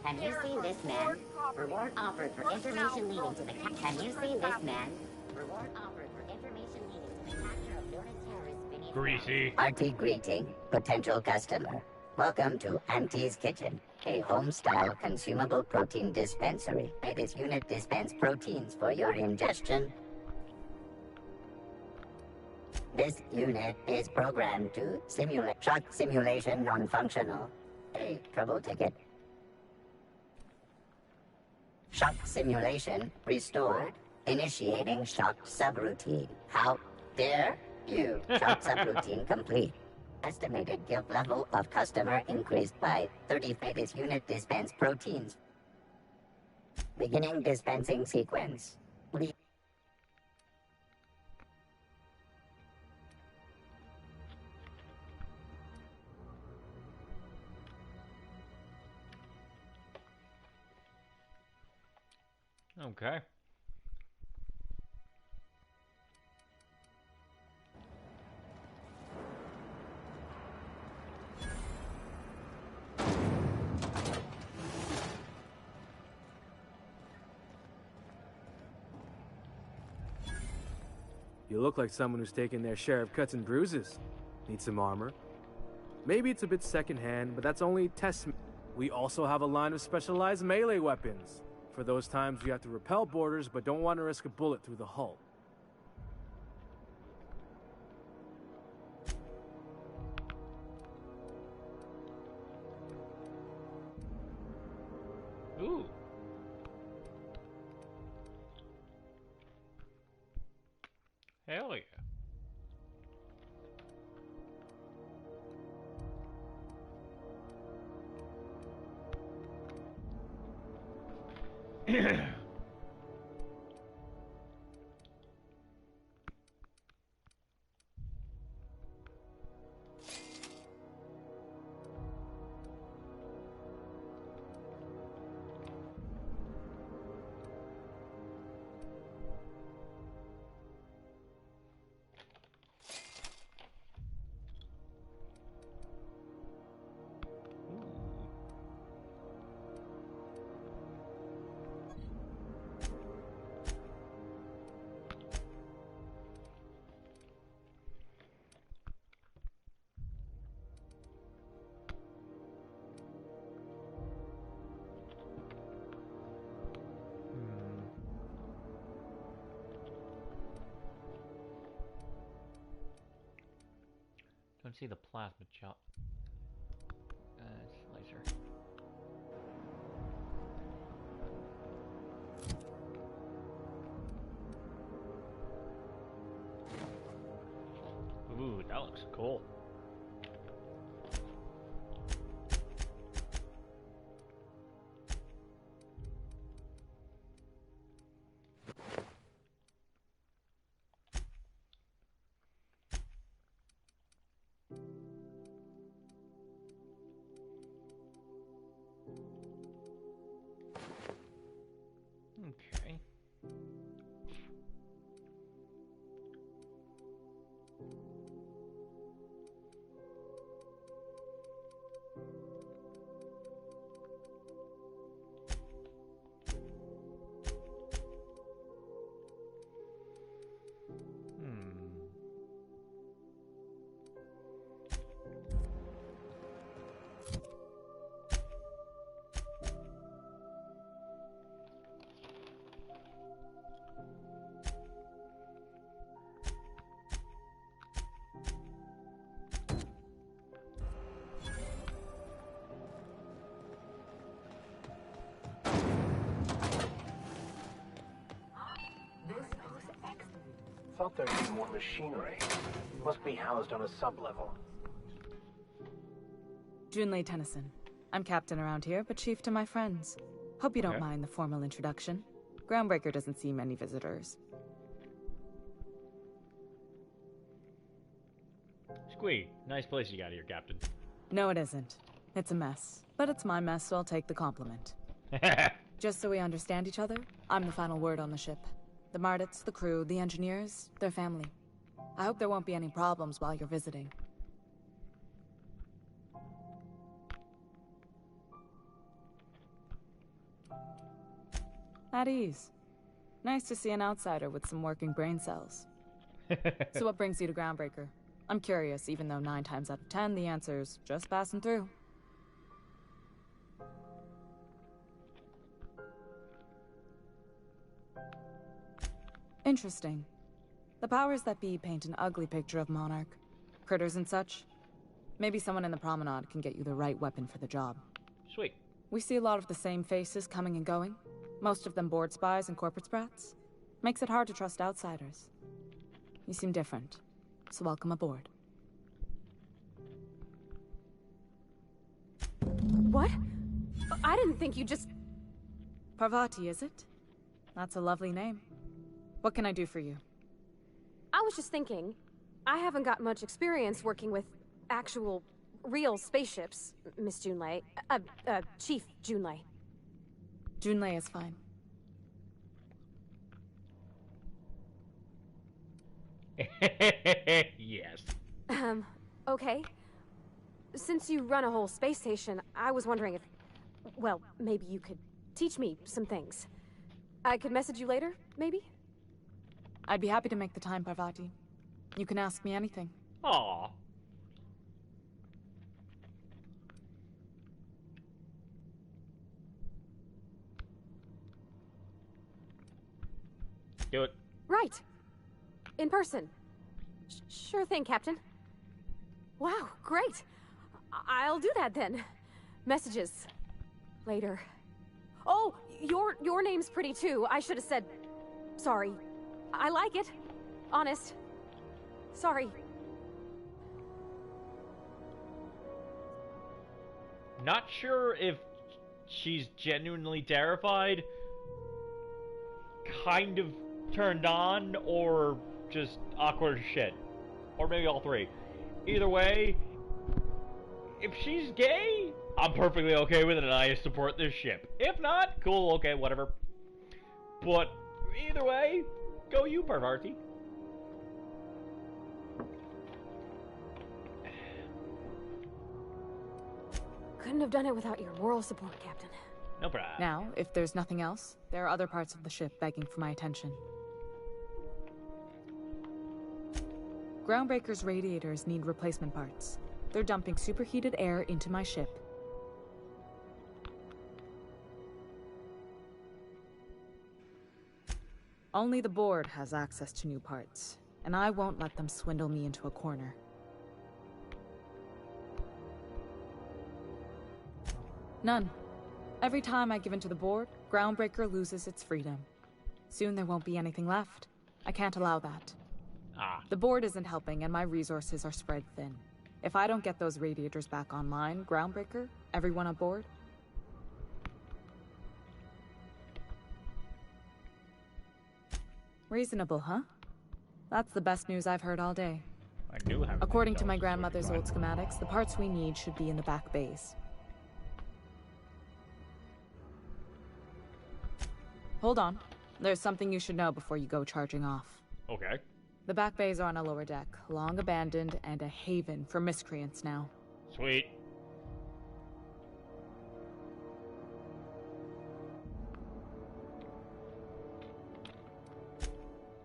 Have you seen this man? Reward offered for information leading to the Have you seen this man? Reward offered for information leading to the capture of noted terrorist beneath Greasy. Hearty greeting, potential customer. Welcome to Auntie's Kitchen, a home-style consumable protein dispensary. May this unit dispense proteins for your ingestion. This unit is programmed to simulate shock simulation non-functional. A trouble ticket. Shock simulation restored. Initiating shock subroutine. How dare you? Shock subroutine complete. Estimated guilt level of customer increased by 30. This unit dispense proteins. Beginning dispensing sequence. Please. Okay. You look like someone who's taken their share of cuts and bruises. Need some armor? Maybe it's a bit secondhand, but that's only test. We also have a line of specialized melee weapons. For those times you have to repel boarders but don't want to risk a bullet through the hull. Ooh. Hell yeah. Don't see the plasma chop. Slicer. Ooh, that looks cool. Okay. thought there'd be more machinery. Must be housed on a sub-level. Junlei Tennyson. I'm captain around here, but chief to my friends. Hope you don't Okay. mind the formal introduction. Groundbreaker doesn't see many visitors. Squee, nice place you got here, Captain. No, it isn't. It's a mess. But it's my mess, so I'll take the compliment. Just so we understand each other, I'm the final word on the ship. The Mardits, the crew, the engineers, their family. I hope there won't be any problems while you're visiting. At ease. Nice to see an outsider with some working brain cells. So what brings you to Groundbreaker? I'm curious, even though 9 times out of 10 the answer's just passing through. Interesting. The powers that be paint an ugly picture of Monarch. Critters and such. Maybe someone in the promenade can get you the right weapon for the job. Sweet. We see a lot of the same faces coming and going. Most of them board spies and corporate sprats. Makes it hard to trust outsiders. You seem different, so welcome aboard. What? I didn't think you just... Parvati, is it? That's a lovely name. What can I do for you? I was just thinking, I haven't got much experience working with actual, real spaceships, Miss Junlei. Chief Junlei. Junlei is fine. Yes. Okay. Since you run a whole space station, I was wondering if... Well, maybe you could teach me some things. I could message you later, maybe? I'd be happy to make the time, Parvati. You can ask me anything. Aww. Do it. Right. In person. Sure thing, Captain. Wow, great. I'll do that then. Messages. Later. Oh, your name's pretty too. I should have said... Sorry. I like it. Honest. Sorry. Not sure if she's genuinely terrified, kind of turned on, or just awkward as shit. Or maybe all three. Either way, if she's gay, I'm perfectly okay with it and I support this ship. If not, cool, okay, whatever. But either way, go you, Parvati. Couldn't have done it without your moral support, Captain. No problem. Now, if there's nothing else, there are other parts of the ship begging for my attention. Groundbreaker's radiators need replacement parts. They're dumping superheated air into my ship. Only the board has access to new parts, and I won't let them swindle me into a corner. None. Every time I give in to the board, Groundbreaker loses its freedom. Soon there won't be anything left. I can't allow that. The board isn't helping, and my resources are spread thin. If I don't get those radiators back online, Groundbreaker, everyone aboard... Reasonable, huh? That's the best news I've heard all day. I do have. According to my grandmother's old schematics, the parts we need should be in the back bays. Hold on. There's something you should know before you go charging off. Okay. The back bays are on a lower deck, long abandoned, and a haven for miscreants now. Sweet.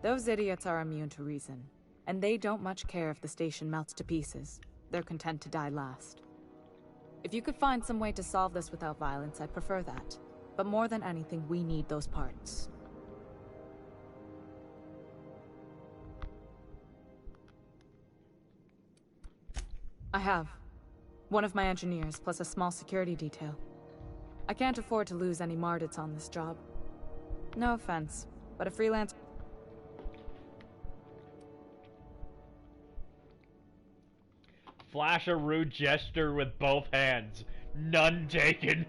Those idiots are immune to reason, and they don't much care if the station melts to pieces. They're content to die last. If you could find some way to solve this without violence, I'd prefer that. But more than anything, we need those parts. I have. One of my engineers, plus a small security detail. I can't afford to lose any Mardits on this job. No offense, but a freelance... Flash a rude gesture with both hands. None taken.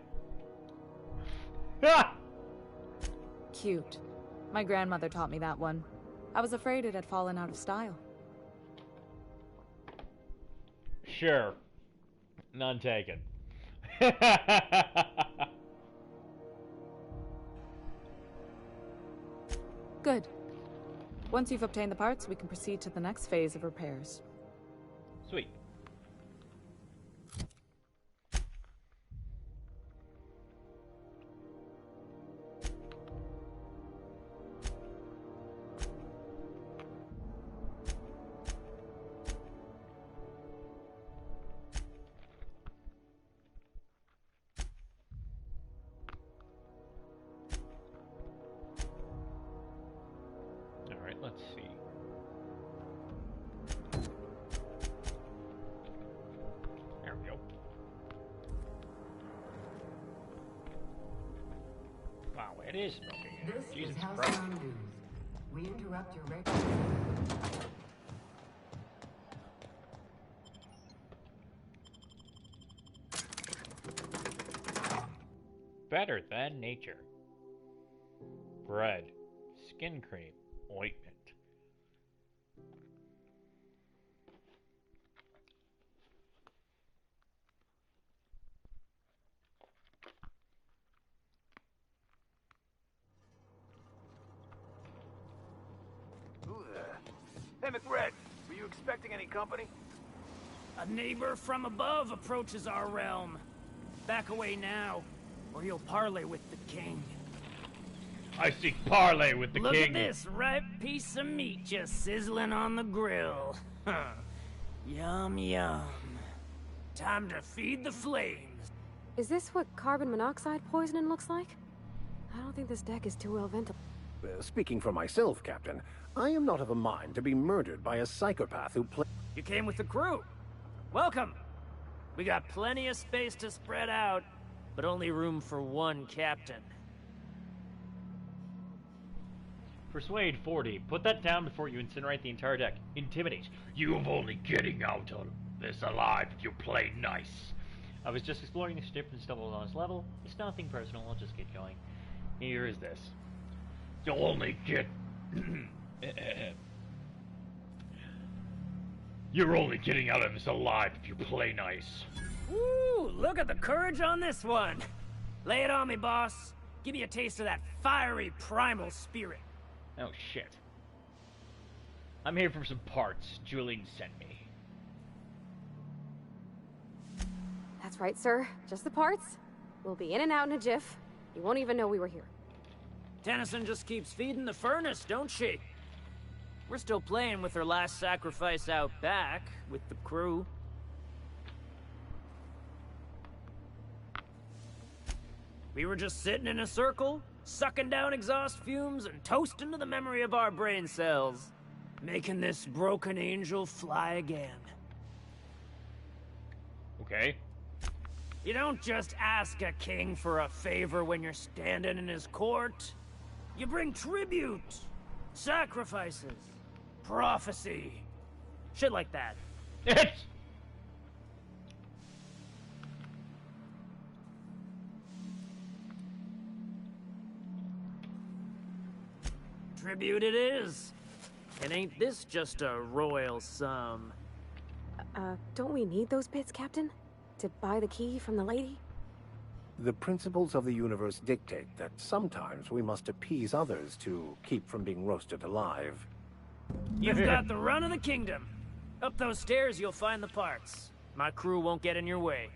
Ah! Cute. My grandmother taught me that one. I was afraid it had fallen out of style. Sure. None taken. Good. Once you've obtained the parts, we can proceed to the next phase of repairs. Sweet. Alright, let's see. There we go. Wow, it is smoking. This Jesus is Christ. Halcyon News. We interrupt your regular... Better than nature. Bread. Skin cream. Ointment. Who there? Hey, McRed, were you expecting any company? A neighbor from above approaches our realm. Back away now, or you'll parley with the king. I seek parley with the Look king. at this ripe piece of meat just sizzling on the grill. Yum, yum. Time to feed the flames. Is this what carbon monoxide poisoning looks like? I don't think this deck is too well ventilated. Speaking for myself, Captain, I am not of a mind to be murdered by a psychopath who You came with the crew. Welcome. We got plenty of space to spread out, but only room for one captain. Persuade 40. Put that down before you incinerate the entire deck. Intimidate. You're only getting out of this alive if you play nice. I was just exploring the ship and stumbled on this level. It's nothing personal, I'll just get going. Here is this. You'll only get... You're only getting out of this alive if you play nice. Ooh, look at the courage on this one. Lay it on me, boss. Give me a taste of that fiery primal spirit. Oh, shit. I'm here for some parts Julian sent me. That's right, sir. Just the parts. We'll be in and out in a jiff. You won't even know we were here. Tennyson just keeps feeding the furnace, don't she? We're still playing with her last sacrifice out back, with the crew. We were just sitting in a circle, sucking down exhaust fumes and toasting to the memory of our brain cells, making this broken angel fly again. Okay. You don't just ask a king for a favor when you're standing in his court. You bring tribute, sacrifices, prophecy, shit like that. Tribute it is. And ain't this just a royal sum? Don't we need those bits, Captain? To buy the key from the lady? The principles of the universe dictate that sometimes we must appease others to keep from being roasted alive. You've got the run of the kingdom. Up those stairs, you'll find the parts. My crew won't get in your way.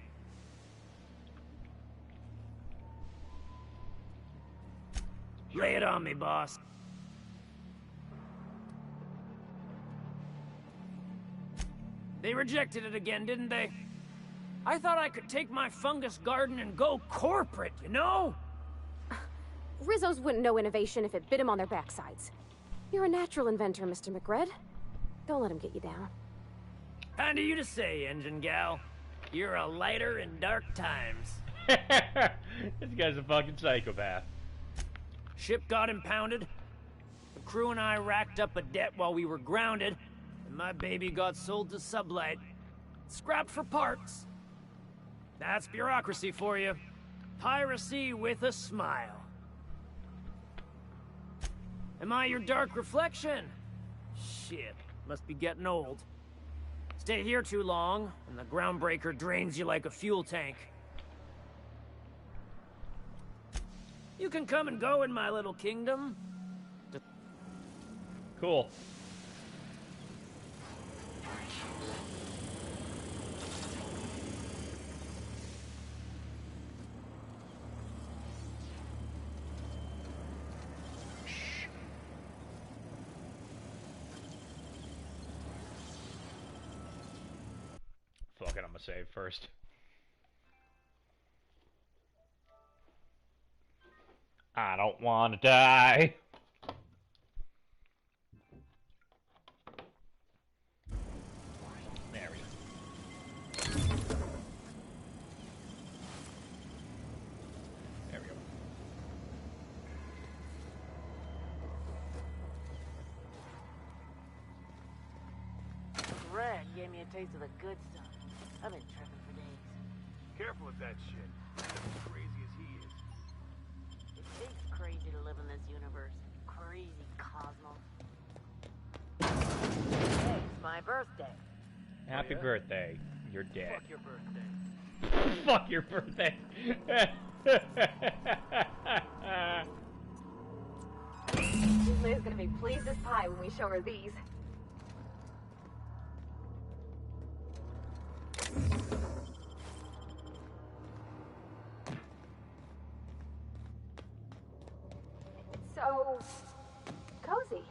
Lay it on me, boss. They rejected it again, didn't they? I thought I could take my fungus garden and go corporate, you know? Rizzos wouldn't know innovation if it bit him on their backsides. You're a natural inventor, Mr. McRed. Don't let him get you down. Kind of you to say, engine gal. You're a lighter in dark times. This guy's a fucking psychopath. Ship got impounded. The crew and I racked up a debt while we were grounded, and my baby got sold to Sublight. scrapped for parts. That's bureaucracy for you. Piracy with a smile. Am I your dark reflection? Shit, must be getting old. Stay here too long, and the groundbreaker drains you like a fuel tank. You can come and go in my little kingdom. Cool. Fuck it, I'm gonna save first. I don't want to die. There we go. There we go. Red gave me a taste of the good stuff. I've been tripping for days. Careful with that shit. As crazy as he is. It's crazy to live in this universe. Crazy cosmos. Hey, it's my birthday. Happy birthday. You're dead. Fuck your birthday. Fuck your birthday. Liz gonna be pleased as pie when we show her these. So cozy.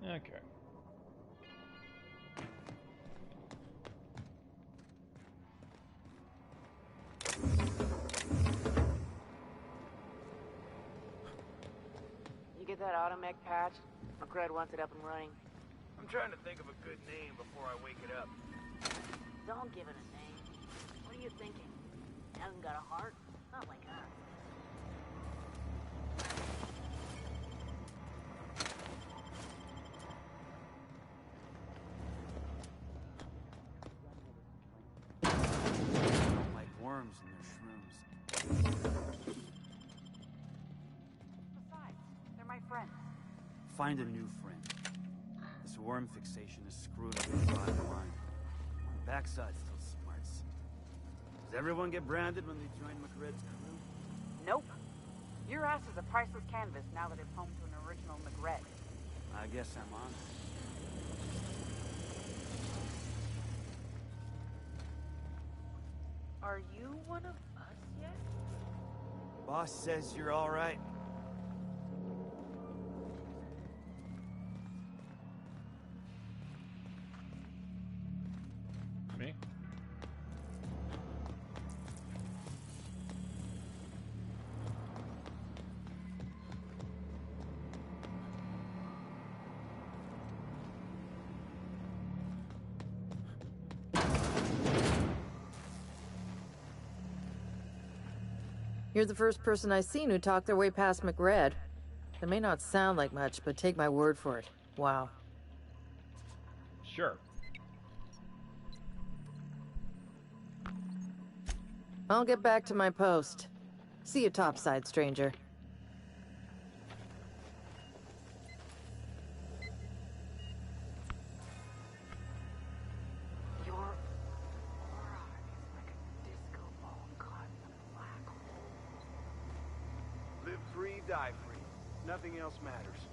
Okay. You get that automech patch? McRed wants it up and running. I'm trying to think of a good name before I wake it up. Don't give it a name. What are you thinking? It hasn't got a heart? Not like us. Like worms in their shrooms. Besides, they're my friends. Find a new friend. This worm fixation is screwed up your bottom line. Backside still smarts. Does everyone get branded when they join McRed's crew? Nope. Your ass is a priceless canvas now that it's home to an original McRed. I guess I'm on. Are you one of us yet? Boss says you're all right. Me? You're the first person I've seen who talked their way past McRed. It may not sound like much, but take my word for it. Wow. Sure. I'll get back to my post. See you topside, stranger. Your aura is like a disco ball caught in a black hole. Live free, die free. Nothing else matters.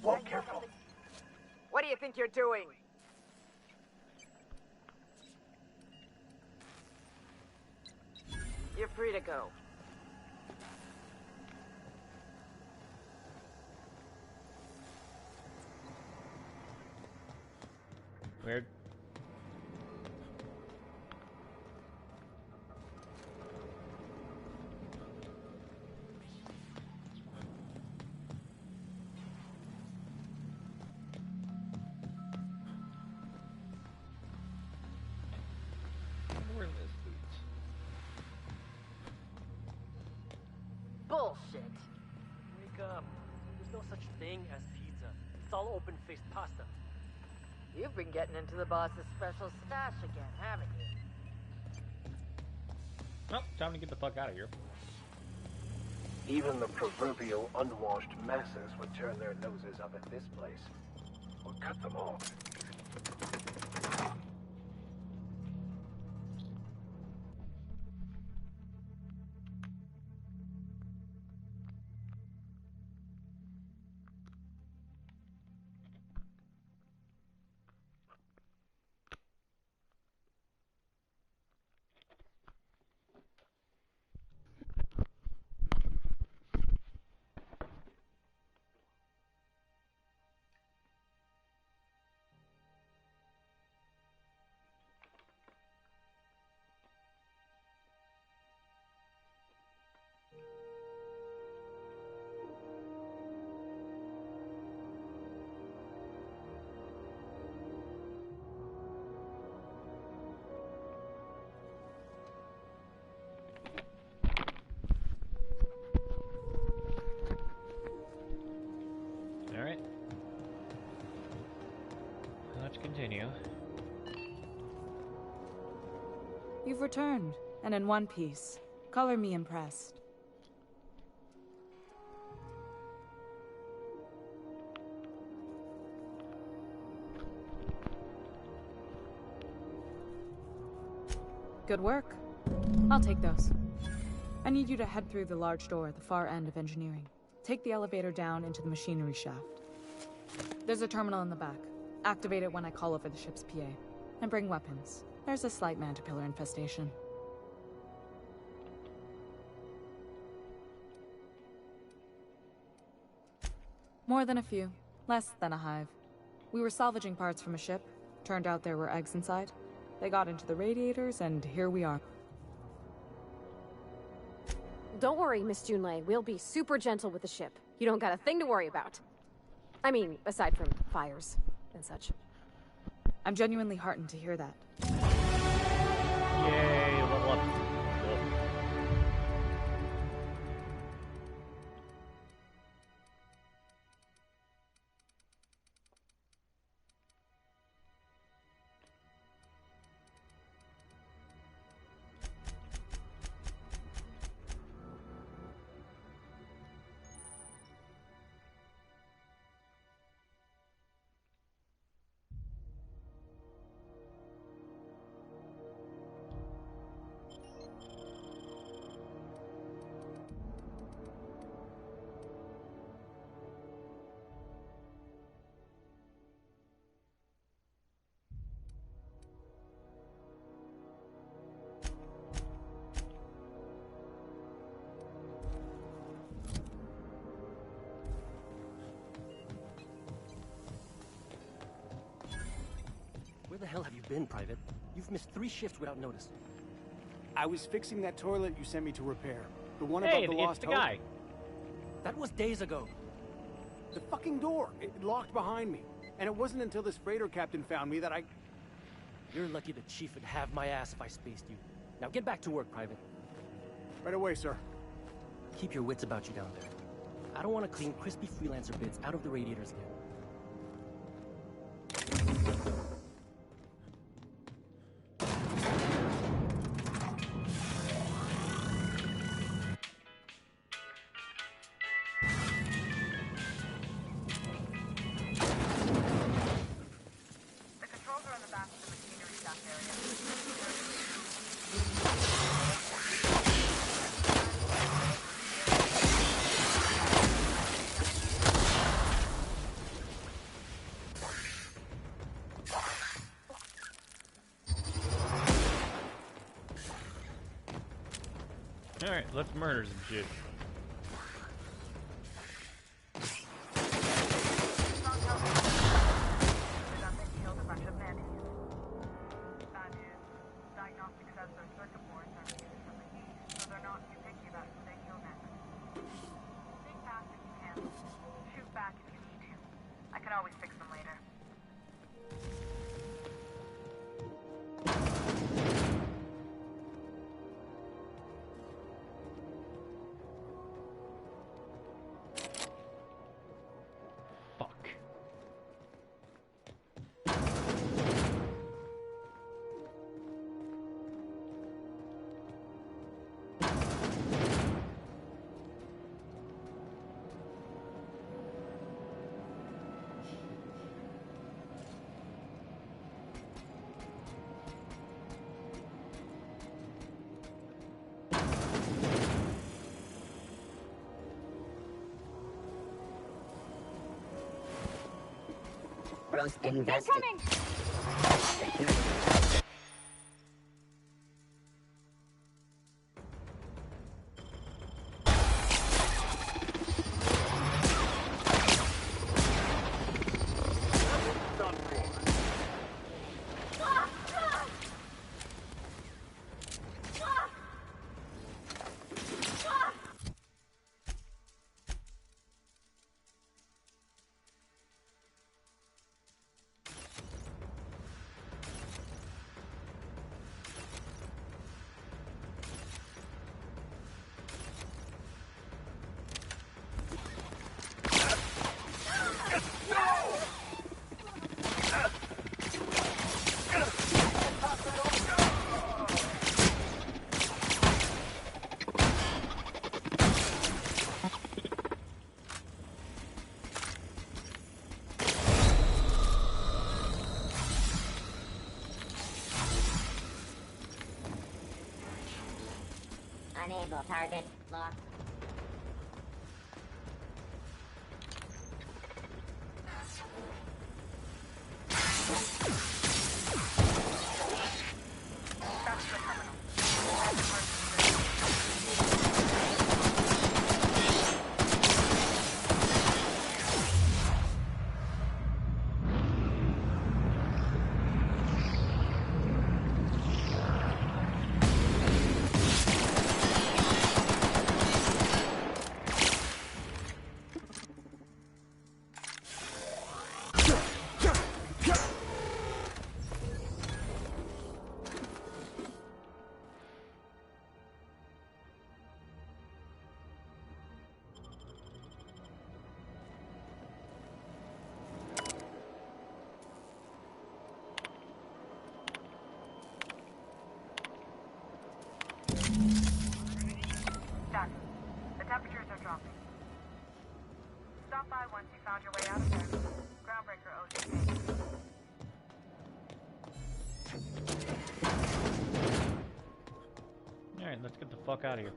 Whoa, careful. What do you think you're doing? You're free to go. Weird. Where are those boots? Bullshit. Wake up. There's no such thing as pizza. It's all open-faced pasta. You've been getting into the boss's special stash again, haven't you? Well, time to get the fuck out of here. Even the proverbial unwashed masses would turn their noses up at this place. Or cut them off. Alright. Let's continue. You've returned, and in one piece. Color me impressed. Good work. I'll take those. I need you to head through the large door at the far end of engineering. Take the elevator down into the machinery shaft. There's a terminal in the back. Activate it when I call over the ship's PA. And bring weapons. There's a slight mantipillar infestation. More than a few. Less than a hive. We were salvaging parts from a ship. Turned out there were eggs inside. They got into the radiators, and here we are. Don't worry, Miss Junlei. We'll be super gentle with the ship. You don't got a thing to worry about. I mean, aside from fires and such. I'm genuinely heartened to hear that. Yay, level up. Cool. Where the hell have you been, Private? You've missed 3 shifts without notice. I was fixing that toilet you sent me to repair. The one Hey, about the lost the hope. guy. That was days ago. The fucking door. It locked behind me. And it wasn't until this freighter captain found me that I... You're lucky the chief would have my ass if I spaced you. Now get back to work, Private. Right away, sir. Keep your wits about you down there. I don't want to clean crispy freelancer bits out of the radiators again. The controls are on the back of the machinery shaft area. Alright, let's murder some shit. Bruce invested. Unable target locked. Done. The temperatures are dropping. Stop by once you found your way out of there. Groundbreaker owes you. Alright, let's get the fuck out of here.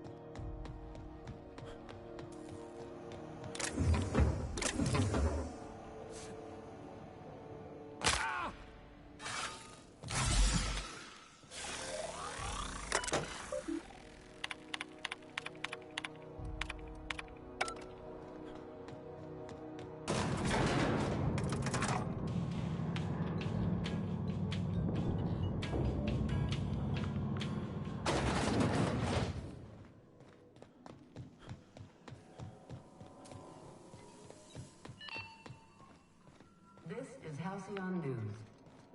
This is Halcyon News.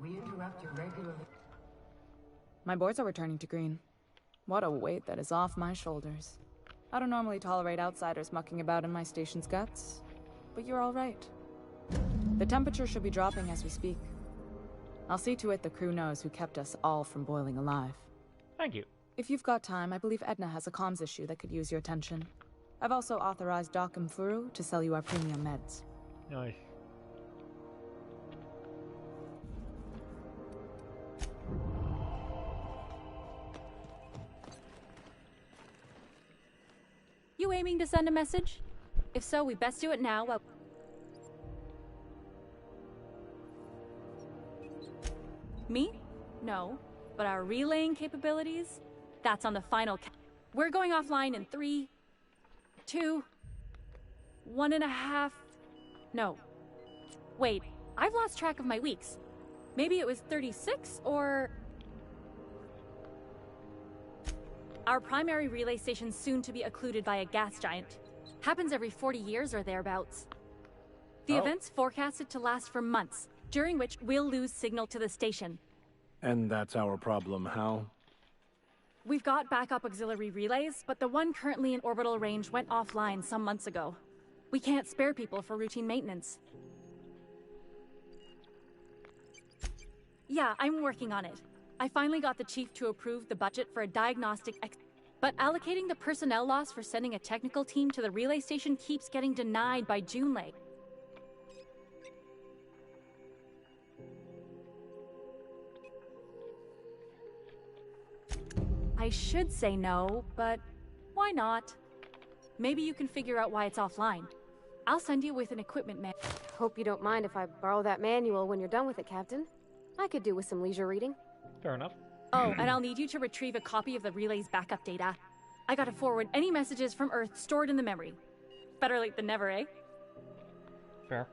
We interrupt your regular... My boards are returning to green. What a weight that is off my shoulders. I don't normally tolerate outsiders mucking about in my station's guts, but you're all right. The temperature should be dropping as we speak. I'll see to it the crew knows who kept us all from boiling alive. Thank you. If you've got time, I believe Edna has a comms issue that could use your attention. I've also authorized Doc and Furu to sell you our premium meds. Nice. You aiming to send a message? If so, we best do it now while... Me? No. But our relaying capabilities? That's on the final... We're going offline in 3, 2, 1.5... No. Wait, I've lost track of my weeks. Maybe it was 36, or... Our primary relay station's soon to be occluded by a gas giant. Happens every 40 years or thereabouts. The event's forecasted to last for months, during which we'll lose signal to the station. And that's our problem, how? We've got backup auxiliary relays, but the one currently in orbital range went offline some months ago. We can't spare people for routine maintenance. Yeah, I'm working on it. I finally got the chief to approve the budget for a diagnostic but allocating the personnel loss for sending a technical team to the relay station keeps getting denied by Junlei. I should say no, but why not? Maybe you can figure out why it's offline. I'll send you with an equipment man. Hope you don't mind if I borrow that manual when you're done with it, Captain. I could do with some leisure reading. Fair enough. Oh, and I'll need you to retrieve a copy of the relay's backup data. I gotta forward any messages from Earth stored in the memory. Better late than never, eh? Fair.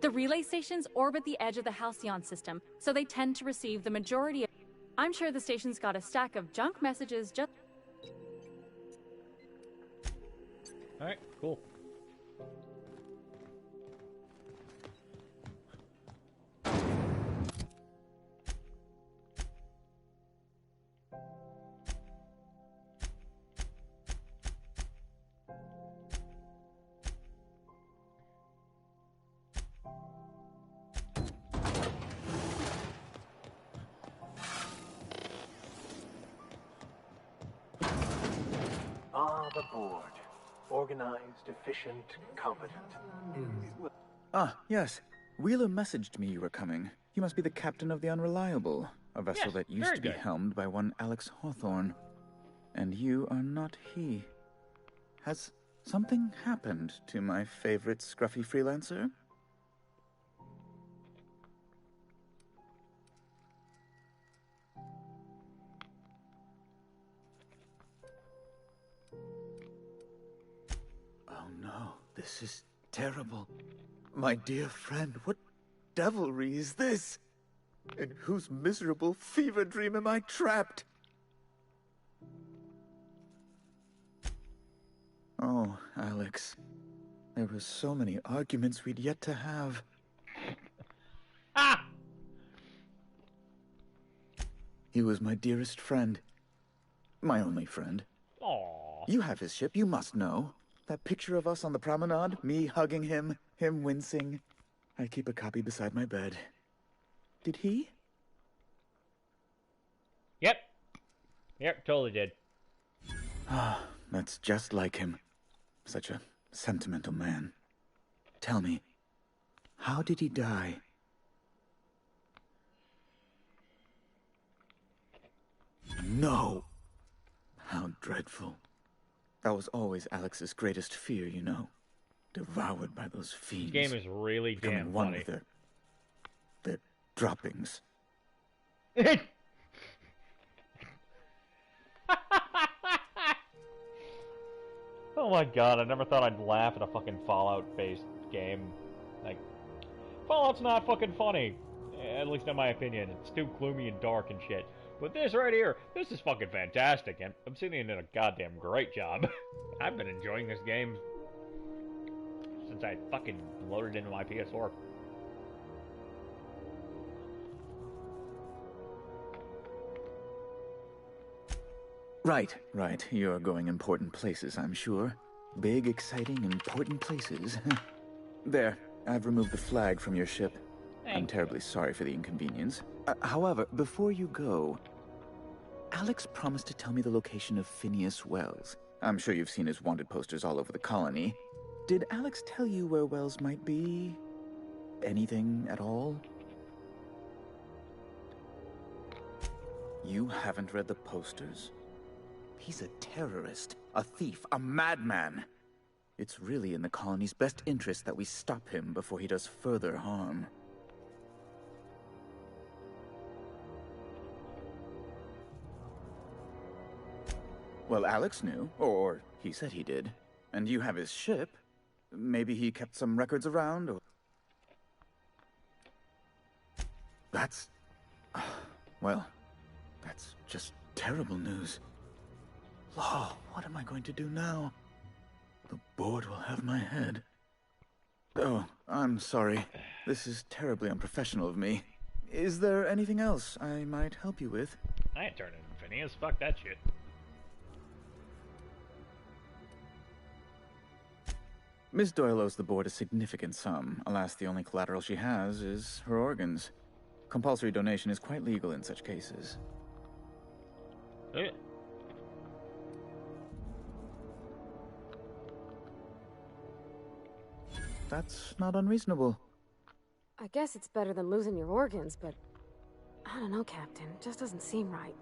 The relay stations orbit the edge of the Halcyon system, so they tend to receive the majority of... I'm sure the station's got a stack of junk messages just... Alright, cool. The board. Organized, efficient, competent. Ah, yes. Wheeler messaged me you were coming. You must be the captain of the Unreliable, a vessel that used to be helmed by one Alex Hawthorne. And you are not he. Has something happened to my favorite scruffy freelancer? This is terrible. My dear friend, what devilry is this? In whose miserable fever dream am I trapped? Oh, Alex. There were so many arguments we'd yet to have. Ah! He was my dearest friend. My only friend. Aww. You have his ship, you must know. That picture of us on the promenade, me hugging him, him wincing. I keep a copy beside my bed. Did he? Yep. Yep, totally did. Ah, that's just like him. Such a sentimental man. Tell me, how did he die? No! How dreadful. That was always Alex's greatest fear, you know. Devoured by those fiends. This game is really damn one funny. With their droppings. Oh my god, I never thought I'd laugh at a fucking Fallout-based game. Like, Fallout's not fucking funny. At least in my opinion. It's too gloomy and dark and shit. But this right here, this is fucking fantastic, and Obsidian did a goddamn great job. I've been enjoying this game since I fucking loaded into my PS4. Right. You're going important places, I'm sure. Big, exciting, important places. There, I've removed the flag from your ship. I'm terribly sorry for the inconvenience. However, before you go, Alex promised to tell me the location of Phineas Wells. I'm sure you've seen his wanted posters all over the colony. Did Alex tell you where Wells might be? Anything at all? You haven't read the posters? He's a terrorist, a thief, a madman. It's really in the colony's best interest that we stop him before he does further harm. Well, Alex knew, or he said he did. And you have his ship. Maybe he kept some records around, or... That's... well, that's just terrible news. Law, what am I going to do now? The board will have my head. Oh, I'm sorry. This is terribly unprofessional of me. Is there anything else I might help you with? I ain't turning Phineas. Fuck that shit. Miss Doyle owes the board a significant sum. Alas, the only collateral she has is her organs. Compulsory donation is quite legal in such cases. That's not unreasonable. I guess it's better than losing your organs, but... I don't know, Captain. It just doesn't seem right.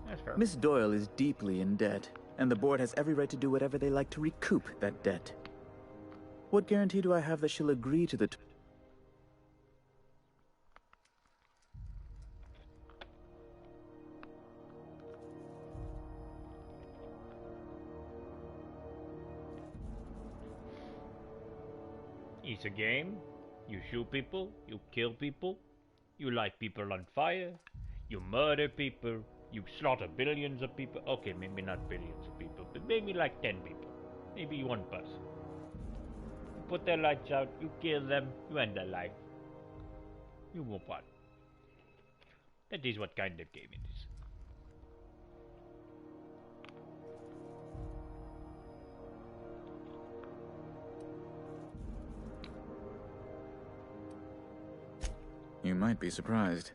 That's fair. Miss Doyle is deeply in debt, and the board has every right to do whatever they like to recoup that debt. What guarantee do I have that she'll agree to the... It's a game. You shoot people, you kill people, you light people on fire, you murder people, you slaughter billions of people. Okay, maybe not billions of people, but maybe like 10 people. Maybe one person. You put their lights out, you kill them, you end their life. You move on. That is what kind of game it is. You might be surprised.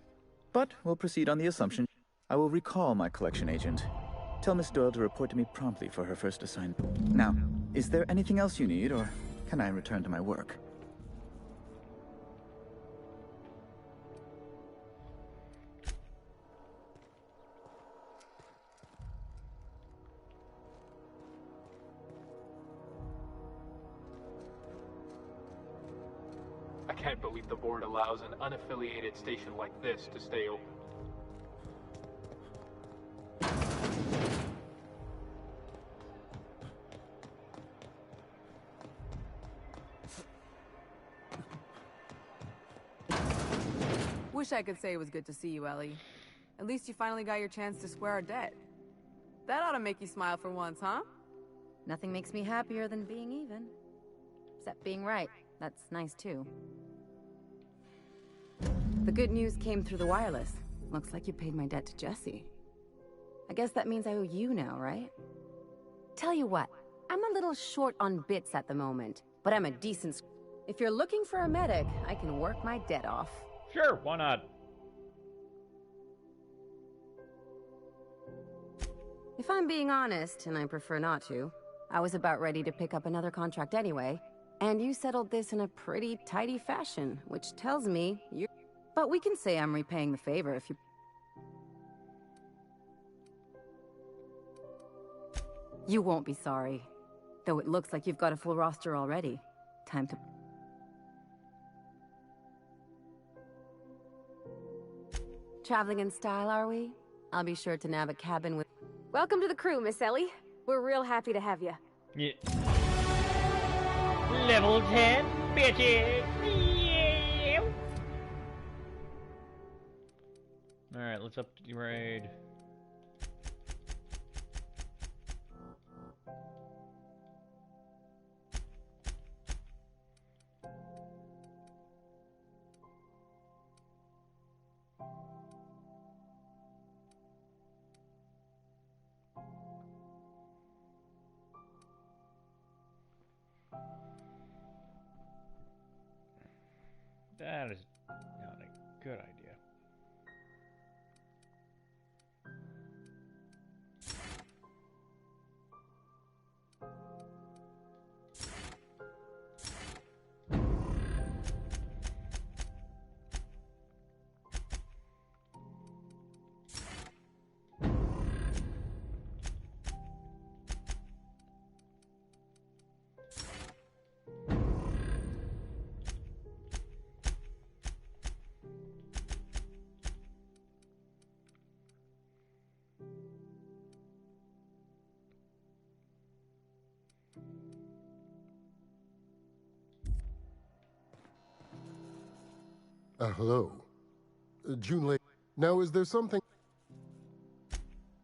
But we'll proceed on the assumption. I will recall my collection agent. Tell Miss Doyle to report to me promptly for her first assignment. Now, is there anything else you need, or can I return to my work? I can't believe the board allows an unaffiliated station like this to stay open. Wish I could say it was good to see you, Ellie. At least you finally got your chance to square our debt. That ought to make you smile for once, huh? Nothing makes me happier than being even. Except being right. That's nice, too. The good news came through the wireless. Looks like you paid my debt to Jesse. I guess that means I owe you now, right? Tell you what, I'm a little short on bits at the moment, but I'm a decent... If you're looking for a medic, I can work my debt off. Sure, why not? If I'm being honest, and I prefer not to, I was about ready to pick up another contract anyway, and you settled this in a pretty tidy fashion, which tells me you... But we can say I'm repaying the favor if you... You won't be sorry. Though it looks like you've got a full roster already. Time to... Traveling in style, are we? I'll be sure to nab a cabin with... Welcome to the crew, Miss Ellie. We're real happy to have you. Yeah. Level 10, bitches! Yeah. Alright, let's up the raid. That is not a good idea. Hello. June Lake. Now, is there something...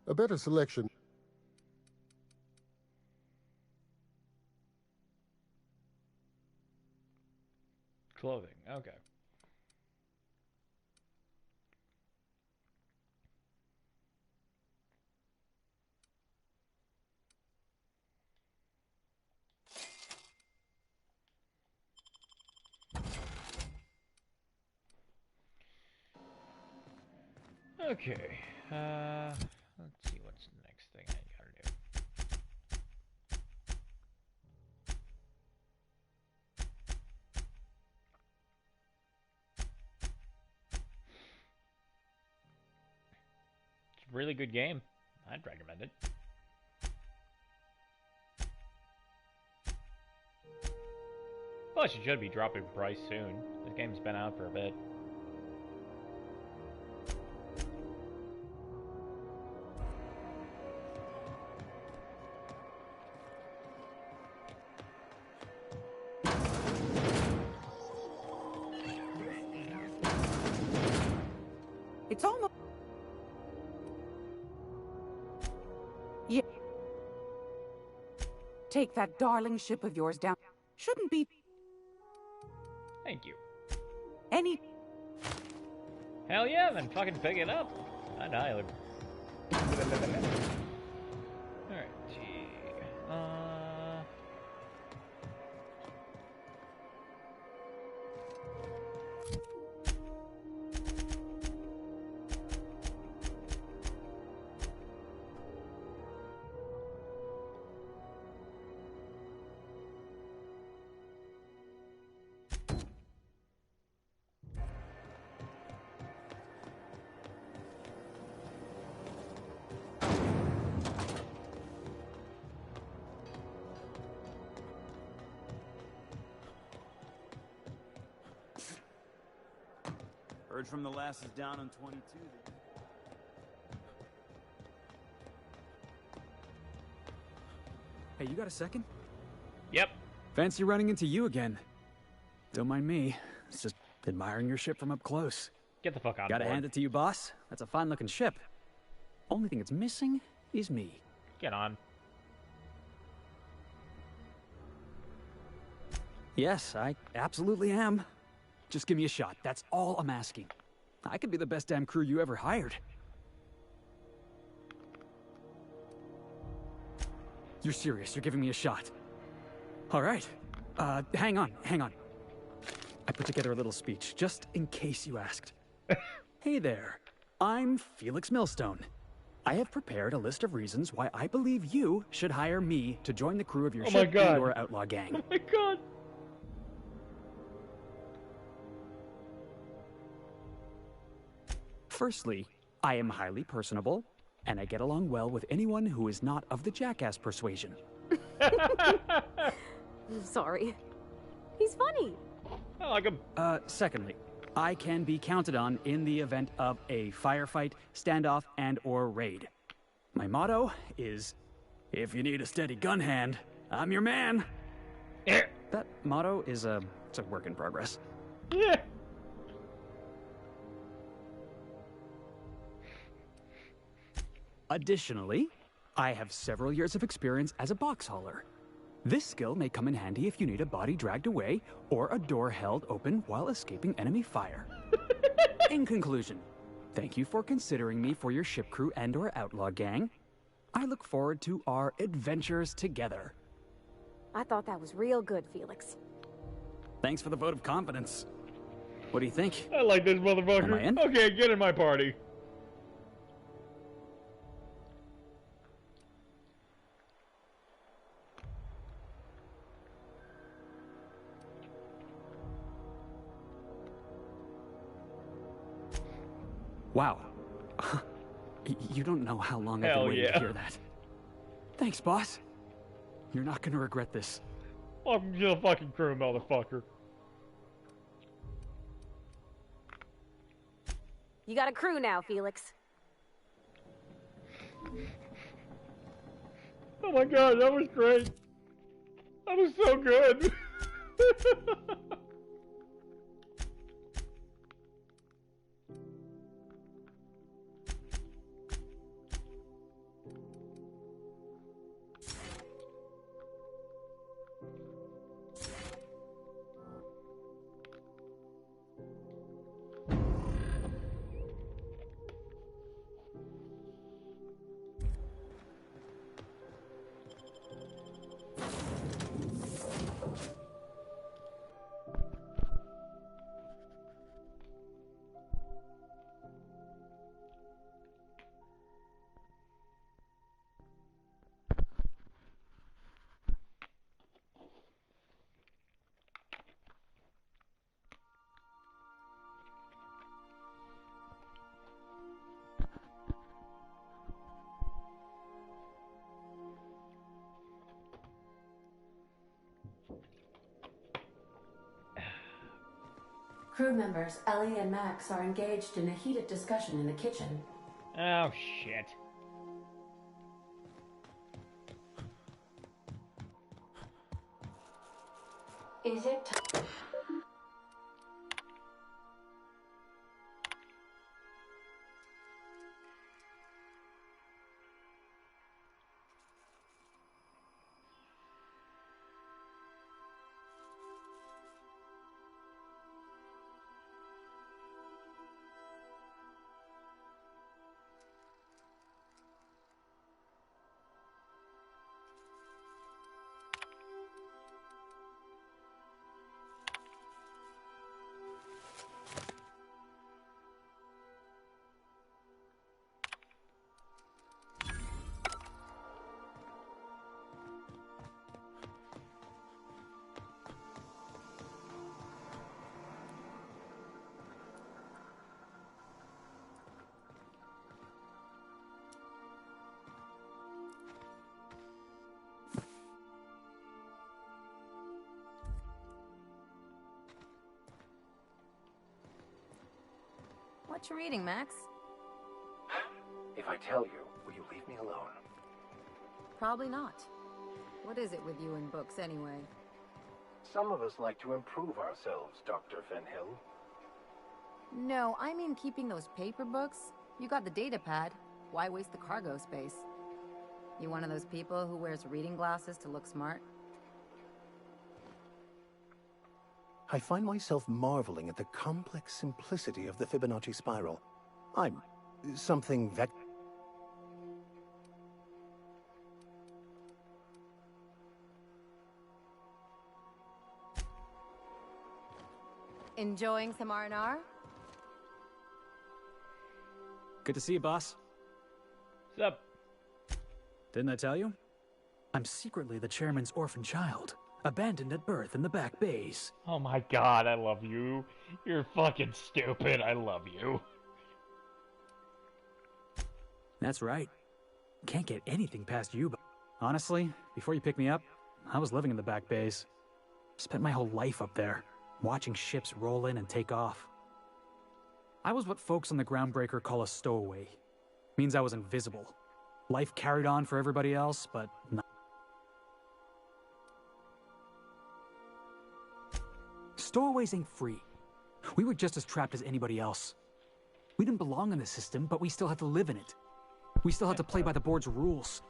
a better selection? Clothing, okay. Okay, let's see what's the next thing I gotta do. It's a really good game. I'd recommend it. Plus, it should be dropping price soon. This game's been out for a bit. It's almost... Yeah. Take that darling ship of yours down. Shouldn't be... Thank you. Any... Hell yeah, then fucking pick it up. I'd highly... Alright, gee... Heard from the lasses down on 22. Hey, you got a second? Yep. Fancy running into you again. Don't mind me. It's just admiring your ship from up close. Get the fuck out Gotta of hand it to you, boss. That's a fine-looking ship. Only thing it's missing is me. Get on. Yes, I absolutely am. Just give me a shot. That's all I'm asking. I could be the best damn crew you ever hired. You're serious. You're giving me a shot. All right. Hang on. I put together a little speech, just in case you asked. Hey there. I'm Felix Millstone. I have prepared a list of reasons why I believe you should hire me to join the crew of your ship and your outlaw gang. Oh my god. Firstly, I am highly personable, and I get along well with anyone who is not of the jackass persuasion. I'm sorry. He's funny. I like him. Secondly, I can be counted on in the event of a firefight, standoff, and/or raid. My motto is, if you need a steady gun hand, I'm your man. That motto is it's a work in progress. Yeah. Additionally, I have several years of experience as a box hauler. This skill may come in handy if you need a body dragged away or a door held open while escaping enemy fire. In conclusion, thank you for considering me for your ship crew and/or outlaw gang. I look forward to our adventures together. I thought that was real good, Felix. Thanks for the vote of confidence. What do you think? I like this motherfucker. Am I in? Okay, get in my party. Wow. You don't know how long I've been waiting to hear that. Thanks, boss. You're not gonna regret this. Welcome to the fucking crew, motherfucker. You got a crew now, Felix. Oh my god, that was great. That was so good. Crew members Ellie and Max are engaged in a heated discussion in the kitchen. Oh, shit. Is it time? What you reading, Max? If I tell you, will you leave me alone? Probably not. What is it with you and books, anyway? Some of us like to improve ourselves, Dr. Fenhill. No, I mean keeping those paper books. You got the data pad. Why waste the cargo space? You one of those people who wears reading glasses to look smart? I find myself marveling at the complex simplicity of the Fibonacci spiral. I'm something Enjoying some R&R? Good to see you, boss. What's up? Didn't I tell you? I'm secretly the chairman's orphan child, abandoned at birth in the back bays. Oh my god, I love you. You're fucking stupid. I love you. That's right. Can't get anything past you, but honestly, before you picked me up, I was living in the back bays. Spent my whole life up there, watching ships roll in and take off. I was what folks on the Groundbreaker call a stowaway. Means I was invisible. Life carried on for everybody else, but not. Stowaways ain't free. We were just as trapped as anybody else. We didn't belong in the system, but we still had to live in it. We still had to play by the board's rules.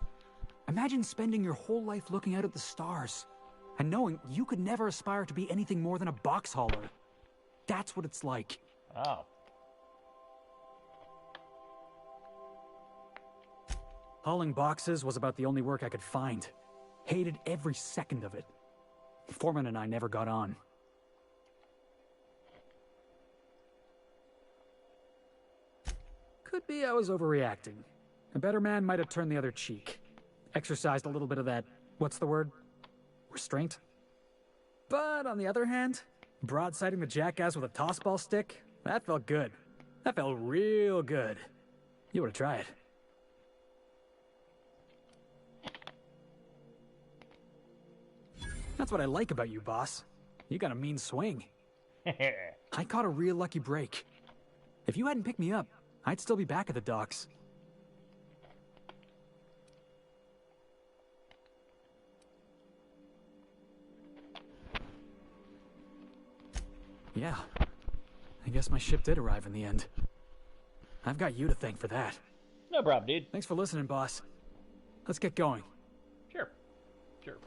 Imagine spending your whole life looking out at the stars, and knowing you could never aspire to be anything more than a box hauler. That's what it's like. Oh. Hauling boxes was about the only work I could find. Hated every second of it. Foreman and I never got on. Could be I was overreacting. A better man might have turned the other cheek. Exercised a little bit of that, what's the word? Restraint? But on the other hand, broadsiding the jackass with a tossball stick, that felt good. That felt real good. You ought to try it. That's what I like about you, boss. You got a mean swing. I caught a real lucky break. If you hadn't picked me up, I'd still be back at the docks. Yeah. I guess my ship did arrive in the end. I've got you to thank for that. No problem, dude. Thanks for listening, boss. Let's get going. Sure. Sure.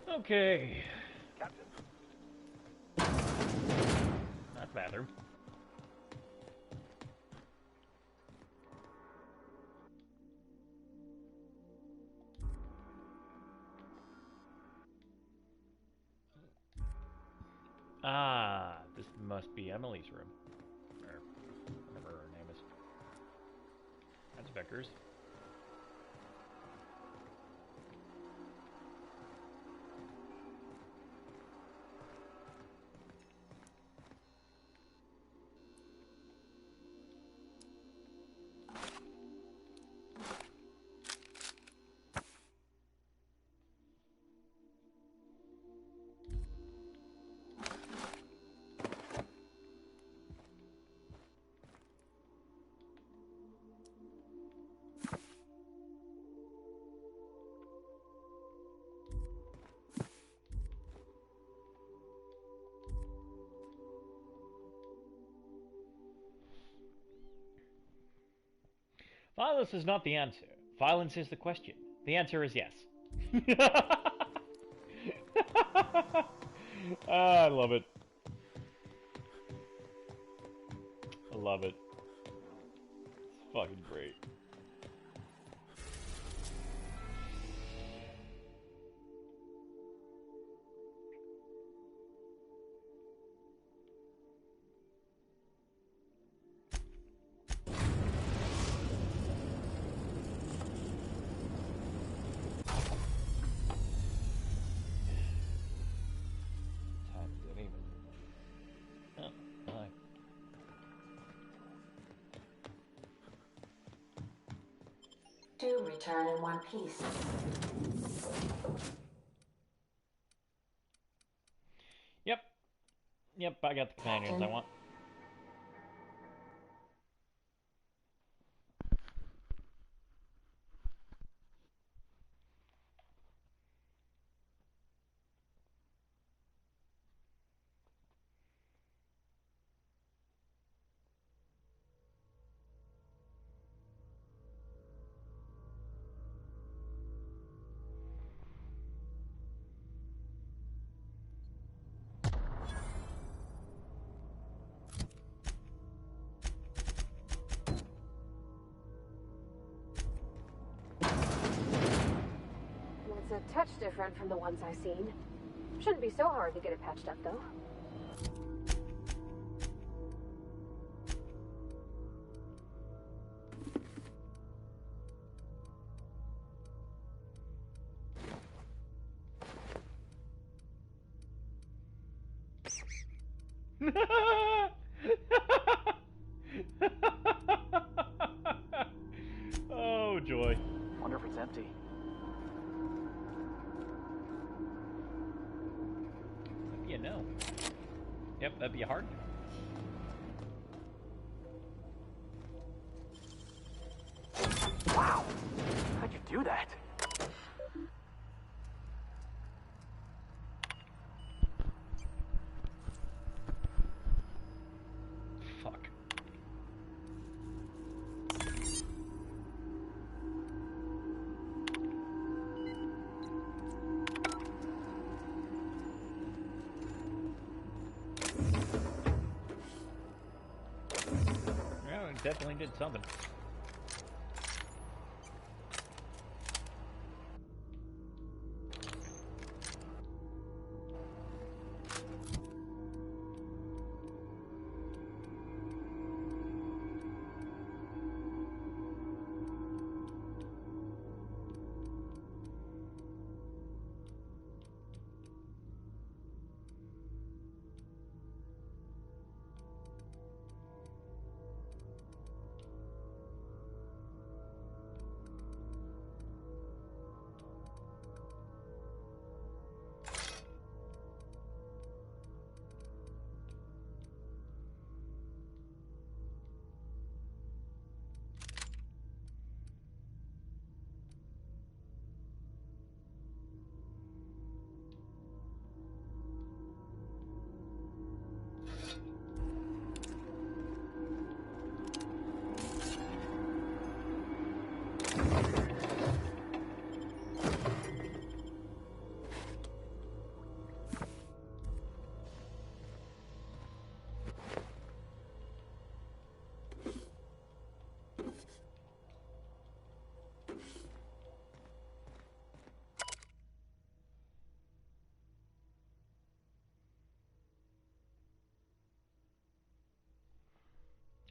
Okay. Captain. Not bathroom. Ah, this must be Emily's room. Or whatever her name is. That's Becker's. Violence is not the answer. Violence is the question. The answer is yes. I love it. I love it. It's fucking great. Do return in one piece. Yep, I got the companions I want. It's a touch different from the ones I've seen. Shouldn't be so hard to get it patched up, though. Oh, joy. Wonder if it's empty. That'd be a no. Yep, that'd be a hard no. Wow! How'd you do that? Fuck. Yeah, it definitely did something.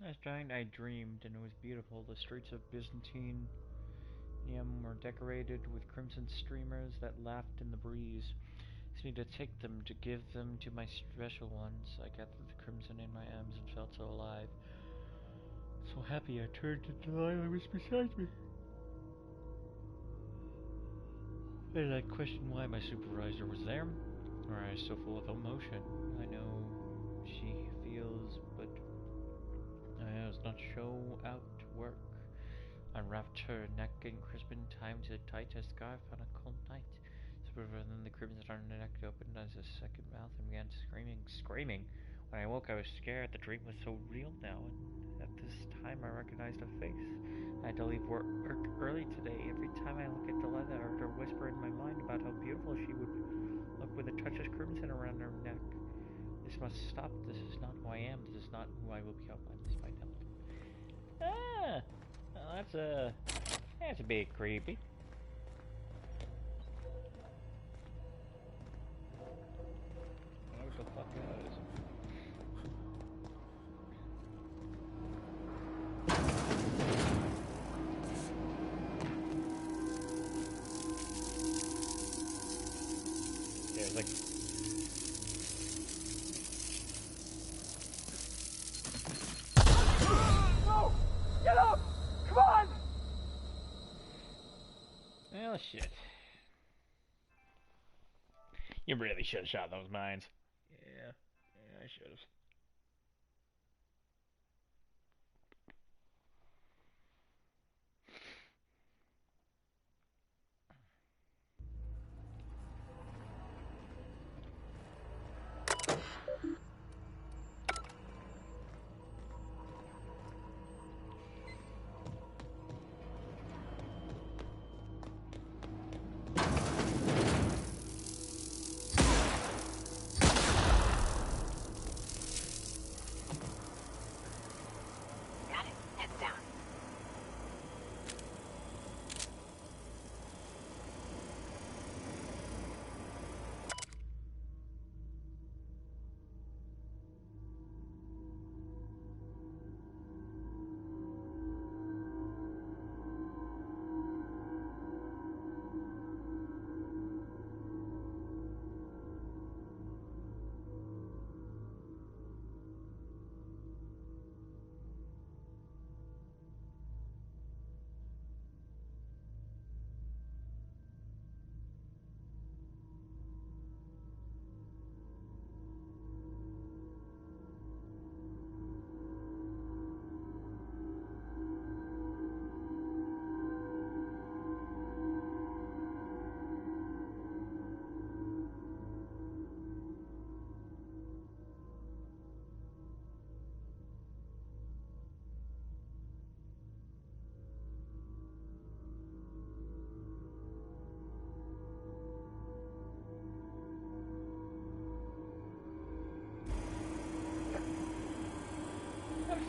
Last night I dreamed, and it was beautiful. The streets of Byzantine were decorated with crimson streamers that laughed in the breeze. I need to take them to give them to my special ones. I gathered the crimson in my arms and felt so alive. So happy I turned to Delilah was beside me. And I questioned why my supervisor was there. Her eyes so full of emotion. I know she feels, but I does not show out to work. I wrapped her neck in crimson, tied it tight as a scarf on a cold night. So then the crimson on her neck opened as a second mouth and began screaming. When I woke, I was scared. The dream was so real now, and at this time time I recognized a face. I had to leave work early today. Every time I look at Deletta, I heard her whisper in my mind about how beautiful she would look with a touch of crimson around her neck. This must stop. This is not who I am. This is not who I will become. I must find out. Ah! Well, that's a bit creepy. What the fuck is? There's like... No! Get up! Come on! Well, shit. You really should have shot those mines. Yeah, I should have.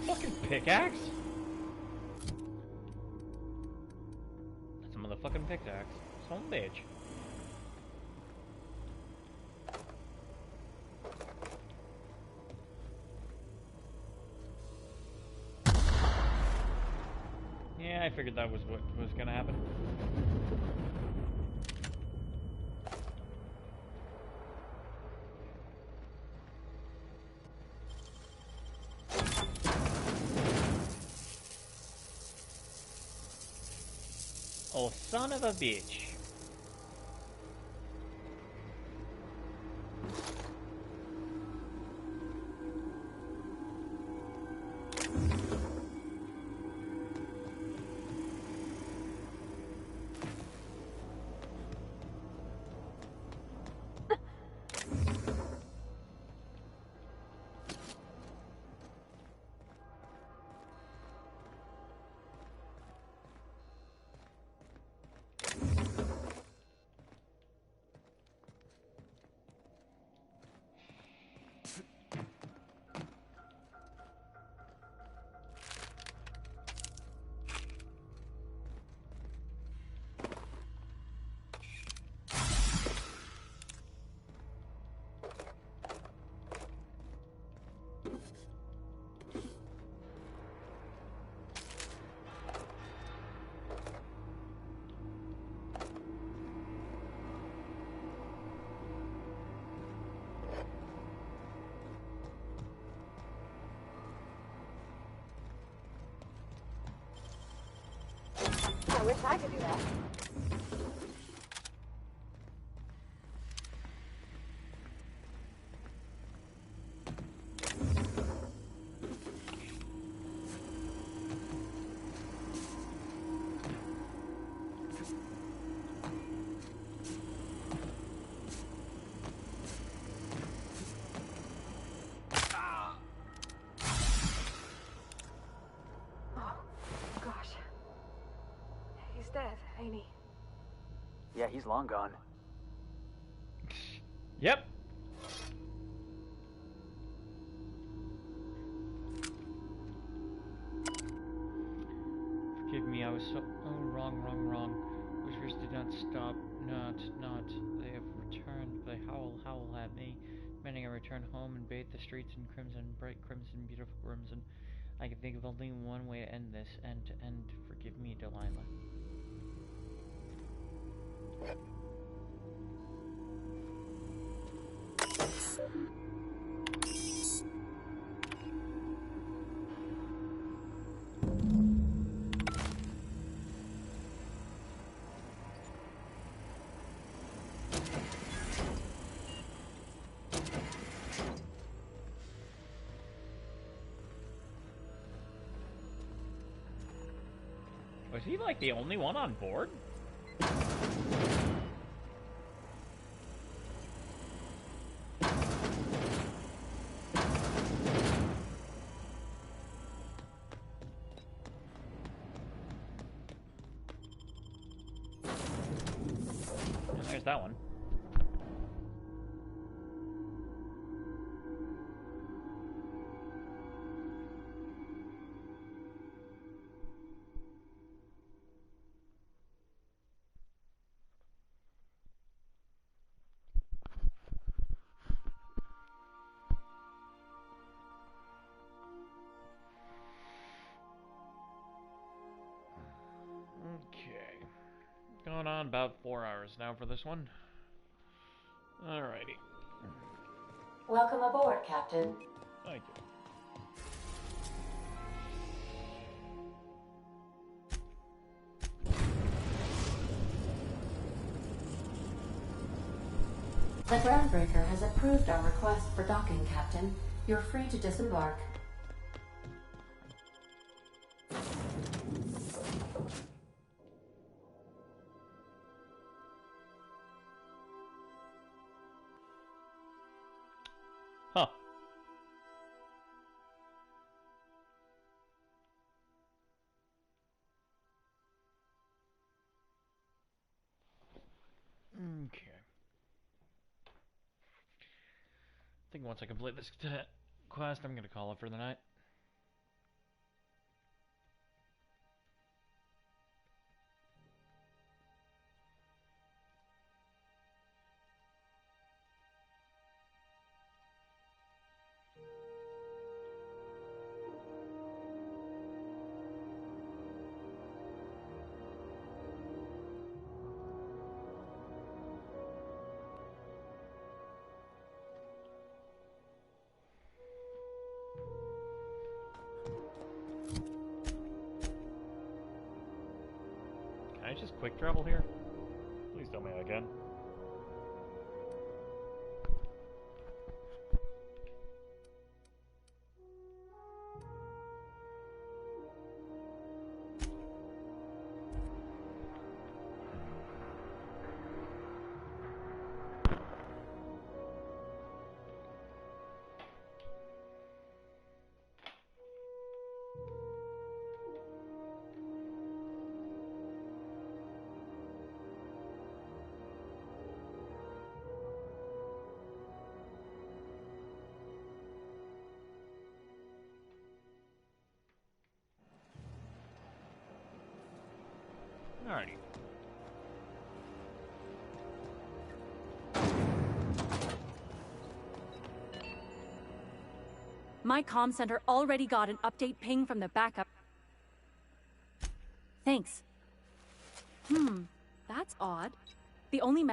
Fucking pickaxe? That's a motherfucking pickaxe. Son of a bitch. Yeah, I figured that was what was gonna happen. Oh, son of a bitch. I wish I could do that. ain't he? Yeah, he's long gone. Yep. Forgive me, I was so... Oh, wrong. Wishers did not stop. Not. They have returned. They howl at me. Demanding I return home and bathe the streets in crimson, bright crimson, beautiful crimson. I can think of only one way to end this. And forgive me, Delilah. Was he like the only one on board? And there's that one. Okay. Going on about 4 hours now for this one. Alrighty. Welcome aboard, Captain. Thank you. The Groundbreaker has approved our request for docking, Captain. You're free to disembark. Huh. Okay. I think once I complete this quest, I'm gonna call it for the night. Can I just quick travel here? Please tell me I can. Alrighty. My comm center already got an update ping from the backup. Thanks. That's odd. The only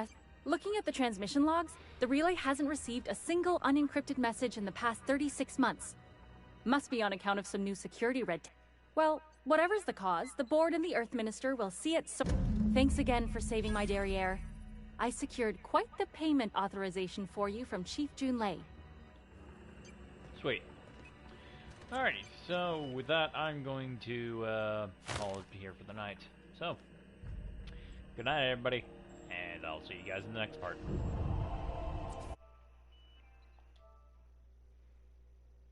Looking at the transmission logs, the relay hasn't received a single unencrypted message in the past 36 months. Must be on account of some new security red tape. Well, whatever's the cause, the board and the Earth Minister will see it so— Thanks again for saving my derriere. I secured quite the payment authorization for you from Chief Junlei. Sweet. Alrighty, so with that, I'm going to call it here for the night. So, good night, everybody, and I'll see you guys in the next part.